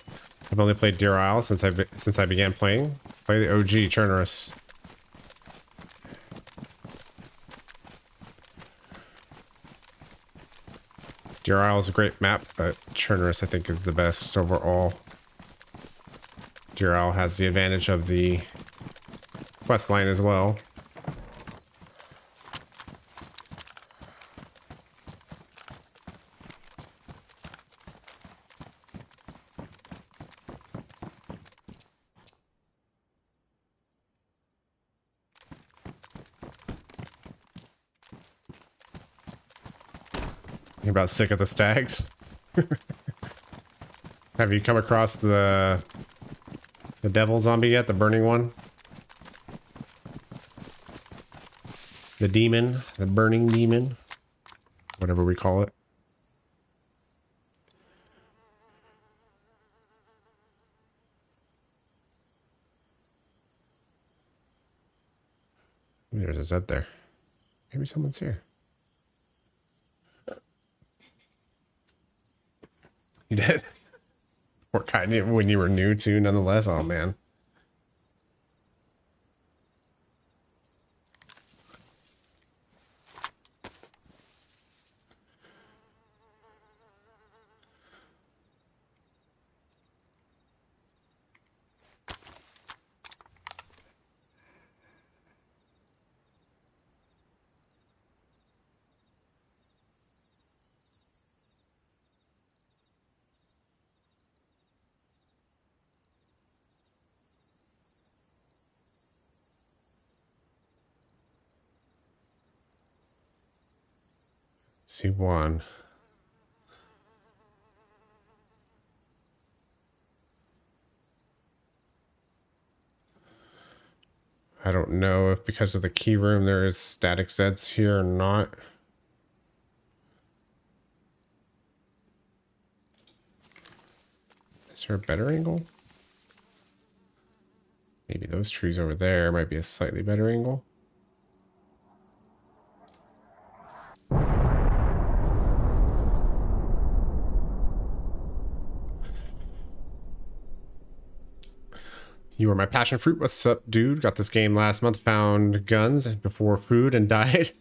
I've only played Deer Isle since I began playing. Play the OG Chernarus. Deer Isle is a great map, but Chernarus I think is the best overall. Deer Isle has the advantage of the quest line as well. You're about sick of the stags? Have you come across the devil zombie yet? The burning one? The demon? The burning demon? Whatever we call it. There's a Zed there. Maybe someone's here. You did? Or kind of when you were new too, nonetheless. Oh man. see one. I don't know if because of the key room there is static Zeds here or not. Is there a better angle? Maybe those trees over there might be a slightly better angle. You are my passion fruit. What's up, dude? Got this game last month. Found guns before food and died.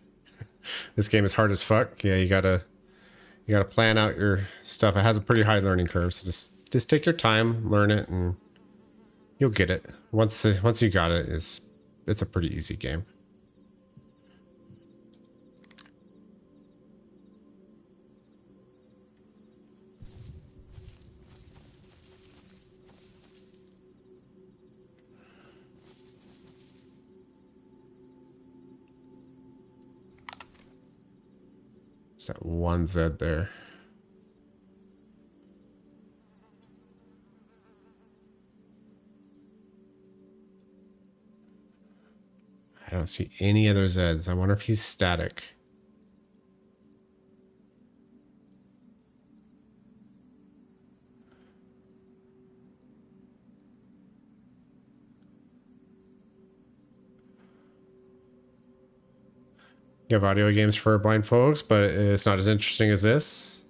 This game is hard as fuck. Yeah, you gotta plan out your stuff. It has a pretty high learning curve, so just take your time, learn it, and you'll get it. Once you got it, it's a pretty easy game. There's that one Z there. I don't see any other Zeds. I wonder if he's static. You have audio games for blind folks, but it's not as interesting as this.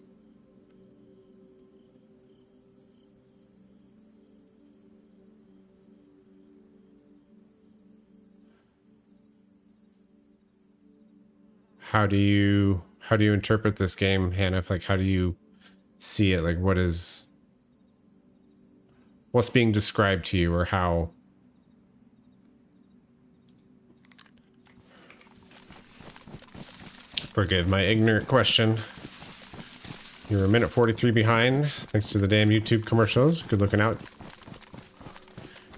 How do you interpret this game, Hannah? Like, how do you see it? Like, what's being described to you, or how? Forgive my ignorant question. You're a minute 43 behind, thanks to the damn YouTube commercials. Good looking out.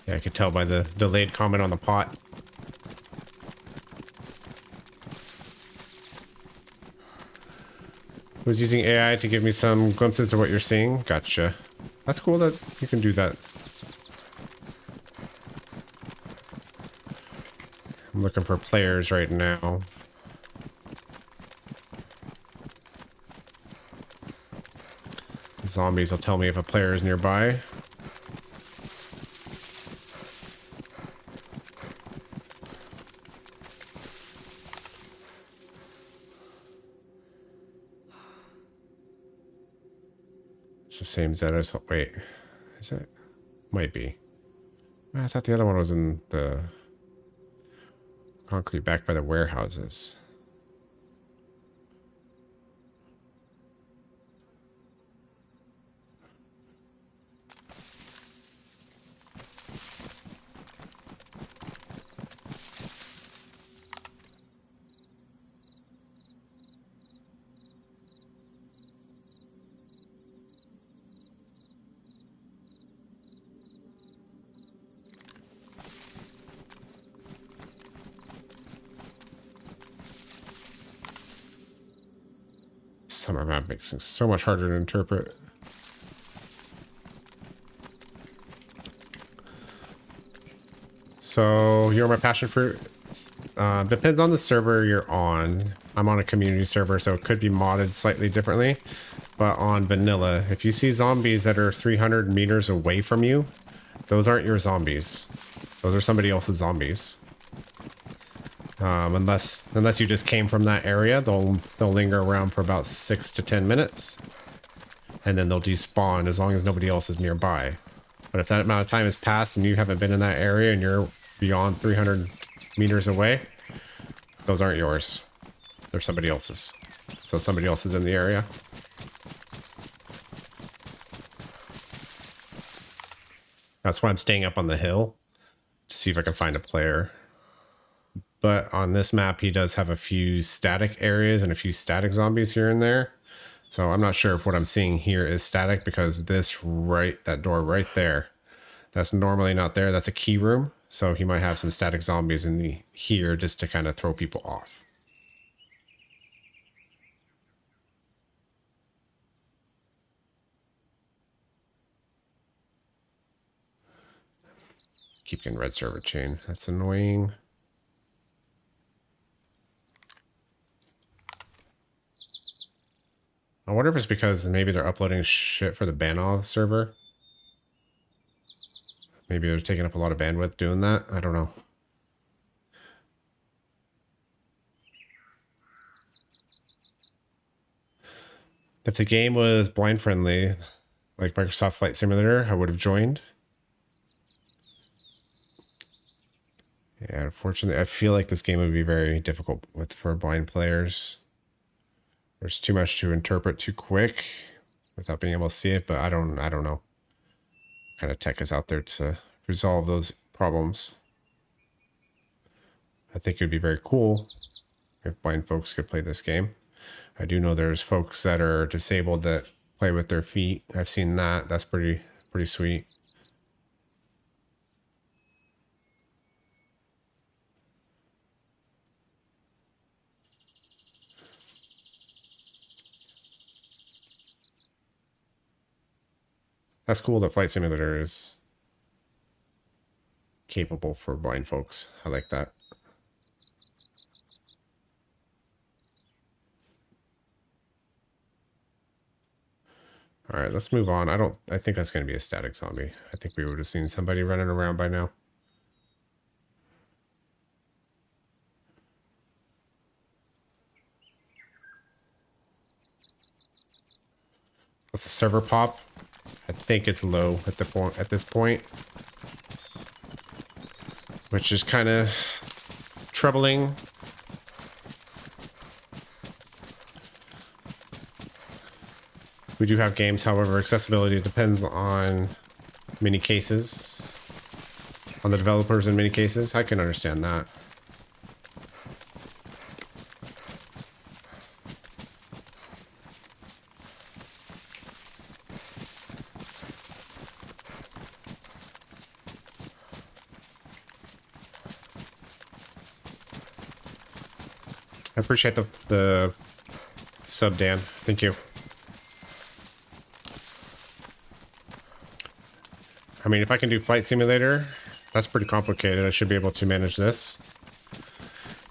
Yeah, I could tell by the delayed comment on the pot. Was using AI to give me some glimpses of what you're seeing. Gotcha. That's cool that you can do that. I'm looking for players right now. Zombies will tell me if a player is nearby. It's the same Z as... Wait. Is it? Might be. I thought the other one was in the concrete back by the warehouses. Summer map makes things so much harder to interpret. So, you're my passion fruit. Depends on the server you're on. I'm on a community server, so it could be modded slightly differently. But on vanilla, if you see zombies that are 300 meters away from you, those aren't your zombies. Those are somebody else's zombies. Unless you just came from that area, they'll linger around for about 6 to 10 minutes, and then they'll despawn as long as nobody else is nearby. But if that amount of time has passed and you haven't been in that area and you're beyond 300 meters away, those aren't yours. They're somebody else's. So somebody else is in the area. That's why I'm staying up on the hill to see if I can find a player. But on this map, he does have a few static areas and a few static zombies here and there. So I'm not sure if what I'm seeing here is static, because that door right there, that's normally not there. That's a key room. So he might have some static zombies in here just to kind of throw people off. Keep getting red server chain. That's annoying. I wonder if it's because maybe they're uploading shit for the Banov server. Maybe they're taking up a lot of bandwidth doing that. I don't know. If the game was blind friendly, like Microsoft Flight Simulator, I would have joined. Yeah, unfortunately, I feel like this game would be very difficult for blind players. There's too much to interpret too quick without being able to see it, but I don't know what kind of tech is out there to resolve those problems. I think it would be very cool if blind folks could play this game. I do know there's folks that are disabled that play with their feet. I've seen that. That's pretty sweet. That's cool that Flight Simulator is capable for blind folks. I like that. All right, let's move on. I think that's going to be a static zombie. I think we would have seen somebody running around by now. What's the server pop? I think it's low at this point, which is kind of troubling. We do have games, however, accessibility depends on many cases, on the developers in many cases. I can understand that. I appreciate the sub, Dan. Thank you. I mean, if I can do Flight Simulator, that's pretty complicated. I should be able to manage this.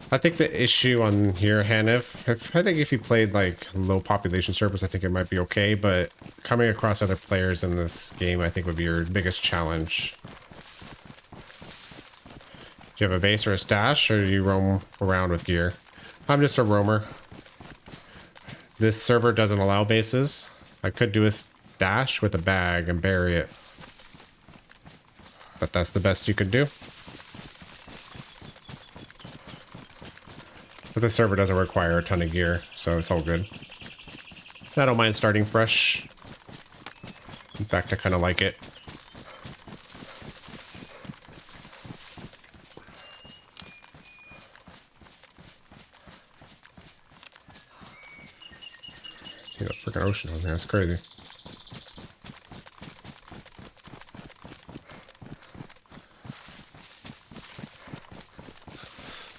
I think the issue on here, Hanif, I think if you played like low population servers, I think it might be okay, but coming across other players in this game, I think would be your biggest challenge. Do you have a base or a stash, or do you roam around with gear? I'm just a roamer. This server doesn't allow bases. I could do a stash with a bag and bury it, but that's the best you could do. But this server doesn't require a ton of gear, so it's all good. I don't mind starting fresh. In fact, I kind of like it. See that freaking ocean on there, that's crazy.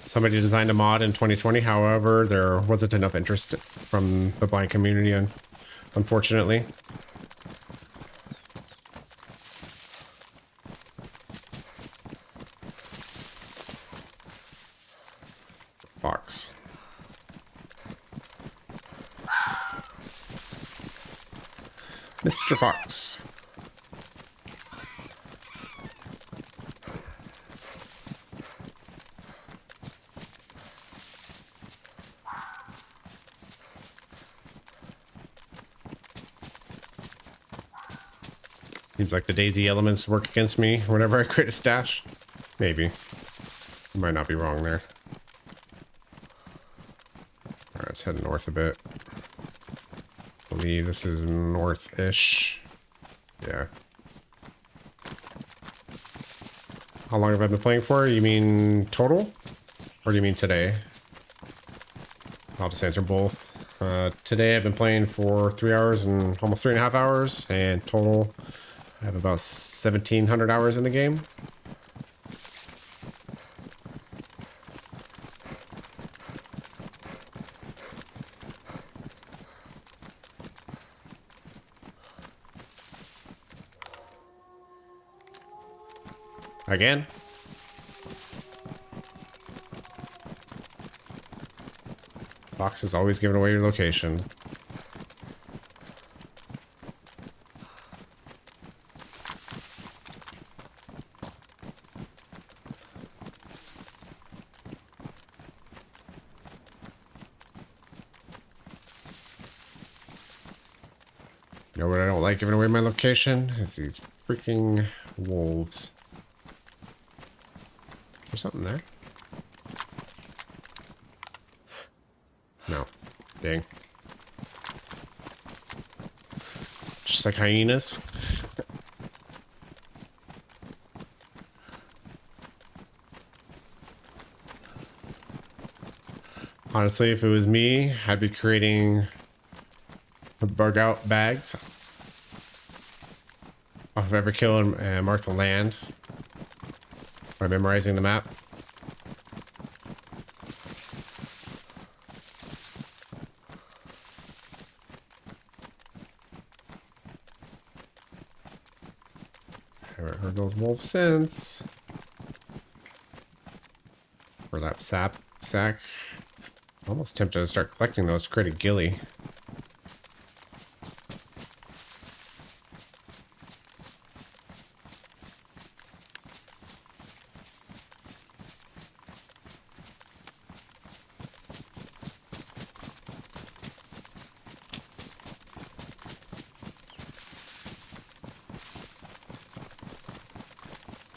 Somebody designed a mod in 2020, however, there wasn't enough interest from the blind community, unfortunately. Fox. Mr. Fox. Seems like the DayZ elements work against me whenever I create a stash. Maybe. You might not be wrong there. Alright, let's head north a bit. I believe this is north-ish. Yeah. How long have I been playing for? You mean total? Or do you mean today? I'll just answer both. Today I've been playing for 3 hours and almost 3.5 hours, and total I have about 1,700 hours in the game. Again? Fox is always giving away your location. You know what I don't like giving away my location? Is these freaking wolves. There's something there. No. Dang. Just like hyenas. Honestly, if it was me, I'd be creating bug out bags off of every kill and mark the land by memorizing the map. I haven't heard those wolves since. Burlap sack. Almost tempted to start collecting those to create a ghillie.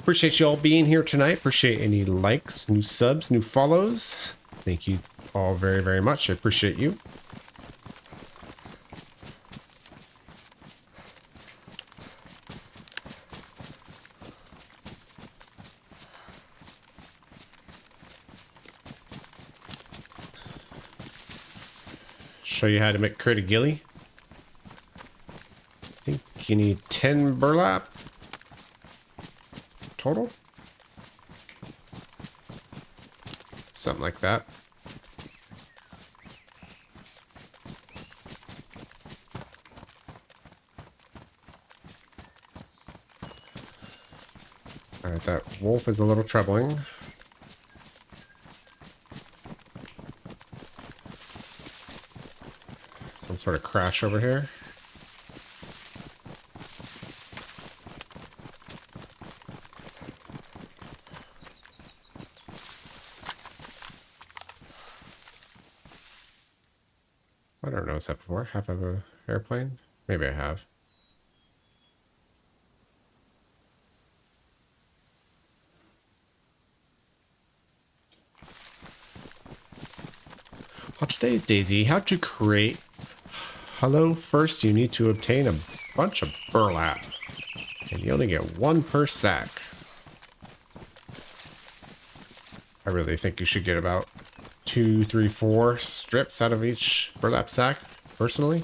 Appreciate you all being here tonight. Appreciate any likes, new subs, new follows. Thank you all very, very much. I appreciate you. Show you how to create a ghillie. I think you need 10 burlap total. Something like that. All right, that wolf is a little troubling. Some sort of crash over here. I don't know, that before. Half of an airplane? Maybe I have. On today's DayZ, how to create... Hello, first you need to obtain a bunch of burlap. And you only get 1 per sack. I really think you should get about 2, 3, 4 strips out of each burlap sack, personally.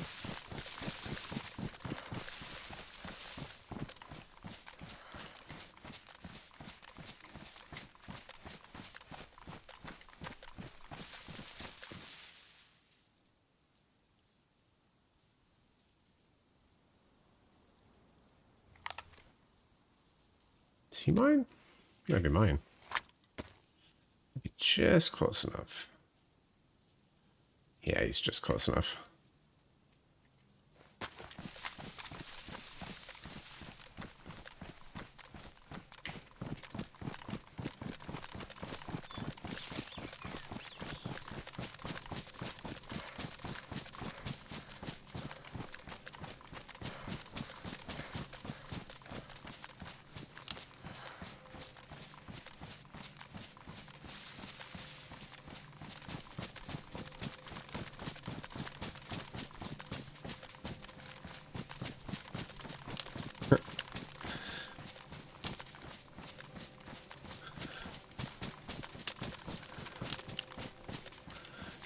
Is he mine? Might be mine. Maybe just close enough. Yeah, he's just close enough.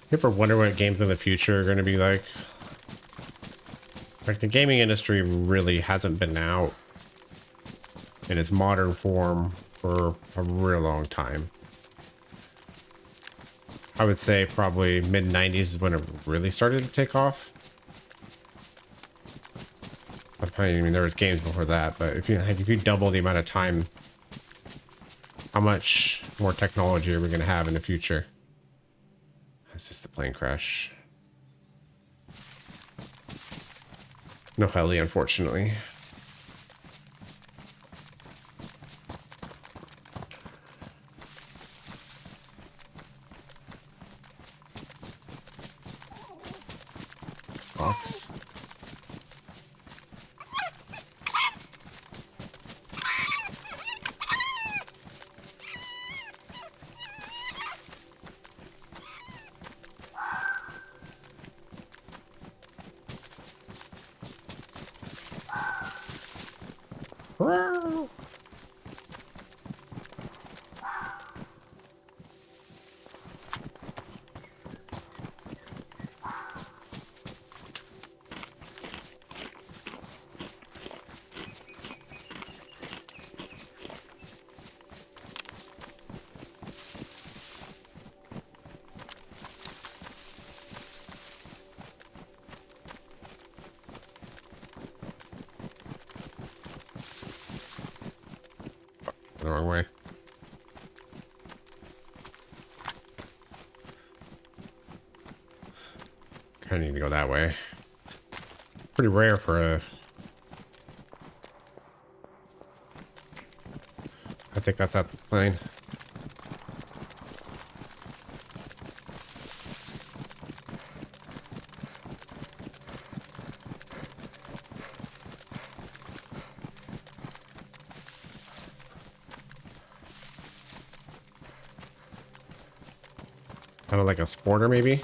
You ever wonder what games in the future are going to be like? Like, the gaming industry really hasn't been out in its modern form for a real long time. I would say probably mid-90s is when it really started to take off. I mean, there was games before that, but if you double the amount of time How much more technology are we going to have in the future? That's just the plane crash. No heli, unfortunately. Box. The wrong way. Kind of need to go that way. Pretty rare for a... I think that's out the plane. Kind of like a sporter, maybe?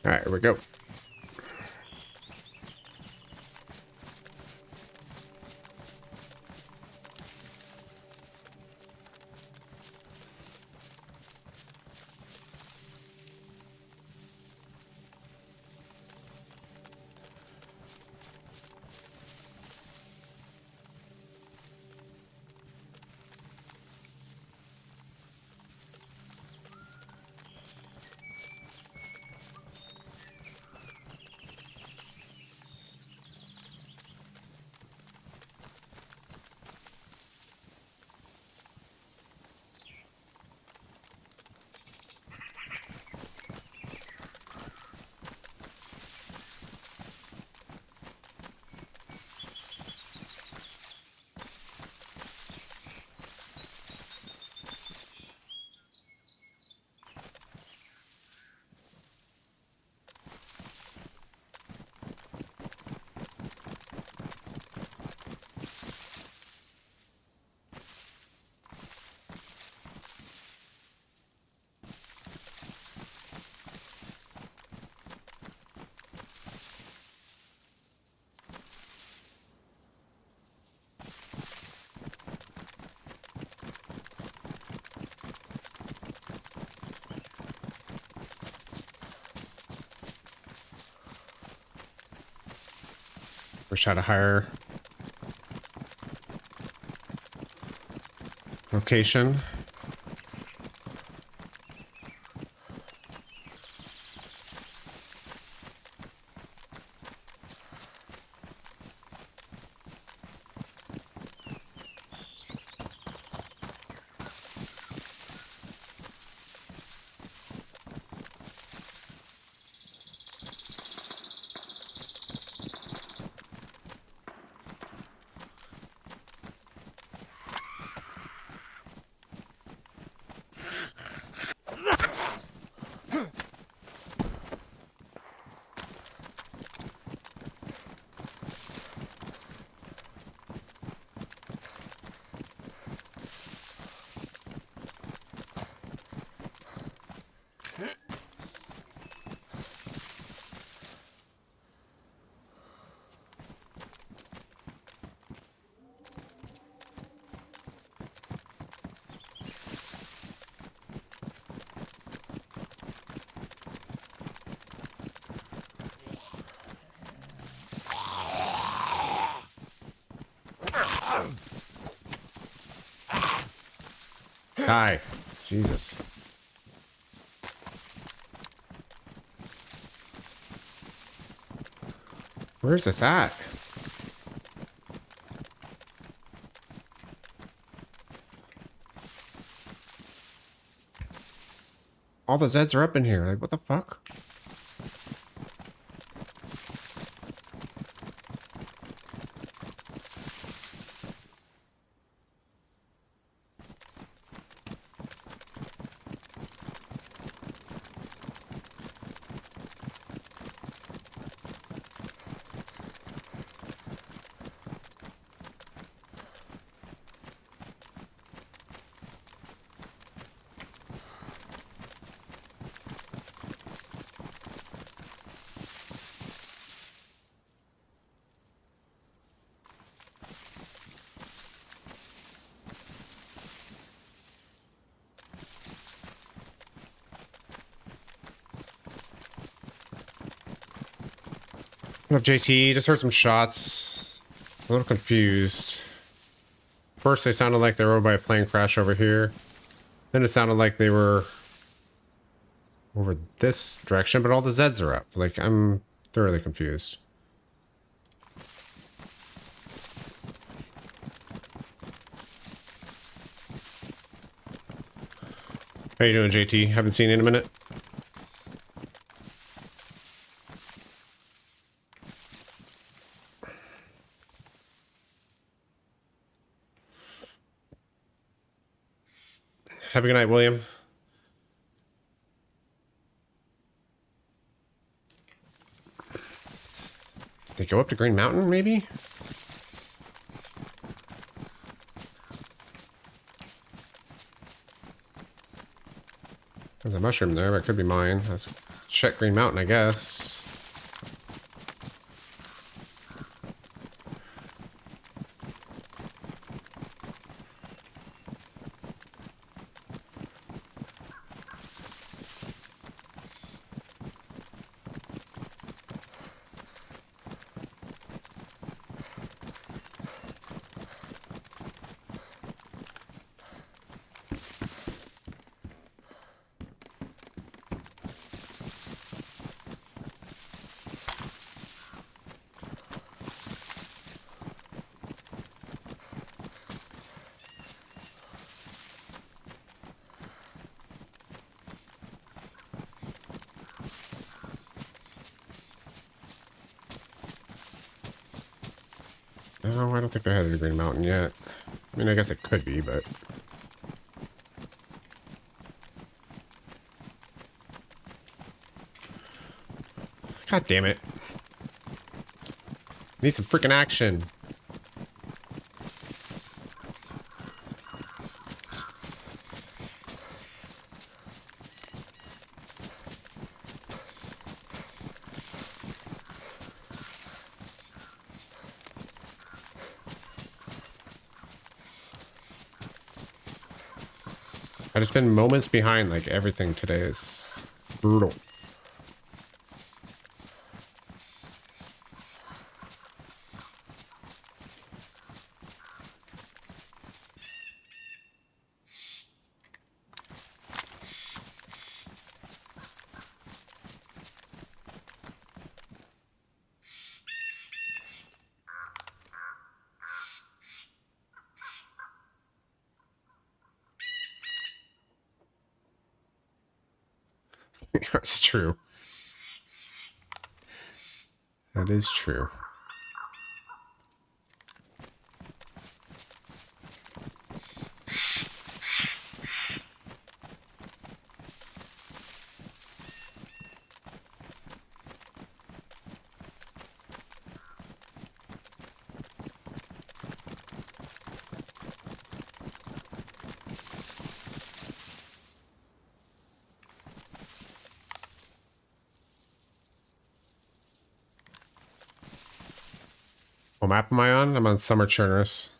All right, here we go. Wish I had a higher location. Die. Jesus. Where's this at? All the Zeds are up in here. Like, what the fuck? What up, JT? Just heard some shots. A little confused. First, they sounded like they were over by a plane crash over here. Then it sounded like they were over this direction, but all the Zeds are up. Like, I'm thoroughly confused. How you doing, JT? Haven't seen you in a minute. Have a good night, William. Did they go up to Green Mountain, maybe? There's a mushroom there, but it could be mine. Let's check Green Mountain, I guess. No, I don't think they're headed to Green Mountain yet. I mean, I guess it could be, but... God damn it. Need some freaking action. I just been moments behind, like, everything today is brutal. That's true. That is true. What map am I on? I'm on Summer Chernarus.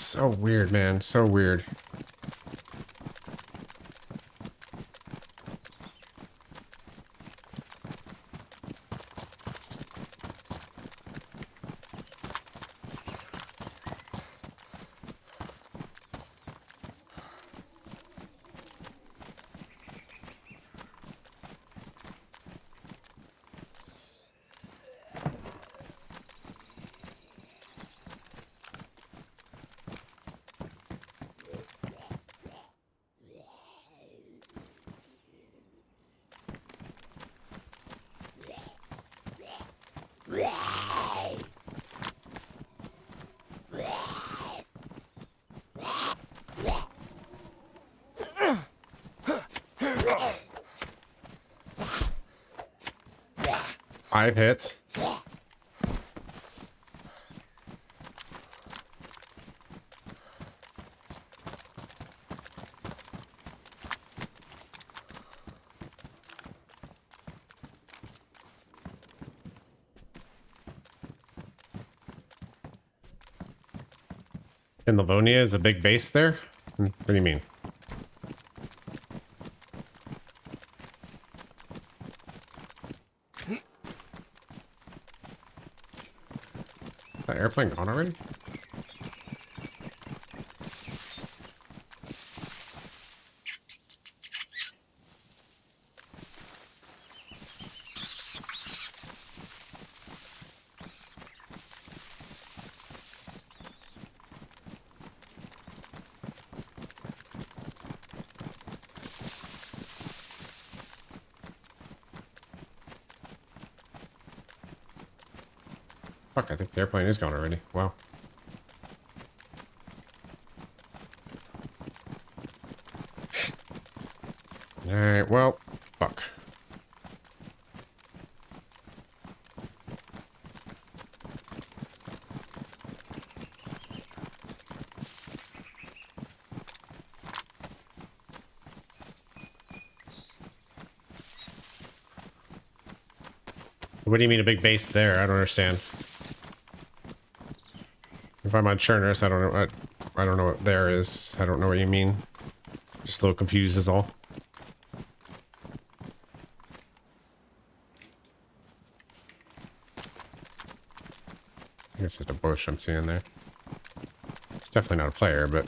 so weird, man. So weird. Five hits. In Livonia is a big base there? What do you mean? Is that airplane gone already? Fuck, I think the airplane is gone already. Wow. Alright, well, fuck. What do you mean a big base there? I don't understand. If I'm on Chernarus, I don't know what I don't know what there is. I don't know what you mean. Just a little confused is all. I guess it's a bush I'm seeing there. It's definitely not a player, but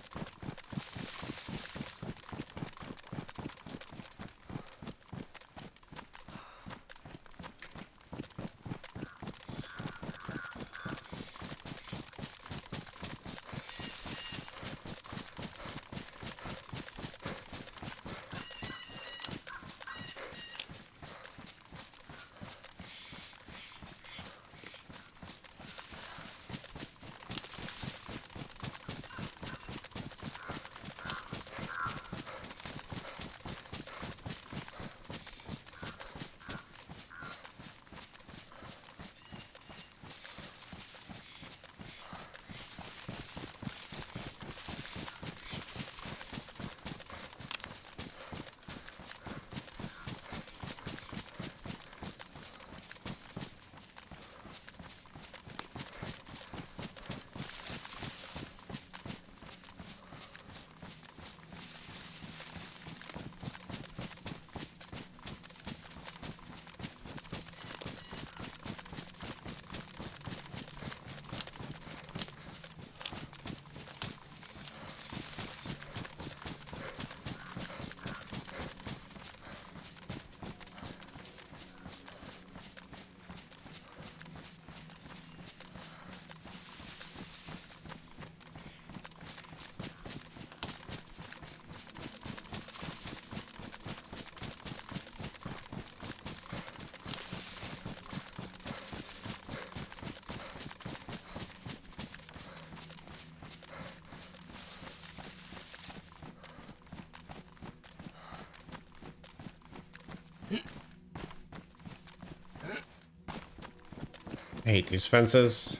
I hate these fences.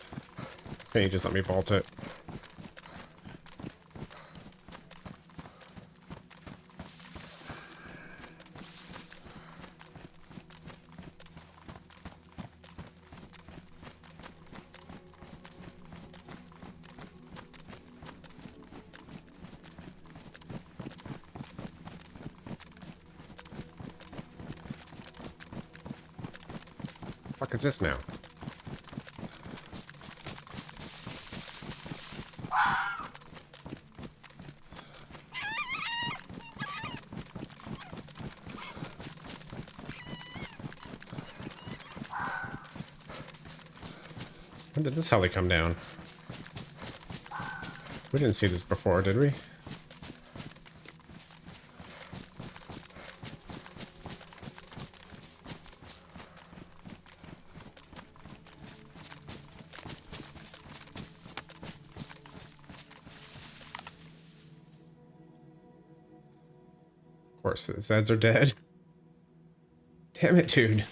Can you just let me vault it? fuck is this now? When did this heli come down? We didn't see this before, did we? Of course, the Zeds are dead. Damn it, dude.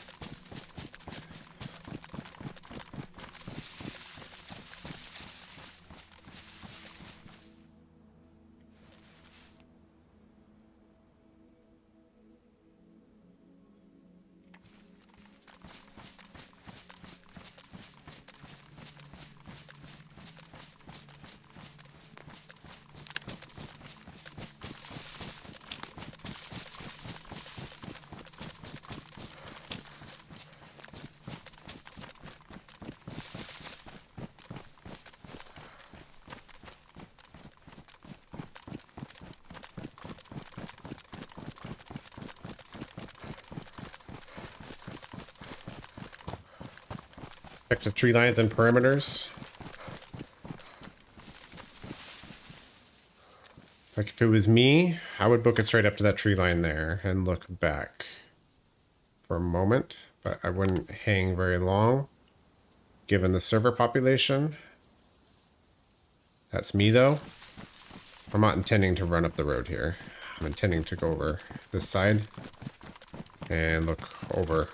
Check the tree lines and perimeters. Like if it was me, I would book it straight up to that tree line there and look back for a moment, but I wouldn't hang very long given the server population. That's me though. I'm not intending to run up the road here. I'm intending to go over this side and look over.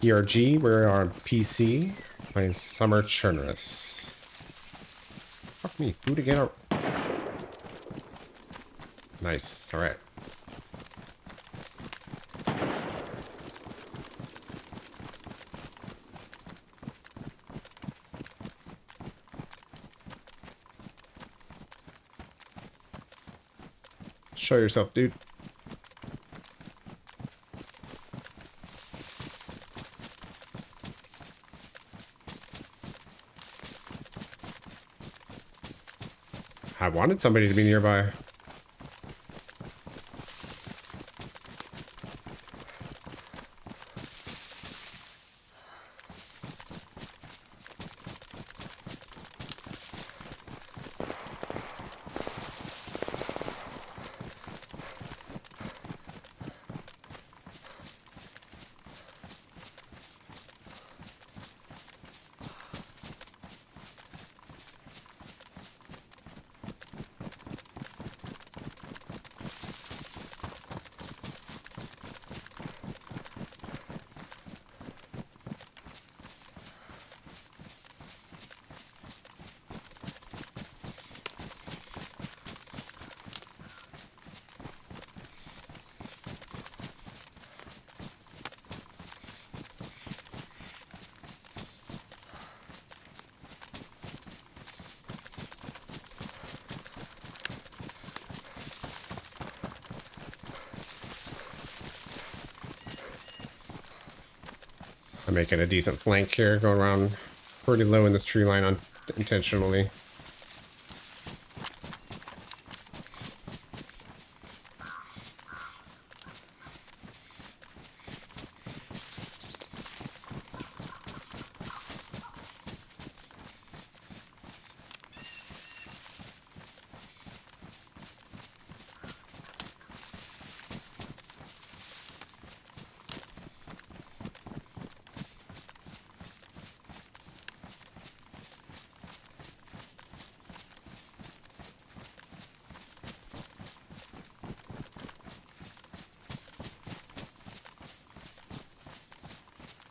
ERG, we're on PC, playing Summer Chernarus. Fuck me, food again. Nice, alright. Show yourself, dude. I wanted somebody to be nearby. I'm making a decent flank here, going around pretty low in this tree line intentionally.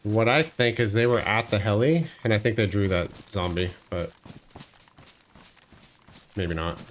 What I think is they were at the heli, and I think they drew that zombie, but maybe not.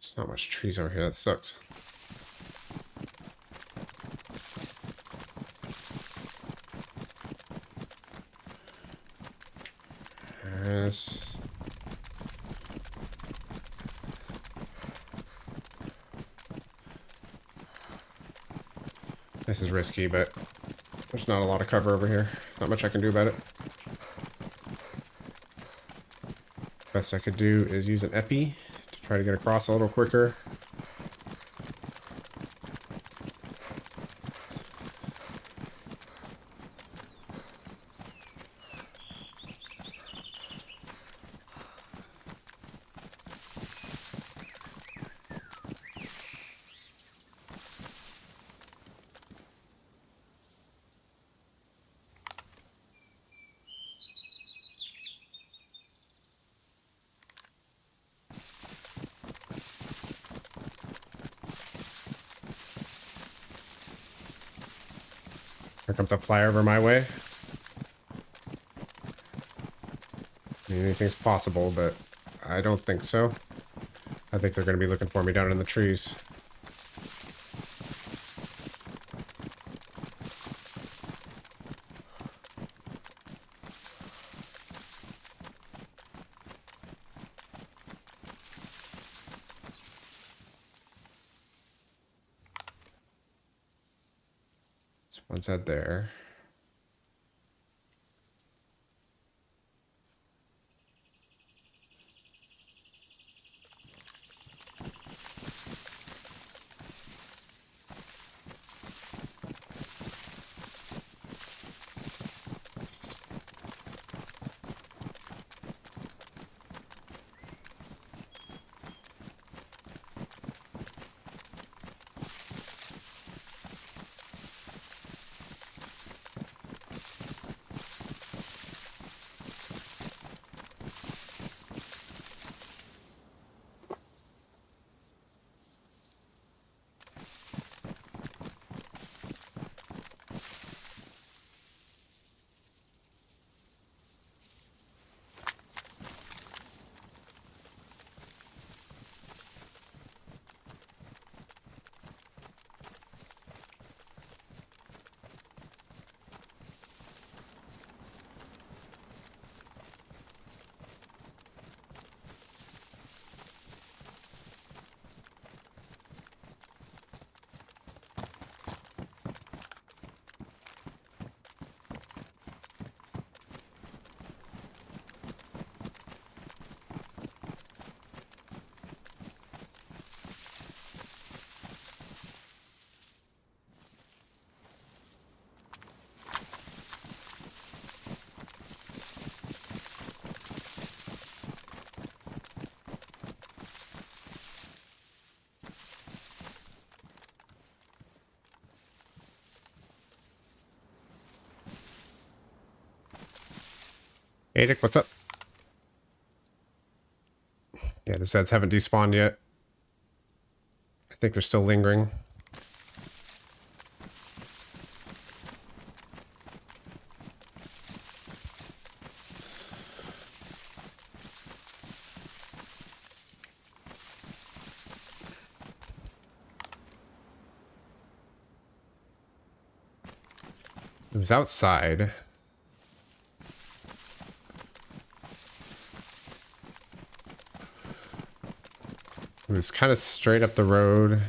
There's not much trees over here. That sucks. Yes. This is risky, but there's not a lot of cover over here. Not much I can do about it. Best I could do is use an epi to try to get across a little quicker. Here comes a flyover my way. I mean, anything's possible, but I don't think so. I think they're going to be looking for me down in the trees. So one's head there. Hey Dick, what's up? Yeah, the Zeds haven't despawned yet. I think they're still lingering. It was outside. It he's kind of straight up the road.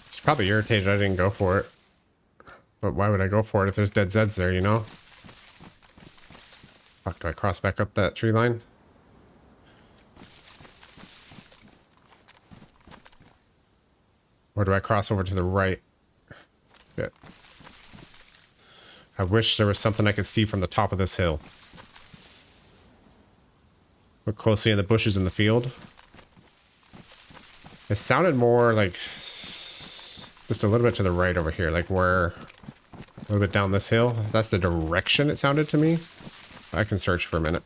He's probably irritated I didn't go for it. But why would I go for it if there's dead Zeds there, you know? Fuck, do I cross back up that tree line? Or do I cross over to the right? Shit. I wish there was something I could see from the top of this hill. Look closely in the bushes in the field. It sounded more like just a little bit to the right over here, like where a little bit down this hill. That's the direction it sounded to me. I can search for a minute.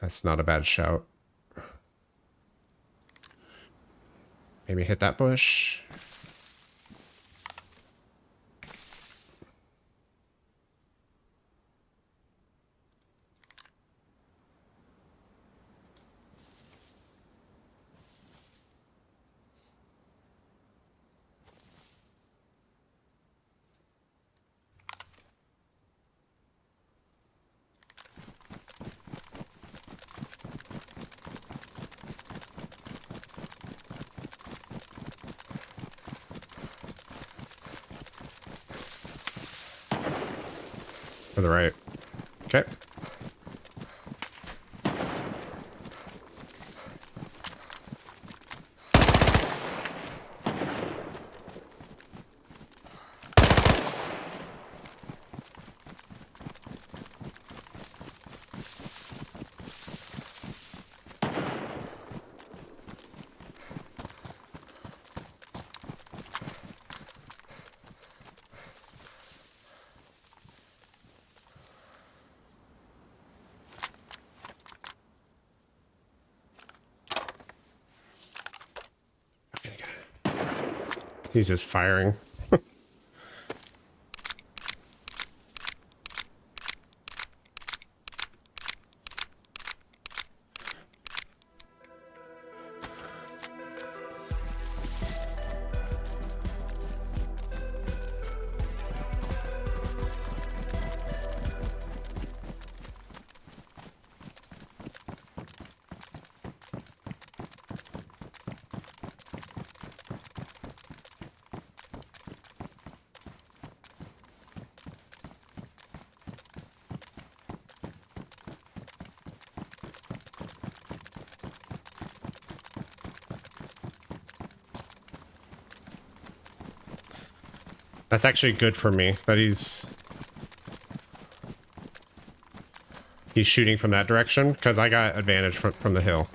That's not a bad shout. Maybe hit that bush. To the right. Okay. He's just firing. That's actually good for me, but he's shooting from that direction because I got advantage from the hill.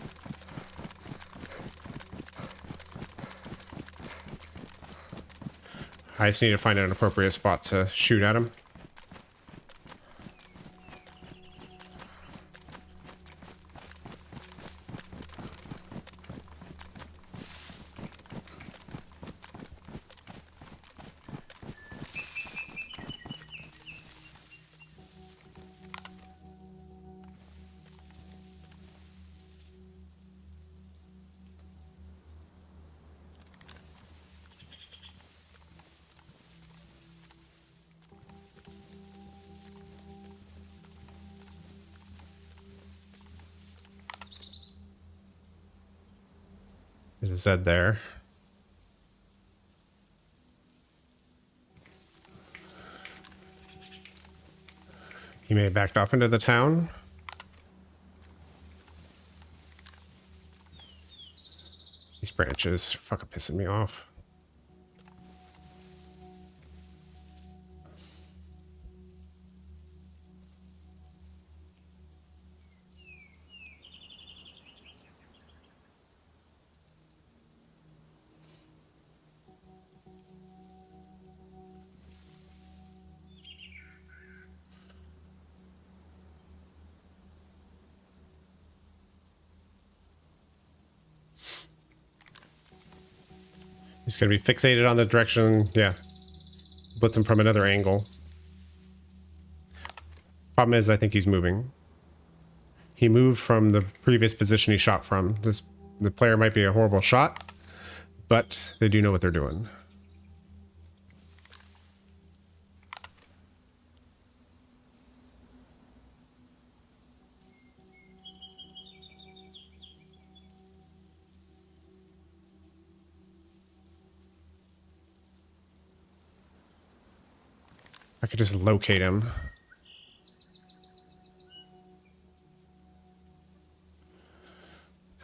I just need to find an appropriate spot to shoot at him. There's a Zed there. He may have backed off into the town. These branches are fucking pissing me off. He's going to be fixated on the direction. Yeah. Blitz him from another angle. Problem is, I think he's moving. He moved from the previous position he shot from. The player might be a horrible shot, but they do know what they're doing. I could just locate him.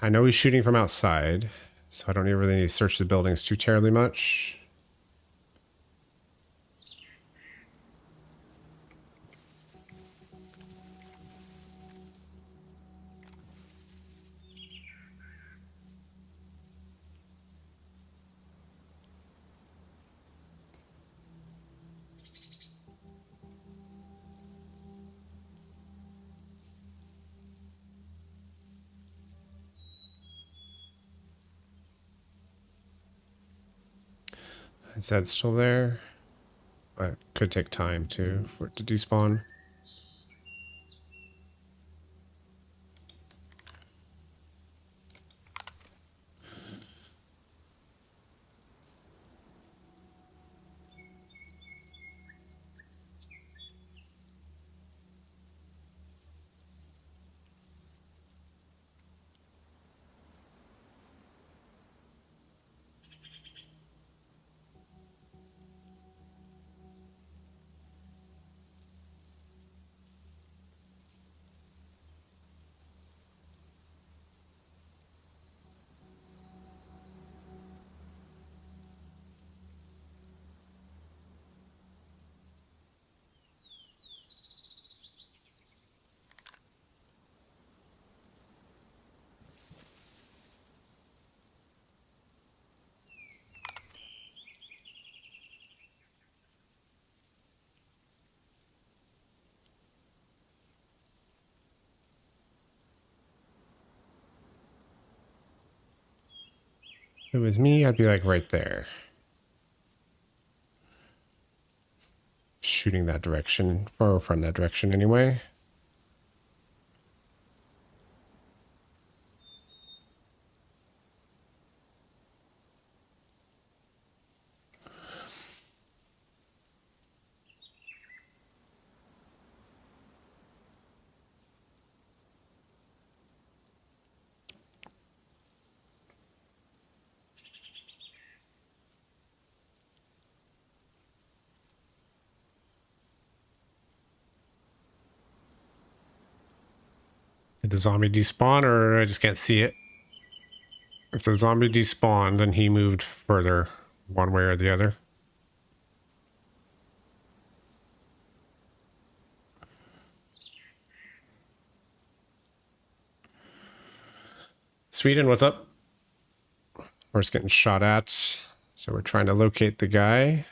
I know he's shooting from outside, so I don't really need to search the buildings too terribly much. Is that still there? But could take time for it to despawn. If it was me, I'd be like right there. Shooting that direction, or from that direction anyway. Did the zombie despawn, or I just can't see it? If the zombie despawned, then he moved further one way or the other. Sweden, what's up? We're just getting shot at, so we're trying to locate the guy.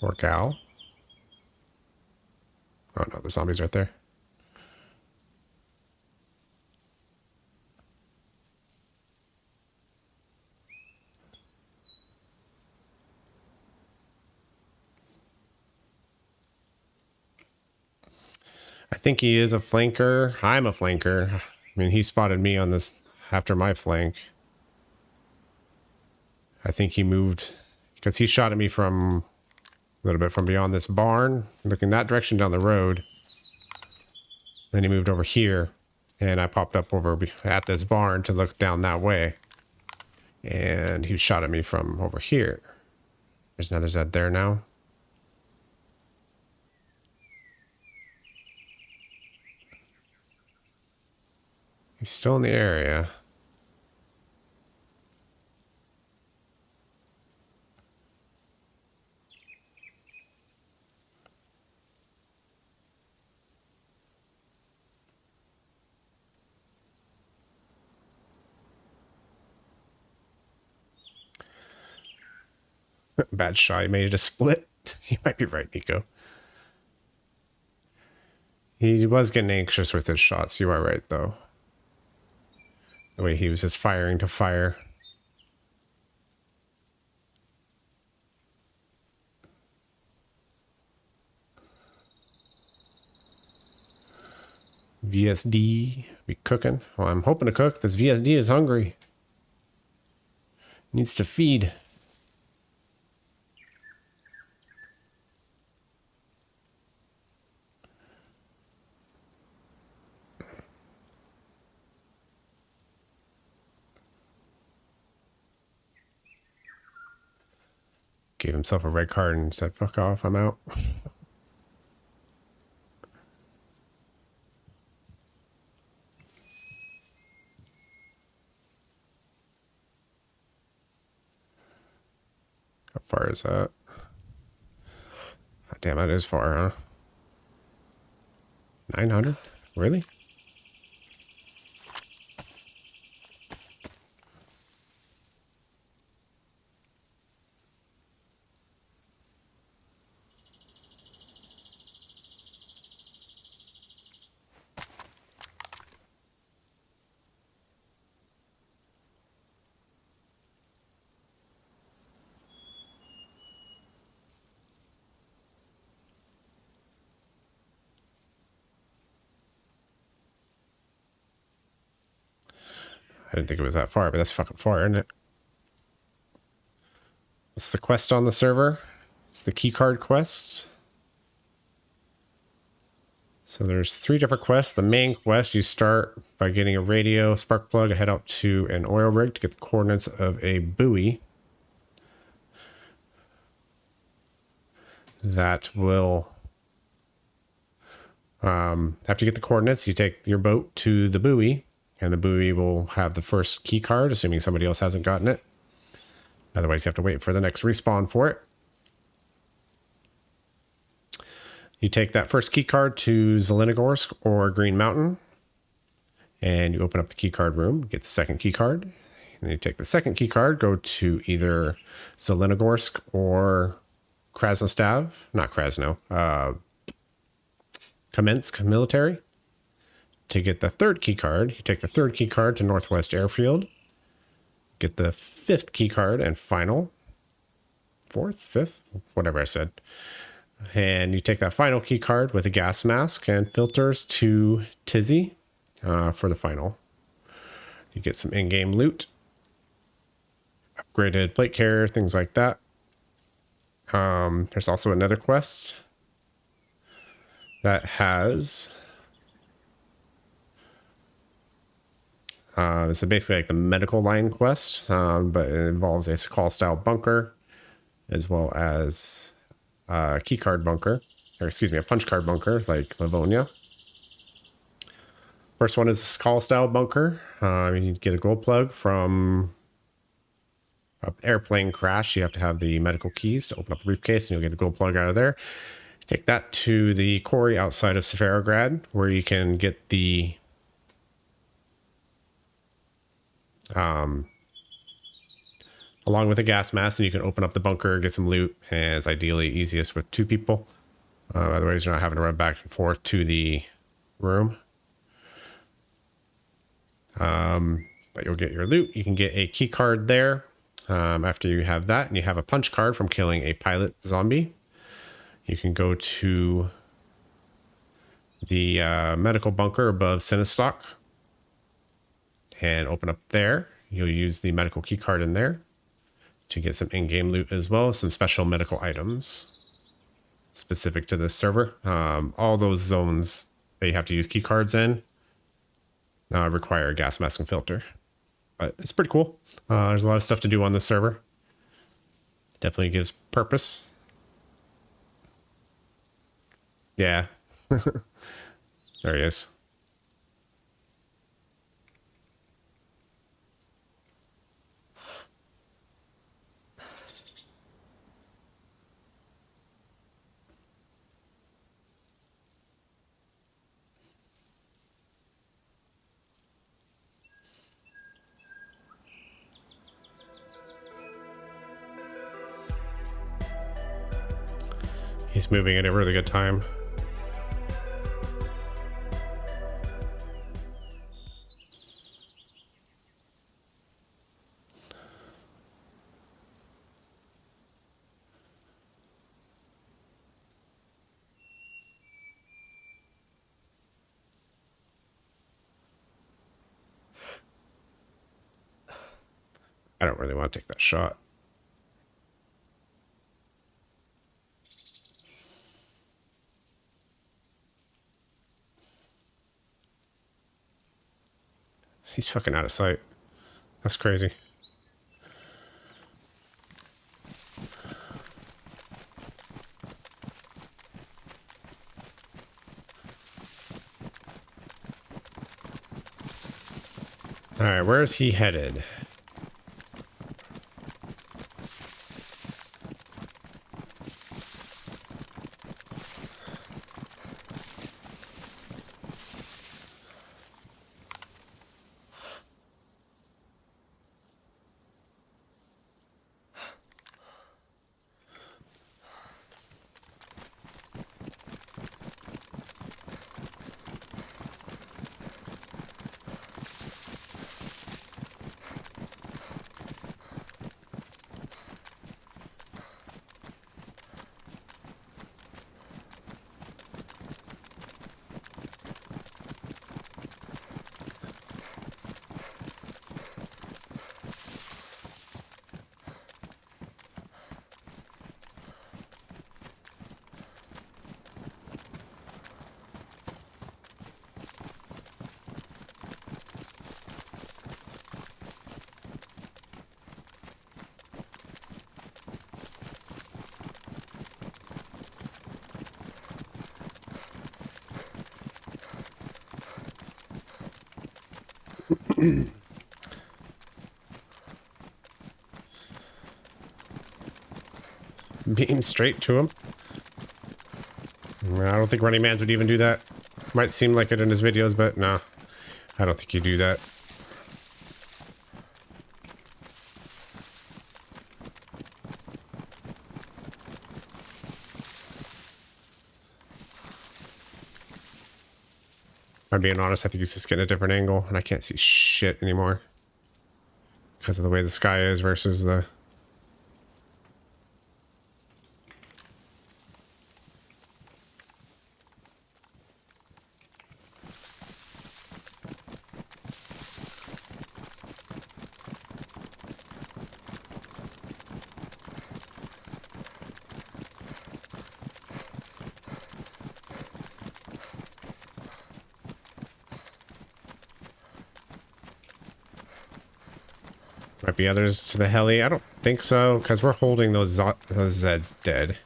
Or gal. Oh no, the zombie's right there. I think he is a flanker. I'm a flanker. I mean, he spotted me on this after my flank. I think he moved because he shot at me from a little bit from beyond this barn, looking that direction down the road. Then he moved over here, and I popped up over at this barn to look down that way. And he shot at me from over here. There's another Zed there now. He's still in the area. Bad shot. He made it a split. You might be right, Nico. He was getting anxious with his shots. You are right, though. The way he was just firing to fire. VSD be cooking. Well, I'm hoping to cook. This VSD is hungry. Needs to feed. Gave himself a red card and said, fuck off, I'm out. How far is that? Oh, damn, that is far, huh? 900? Really? I didn't think it was that far, but that's fucking far, isn't it? What's the quest on the server? It's the keycard quest. So there's 3 different quests. The main quest, you start by getting a radio spark plug and head out to an oil rig to get the coordinates of a buoy. That will... after you get the coordinates, you take your boat to the buoy, and the buoy will have the first key card, assuming somebody else hasn't gotten it. Otherwise, you have to wait for the next respawn for it. You take that first key card to Zelenogorsk or Green Mountain, and you open up the key card room, get the second key card. And then you take the second key card, go to either Zelenogorsk or Krasnostav, not Krasno, Kamensk Military. To get the third key card, you take the third key card to Northwest Airfield, get the 5th key card and final, 4th, 5th, whatever I said. And you take that final key card with a gas mask and filters to Tizzy for the final. You get some in-game loot, upgraded plate carrier, things like that. There's also another quest that has... this is basically like the medical line quest, but it involves a call-style bunker, as well as a key card bunker, or excuse me, a punch card bunker like Livonia. First one is a call-style bunker. You get a gold plug from an airplane crash. You have to have the medical keys to open up a briefcase, and you'll get a gold plug out of there. Take that to the quarry outside of Severograd, where you can get the along with a gas mask, and you can open up the bunker, get some loot, and it's ideally easiest with 2 people. Otherwise, you're not having to run back and forth to the room. But you'll get your loot. You can get a key card there after you have that, and you have a punch card from killing a pilot zombie. You can go to the medical bunker above Sinistock and open up there. You'll use the medical key card in there to get some in-game loot as well as some special medical items specific to this server. All those zones that you have to use key cards in require a gas mask and filter, but it's pretty cool. There's a lot of stuff to do on this server. Definitely gives purpose. Yeah. There he is. He's moving at a really good time. I don't really want to take that shot. He's fucking out of sight. That's crazy. All right, where is he headed? Beam straight to him. I don't think Running Mans would even do that. Might seem like it in his videos, but no, I don't think you do that. If I'm being honest, I think he's just getting a different angle, and I can't see shit anymore because of the way the sky is versus the... Might be others to the heli. I don't think so, because we're holding those Zeds dead.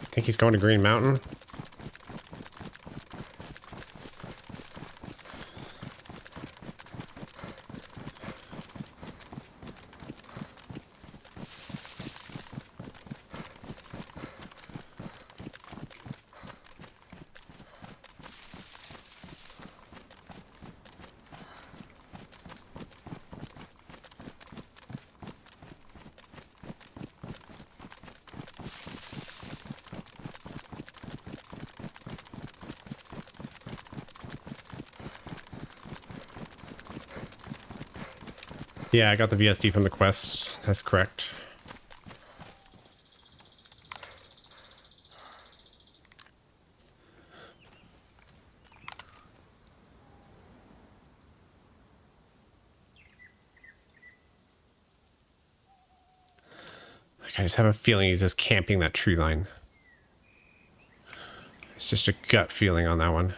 I think he's going to Green Mountain. Yeah, I got the VSD from the quest. That's correct. I just have a feeling he's just camping that tree line. It's just a gut feeling on that one.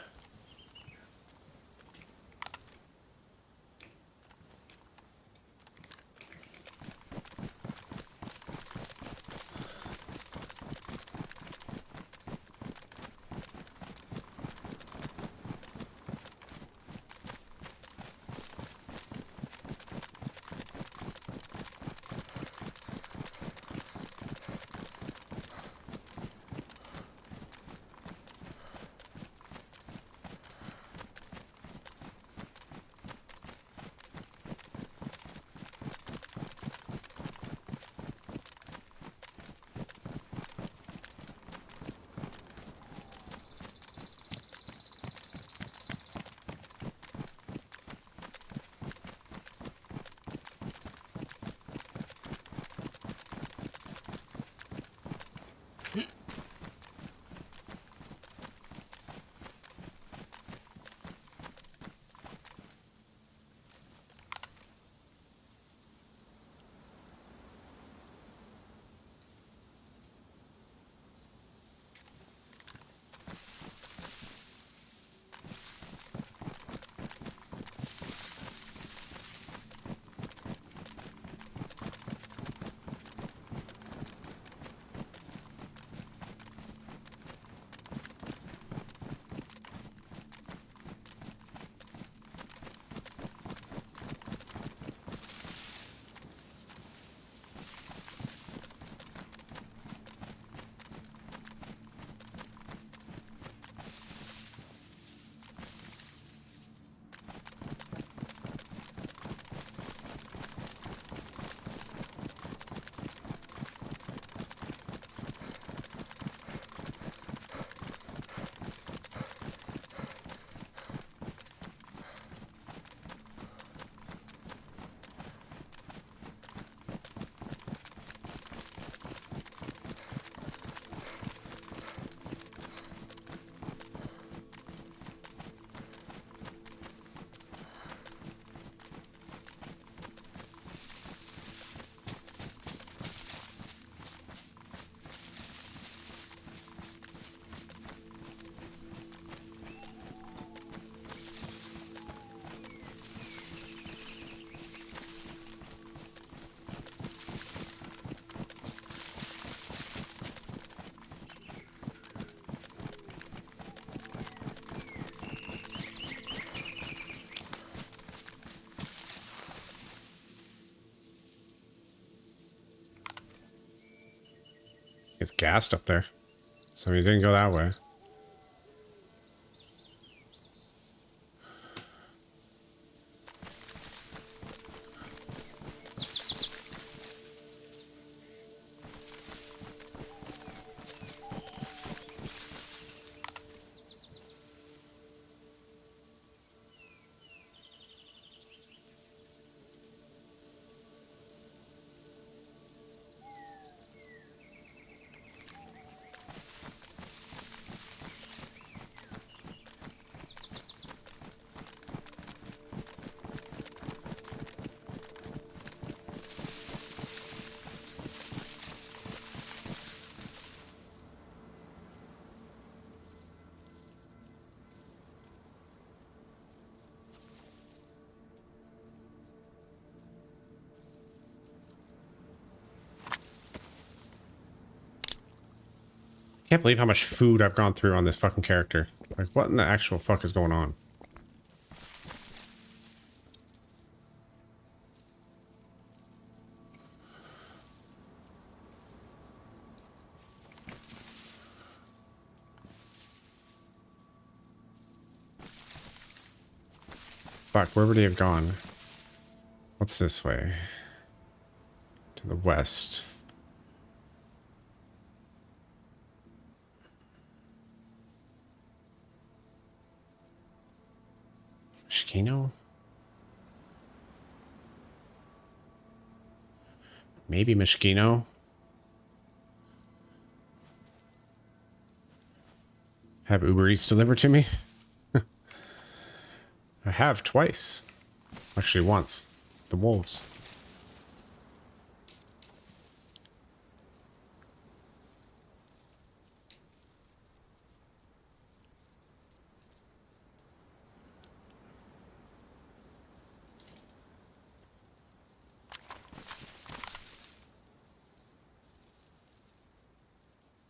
It's gassed up there. So he didn't go that way. Can't believe how much food I've gone through on this fucking character. Like, what in the actual fuck is going on? Fuck, where would he have gone? What's this way? To the west. Mishkino? Maybe Mishkino? Have Uber Eats delivered to me? I have twice. Actually, once. The wolves.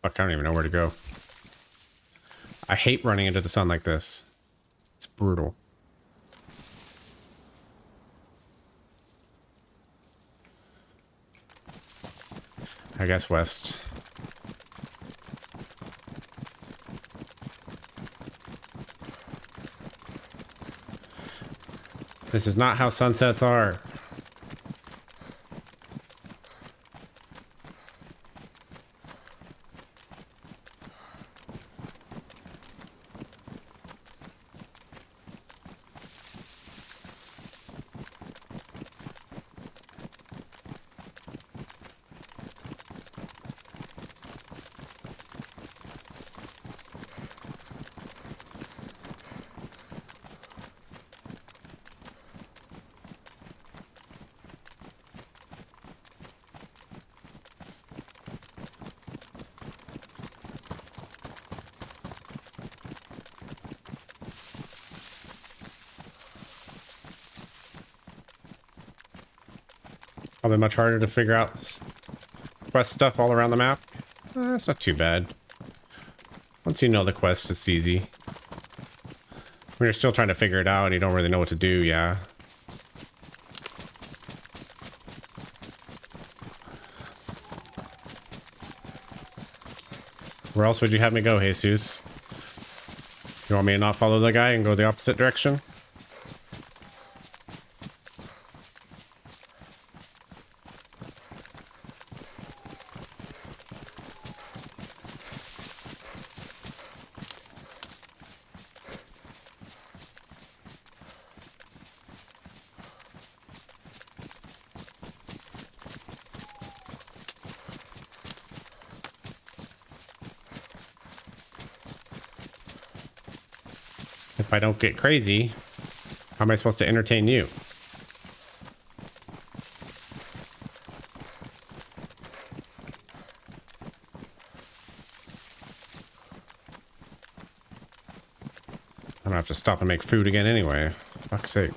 Fuck, I don't even know where to go. I hate running into the sun like this. It's brutal. I guess west. This is not how sunsets are. Probably much harder to figure out quest stuff all around the map. It's not too bad. Once you know the quest, it's easy. When you're still trying to figure it out and you don't really know what to do, yeah. Where else would you have me go, Jesus? You want me to not follow the guy and go the opposite direction? If I don't get crazy, how am I supposed to entertain you? I'm gonna have to stop and make food again anyway. Fuck's sake.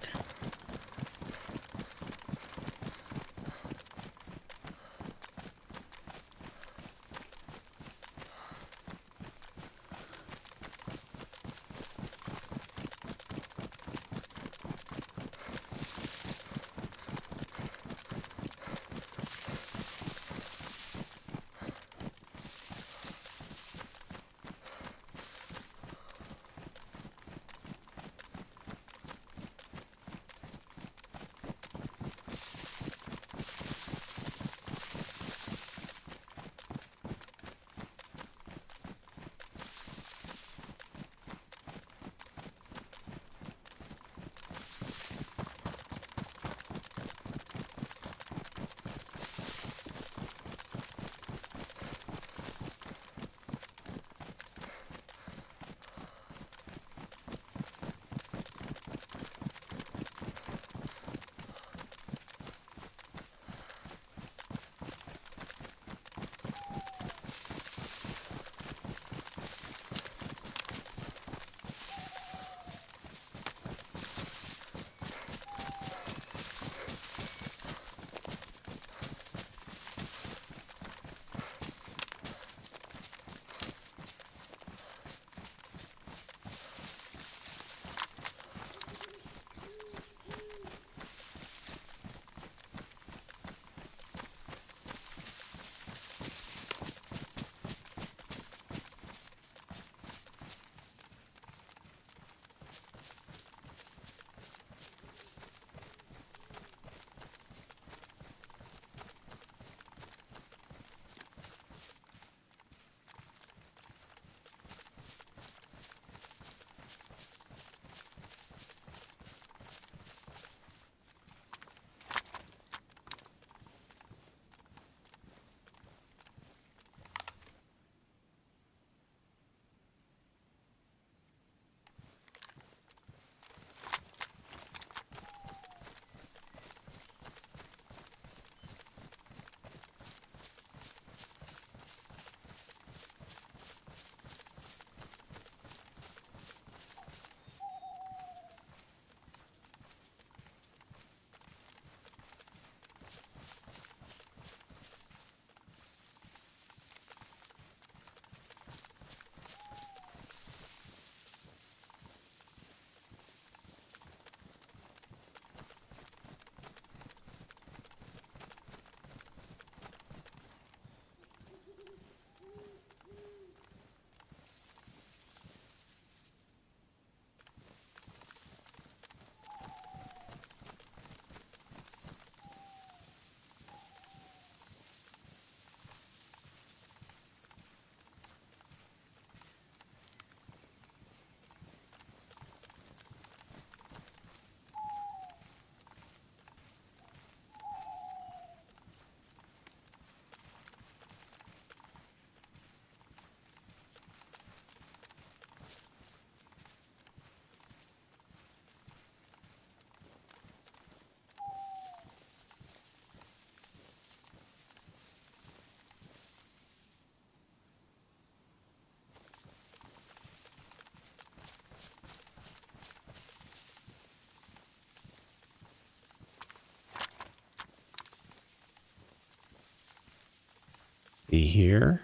See here.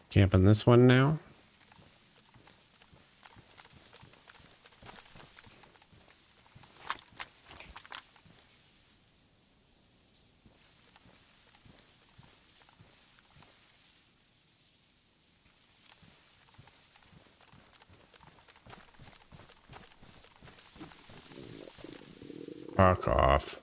Camping this one now. Fuck off.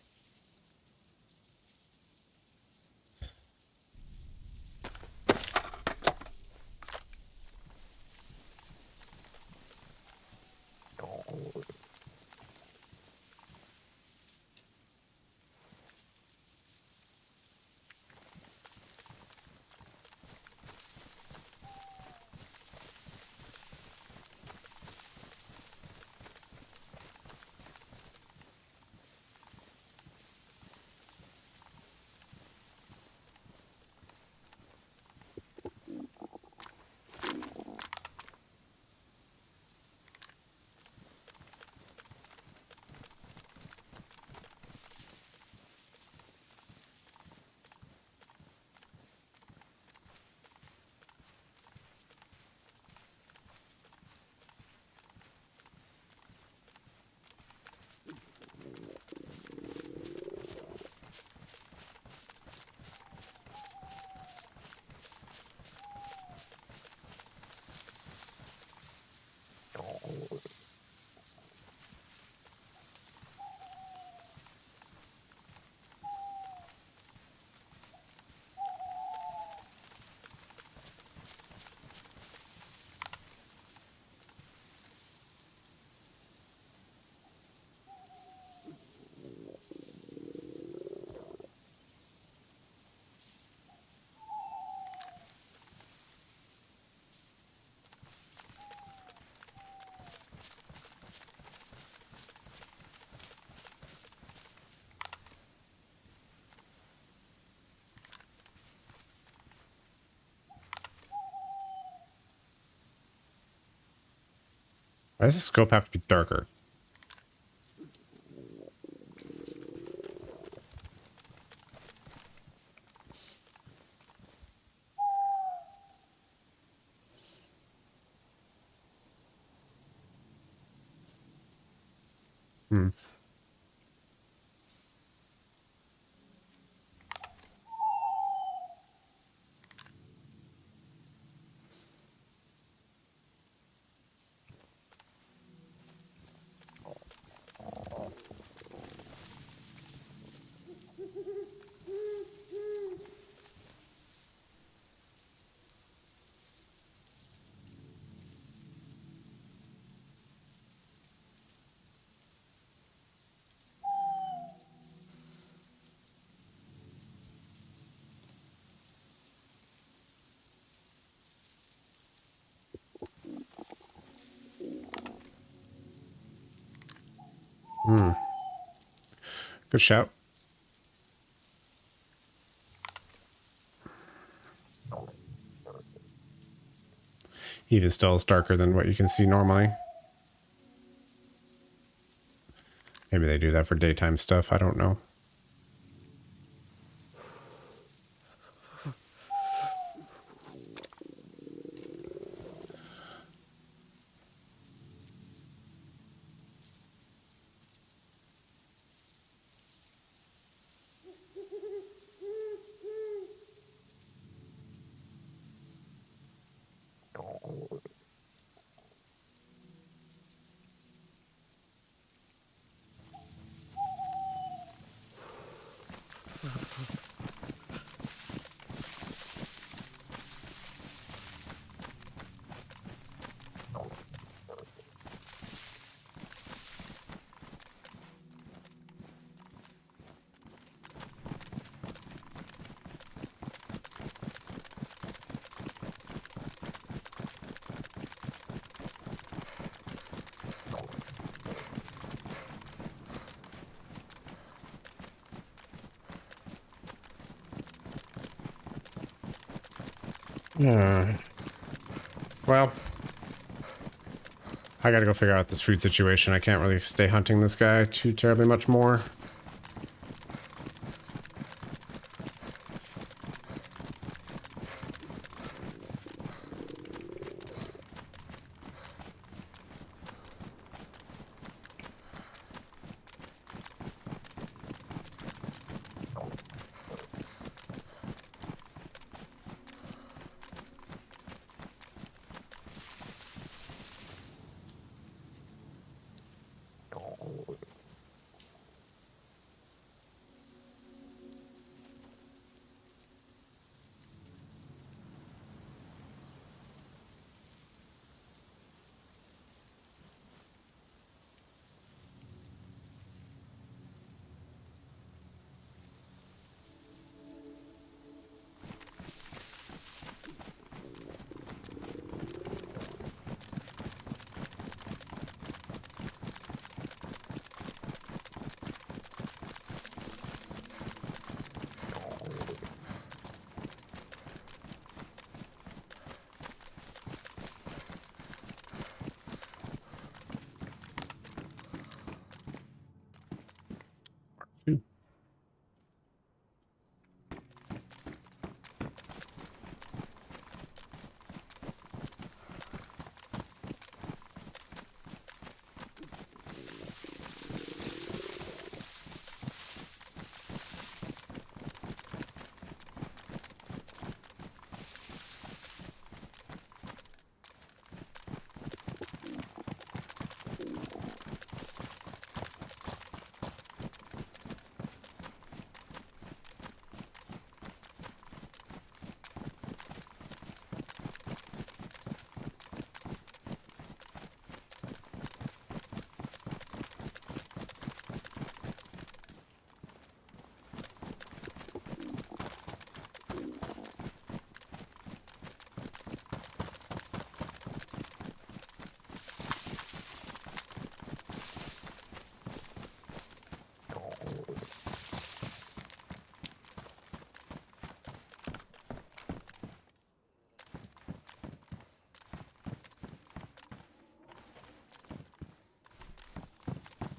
Why does the scope have to be darker? Hmm. Hmm. Good shout. Even still, it's darker than what you can see normally. Maybe they do that for daytime stuff. I don't know. Well, I gotta go figure out this food situation. I can't really stay hunting this guy too terribly much more.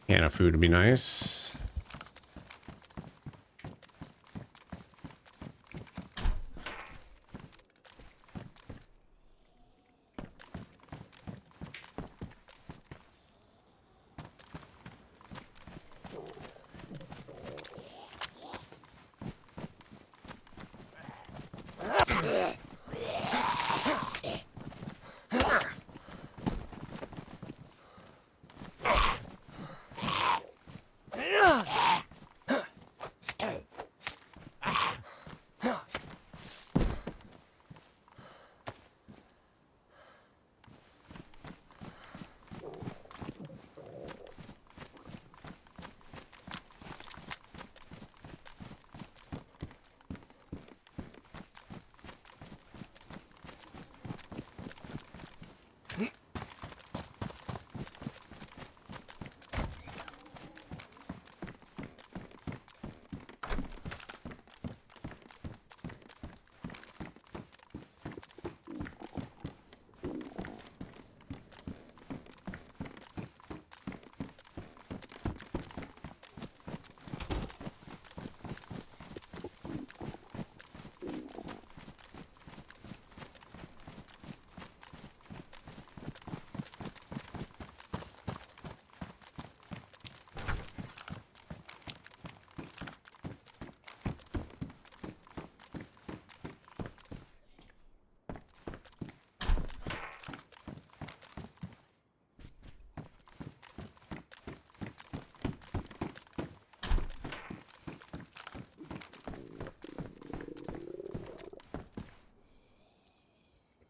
Can of food would be nice.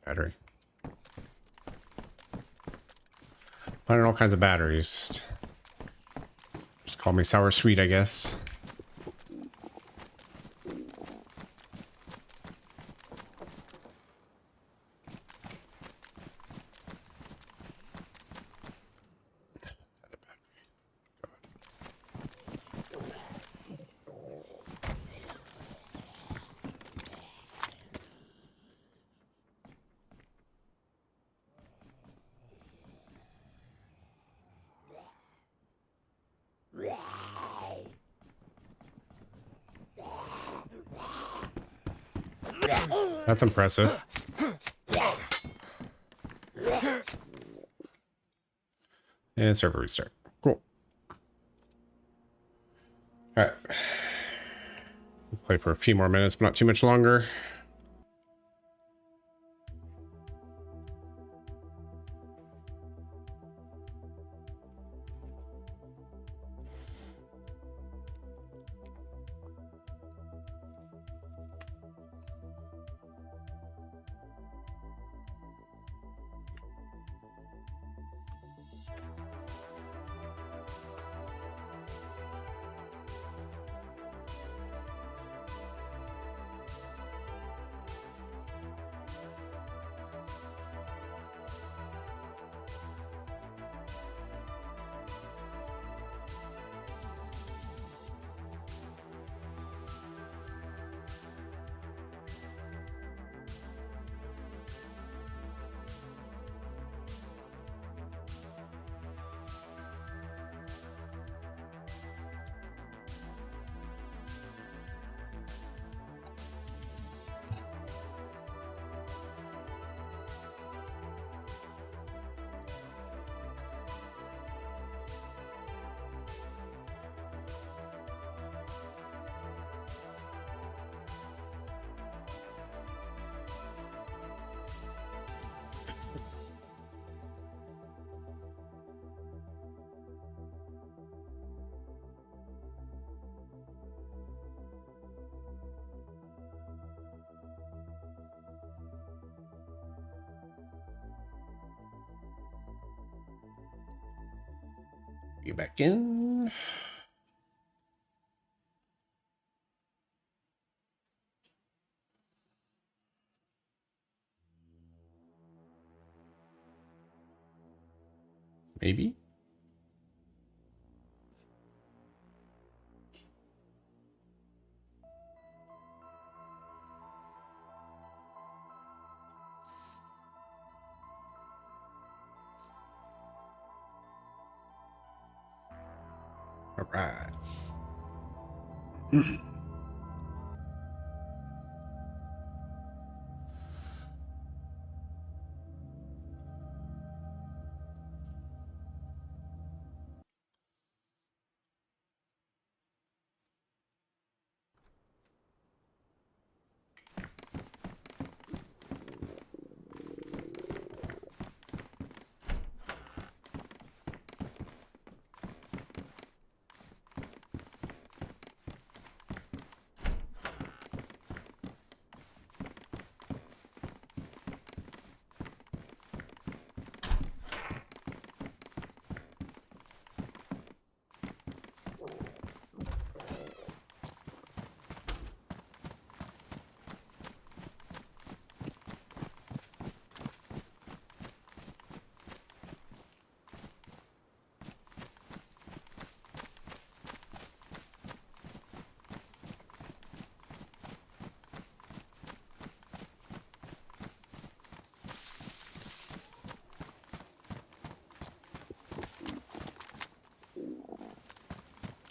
Battery. Finding all kinds of batteries. Just call me sour sweet, I guess. That's impressive. And server restart. Cool. All right. We'll play for a few more minutes, but not too much longer. Get back in. Maybe. All right.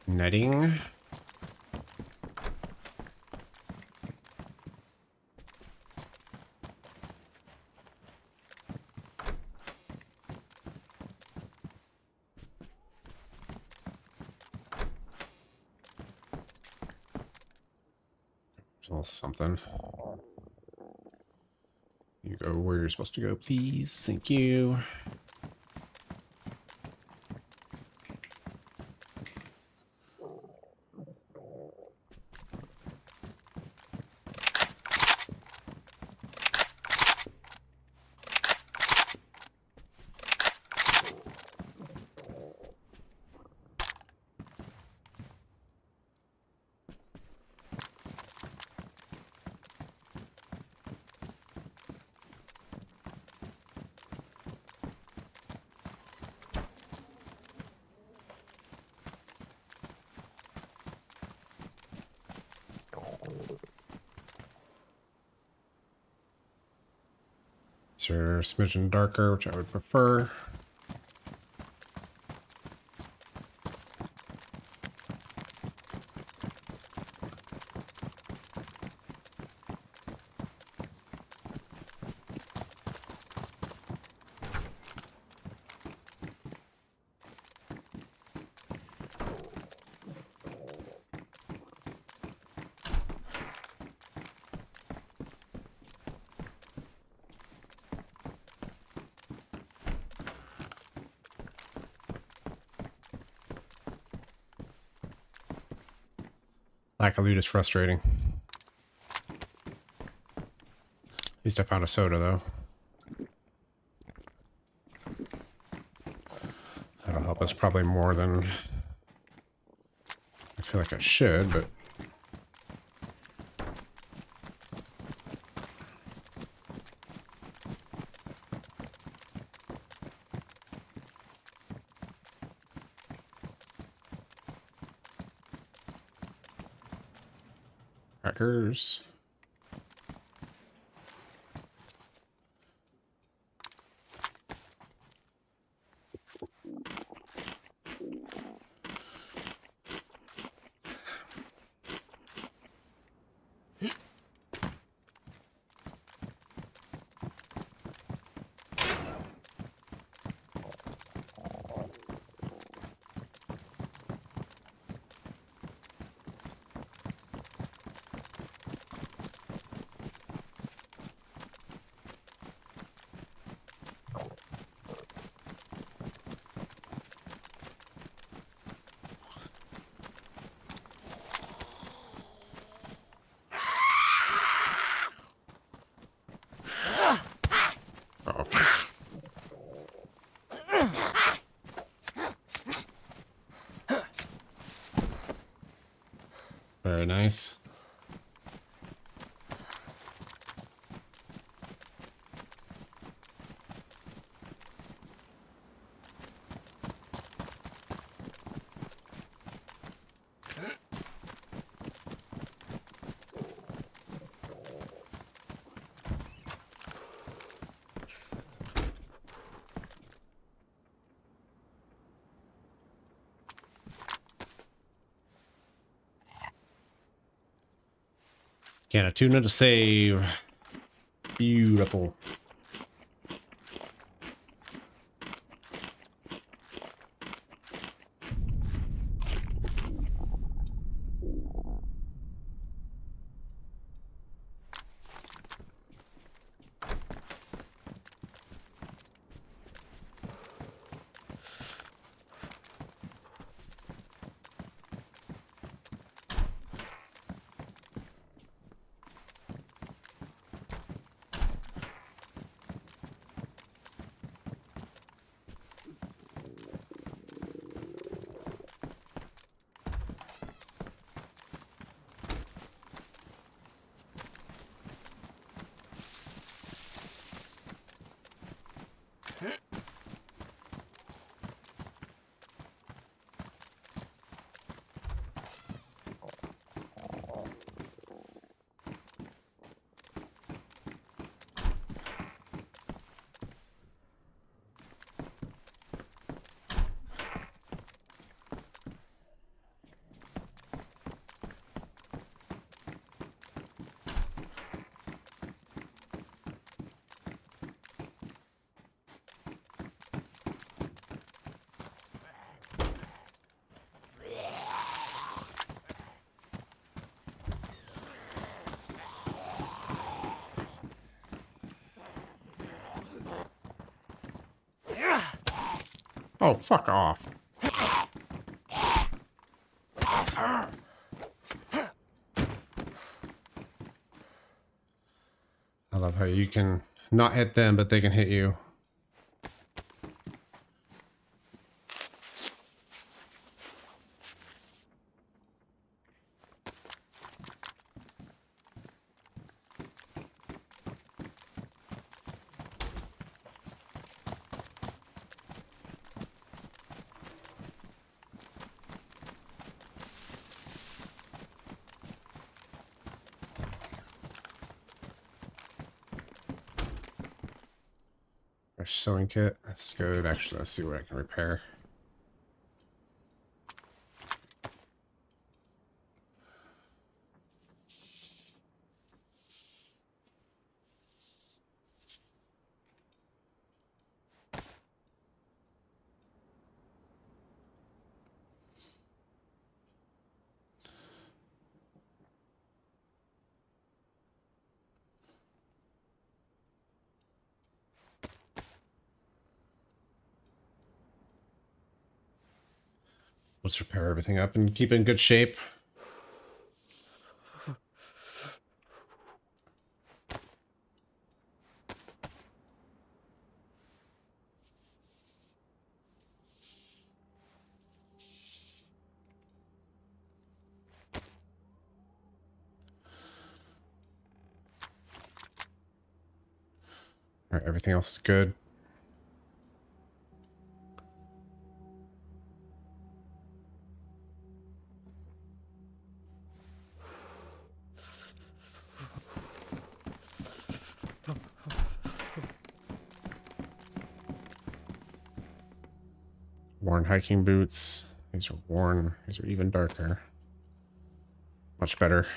Netting. There's a little something. You go where you're supposed to go, please. Thank you. These are a smidgen darker, which I would prefer. Lack of loot is frustrating. At least I found a soda, though. That'll help us probably more than I feel like I should, but... Crackers. Very nice. Can of tuna to save. Beautiful. Oh, fuck off. I love how you can not hit them, but they can hit you. Sewing kit. That's good. Actually, let's see what I can repair. Let's repair everything up and keep it in good shape. All right, everything else is good. Worn hiking boots. These are worn. These are even darker. Much better.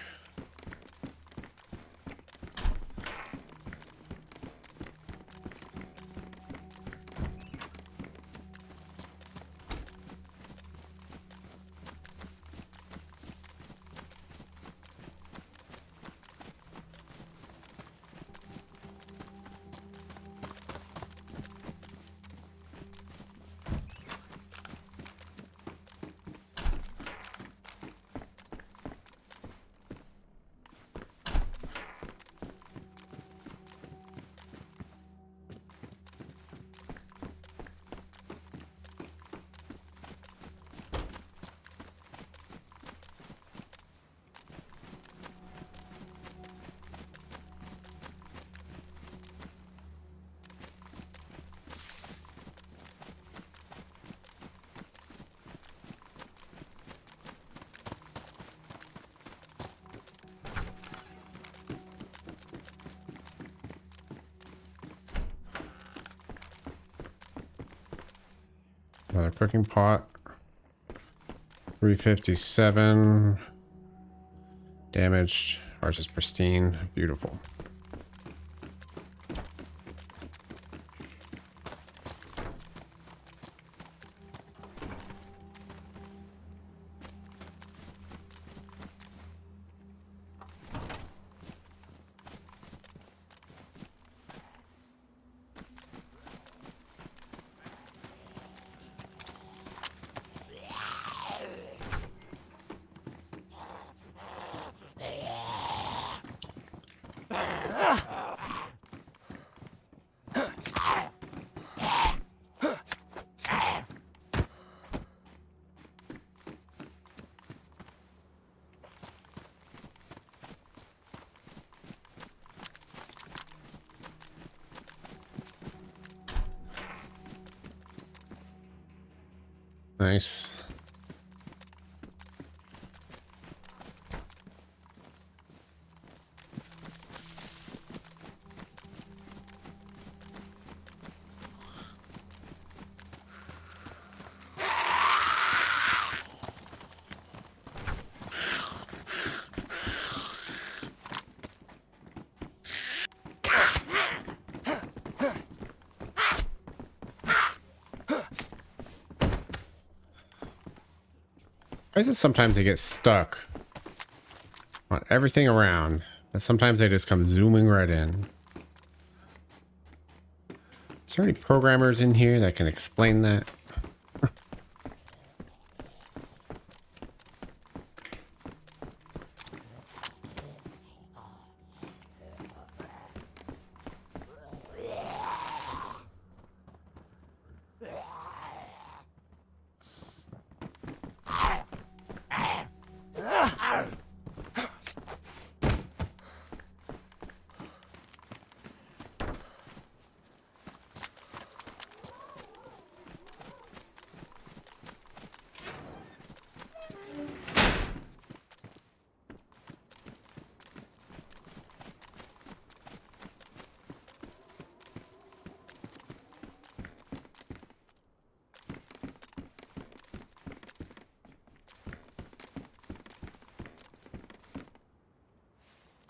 Another cooking pot. 357. Damaged. Ours is pristine. Beautiful. Nice. Why is it sometimes they get stuck on everything around, and sometimes they just come zooming right in? Is there any programmers in here that can explain that?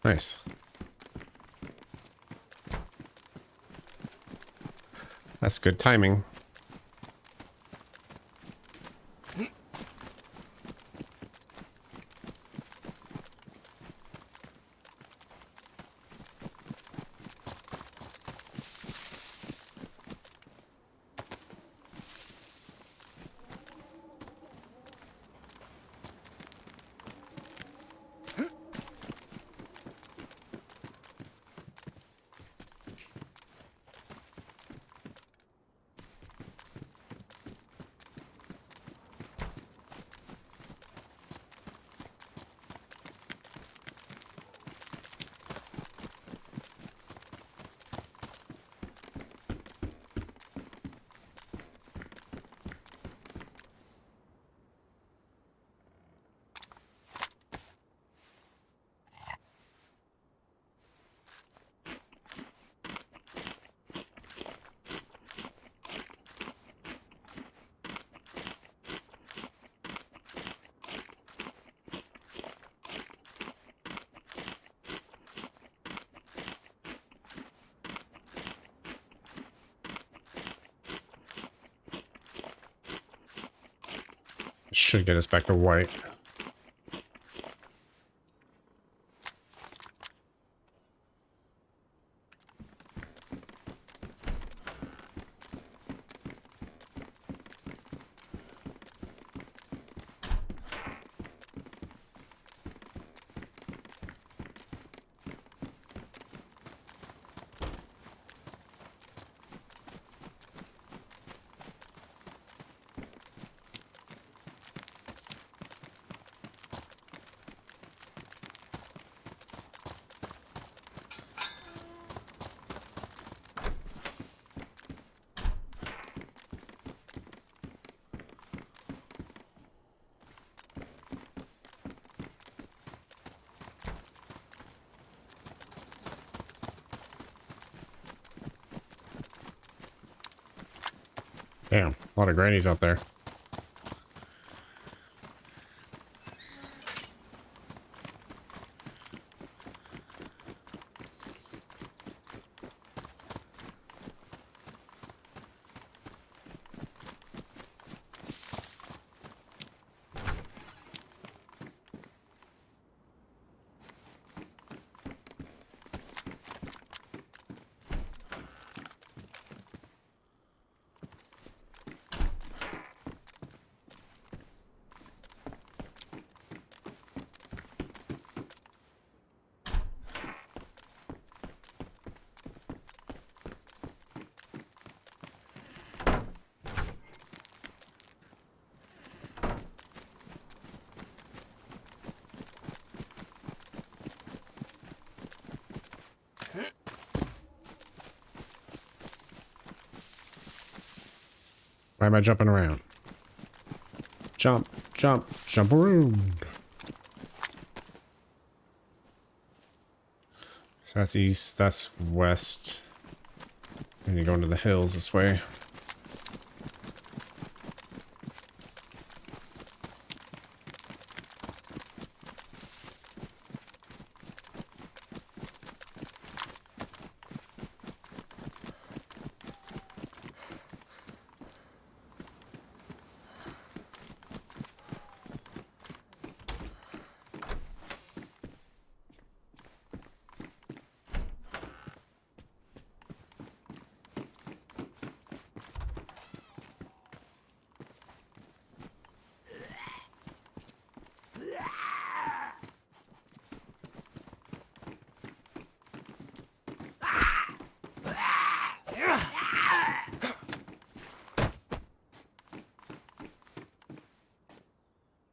Nice. That's good timing. Should get us back to white. Damn, a lot of grannies out there. Why am I jumping around? Jump, jump, jump around. So that's east, that's west. And you go into the hills this way.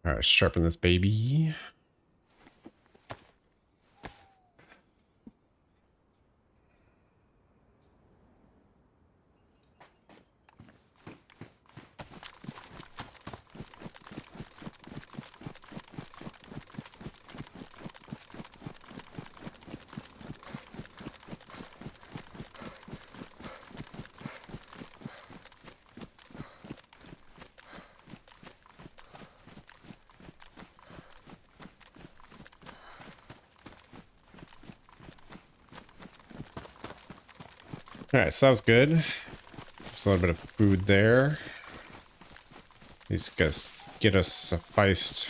All right, sharpen this baby. All right, so that was good. Just a little bit of food there. These guys get us sufficed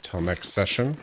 till next session.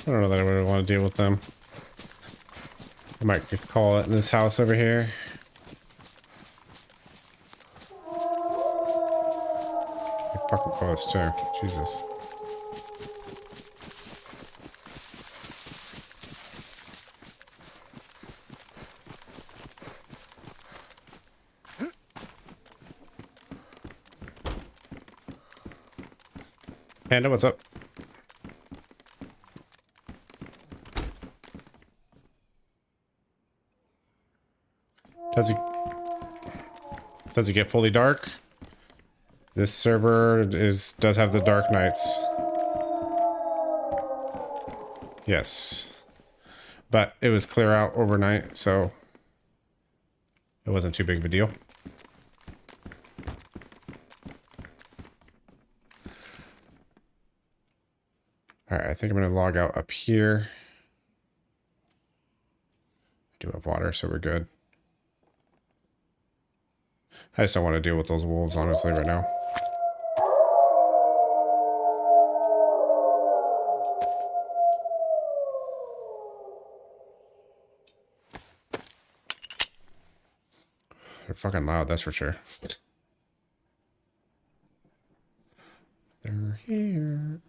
I don't know that I would want to deal with them. Might call it in this house over here. Get fucking close too. Jesus. Panda, what's up? Does it get fully dark? This server does have the dark nights. Yes. But it was clear out overnight, so it wasn't too big of a deal. Alright, I think I'm going to log out up here. I do have water, so we're good. I just don't want to deal with those wolves, honestly, right now. They're fucking loud, that's for sure. They're here.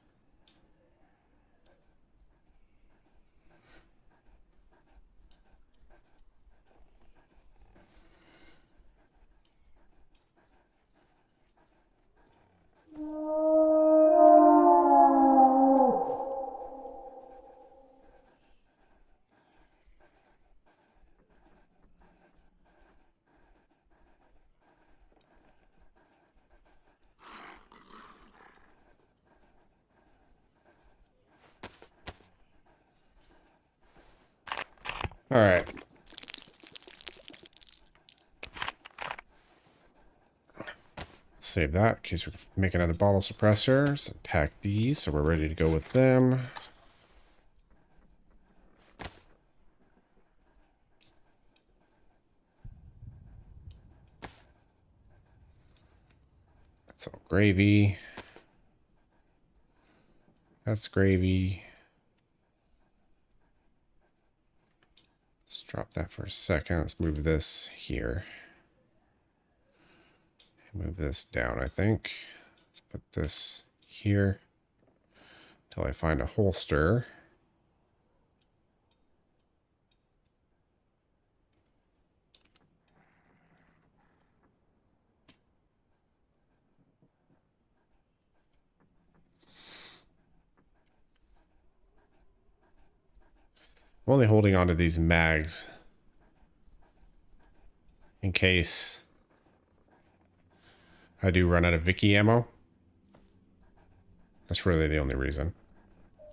All right. Save that in case we make another bottle suppressors and pack these so we're ready to go with them. That's all gravy. That's gravy. Let's drop that for a second. Let's move this here. And move this down, I think. Let's put this here until I find a holster. I'm only holding on to these mags in case I do run out of Vicky ammo. That's really the only reason.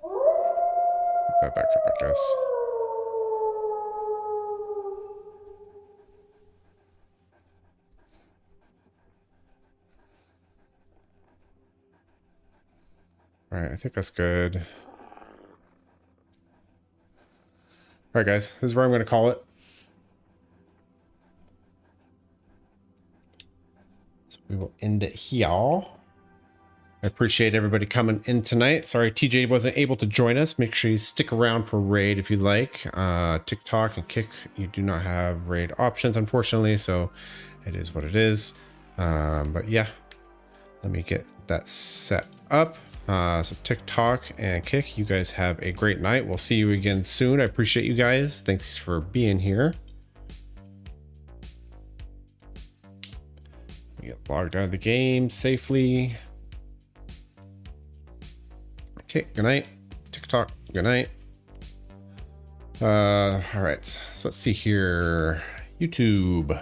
Put that back up, I guess. All right, I think that's good. All right, guys, this is where I'm going to call it. So we will end it here. I appreciate everybody coming in tonight. Sorry TJ wasn't able to join us. Make sure you stick around for raid if you like. TikTok and Kick, you do not have raid options, unfortunately, so it is what it is. But yeah, let me get that set up. So TikTok and Kick, you guys have a great night. We'll see you again soon. I appreciate you guys. Thanks for being here. We get logged out of the game safely. Okay, good night. TikTok, good night. All right, so let's see here. YouTube.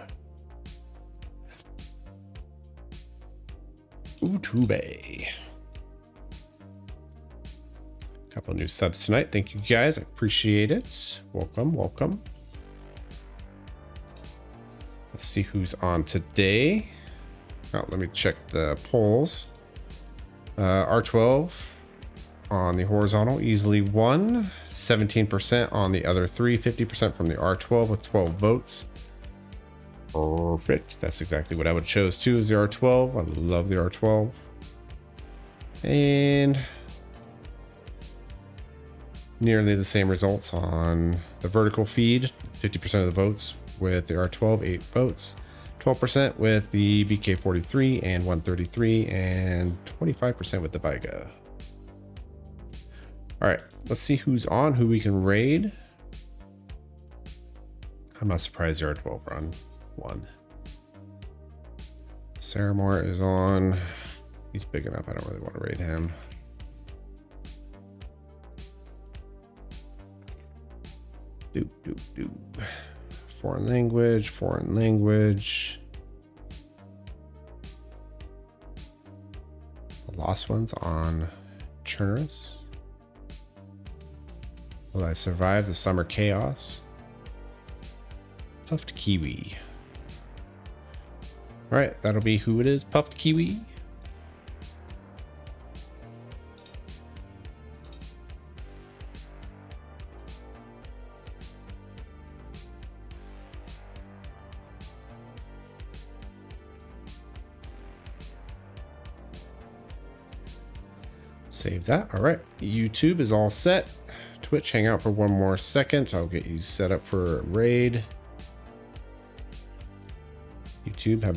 YouTube. Couple new subs tonight. Thank you guys. I appreciate it. Welcome, welcome. Let's see who's on today. Oh, let me check the polls. R12 on the horizontal, easily won. 17% on the other three, 50% from the R12 with 12 votes. Perfect. That's exactly what I would chose too, is the R12. I love the R12. And nearly the same results on The vertical feed, 50% of the votes with the R12, 8 votes. 12% with the BK43 and 133, and 25% with the Viga. All right, let's see who's on, who we can raid. I'm not surprised the R12 run one. Saramore is on. He's big enough. I don't really want to raid him. Foreign language, foreign language. The lost one's on Chernarus. Will I survive the summer chaos? Puffed Kiwi. All right, that'll be who it is. Puffed Kiwi. Save that. All right, YouTube is all set. Twitch, hang out for one more second. I'll get you set up for a raid. YouTube, have a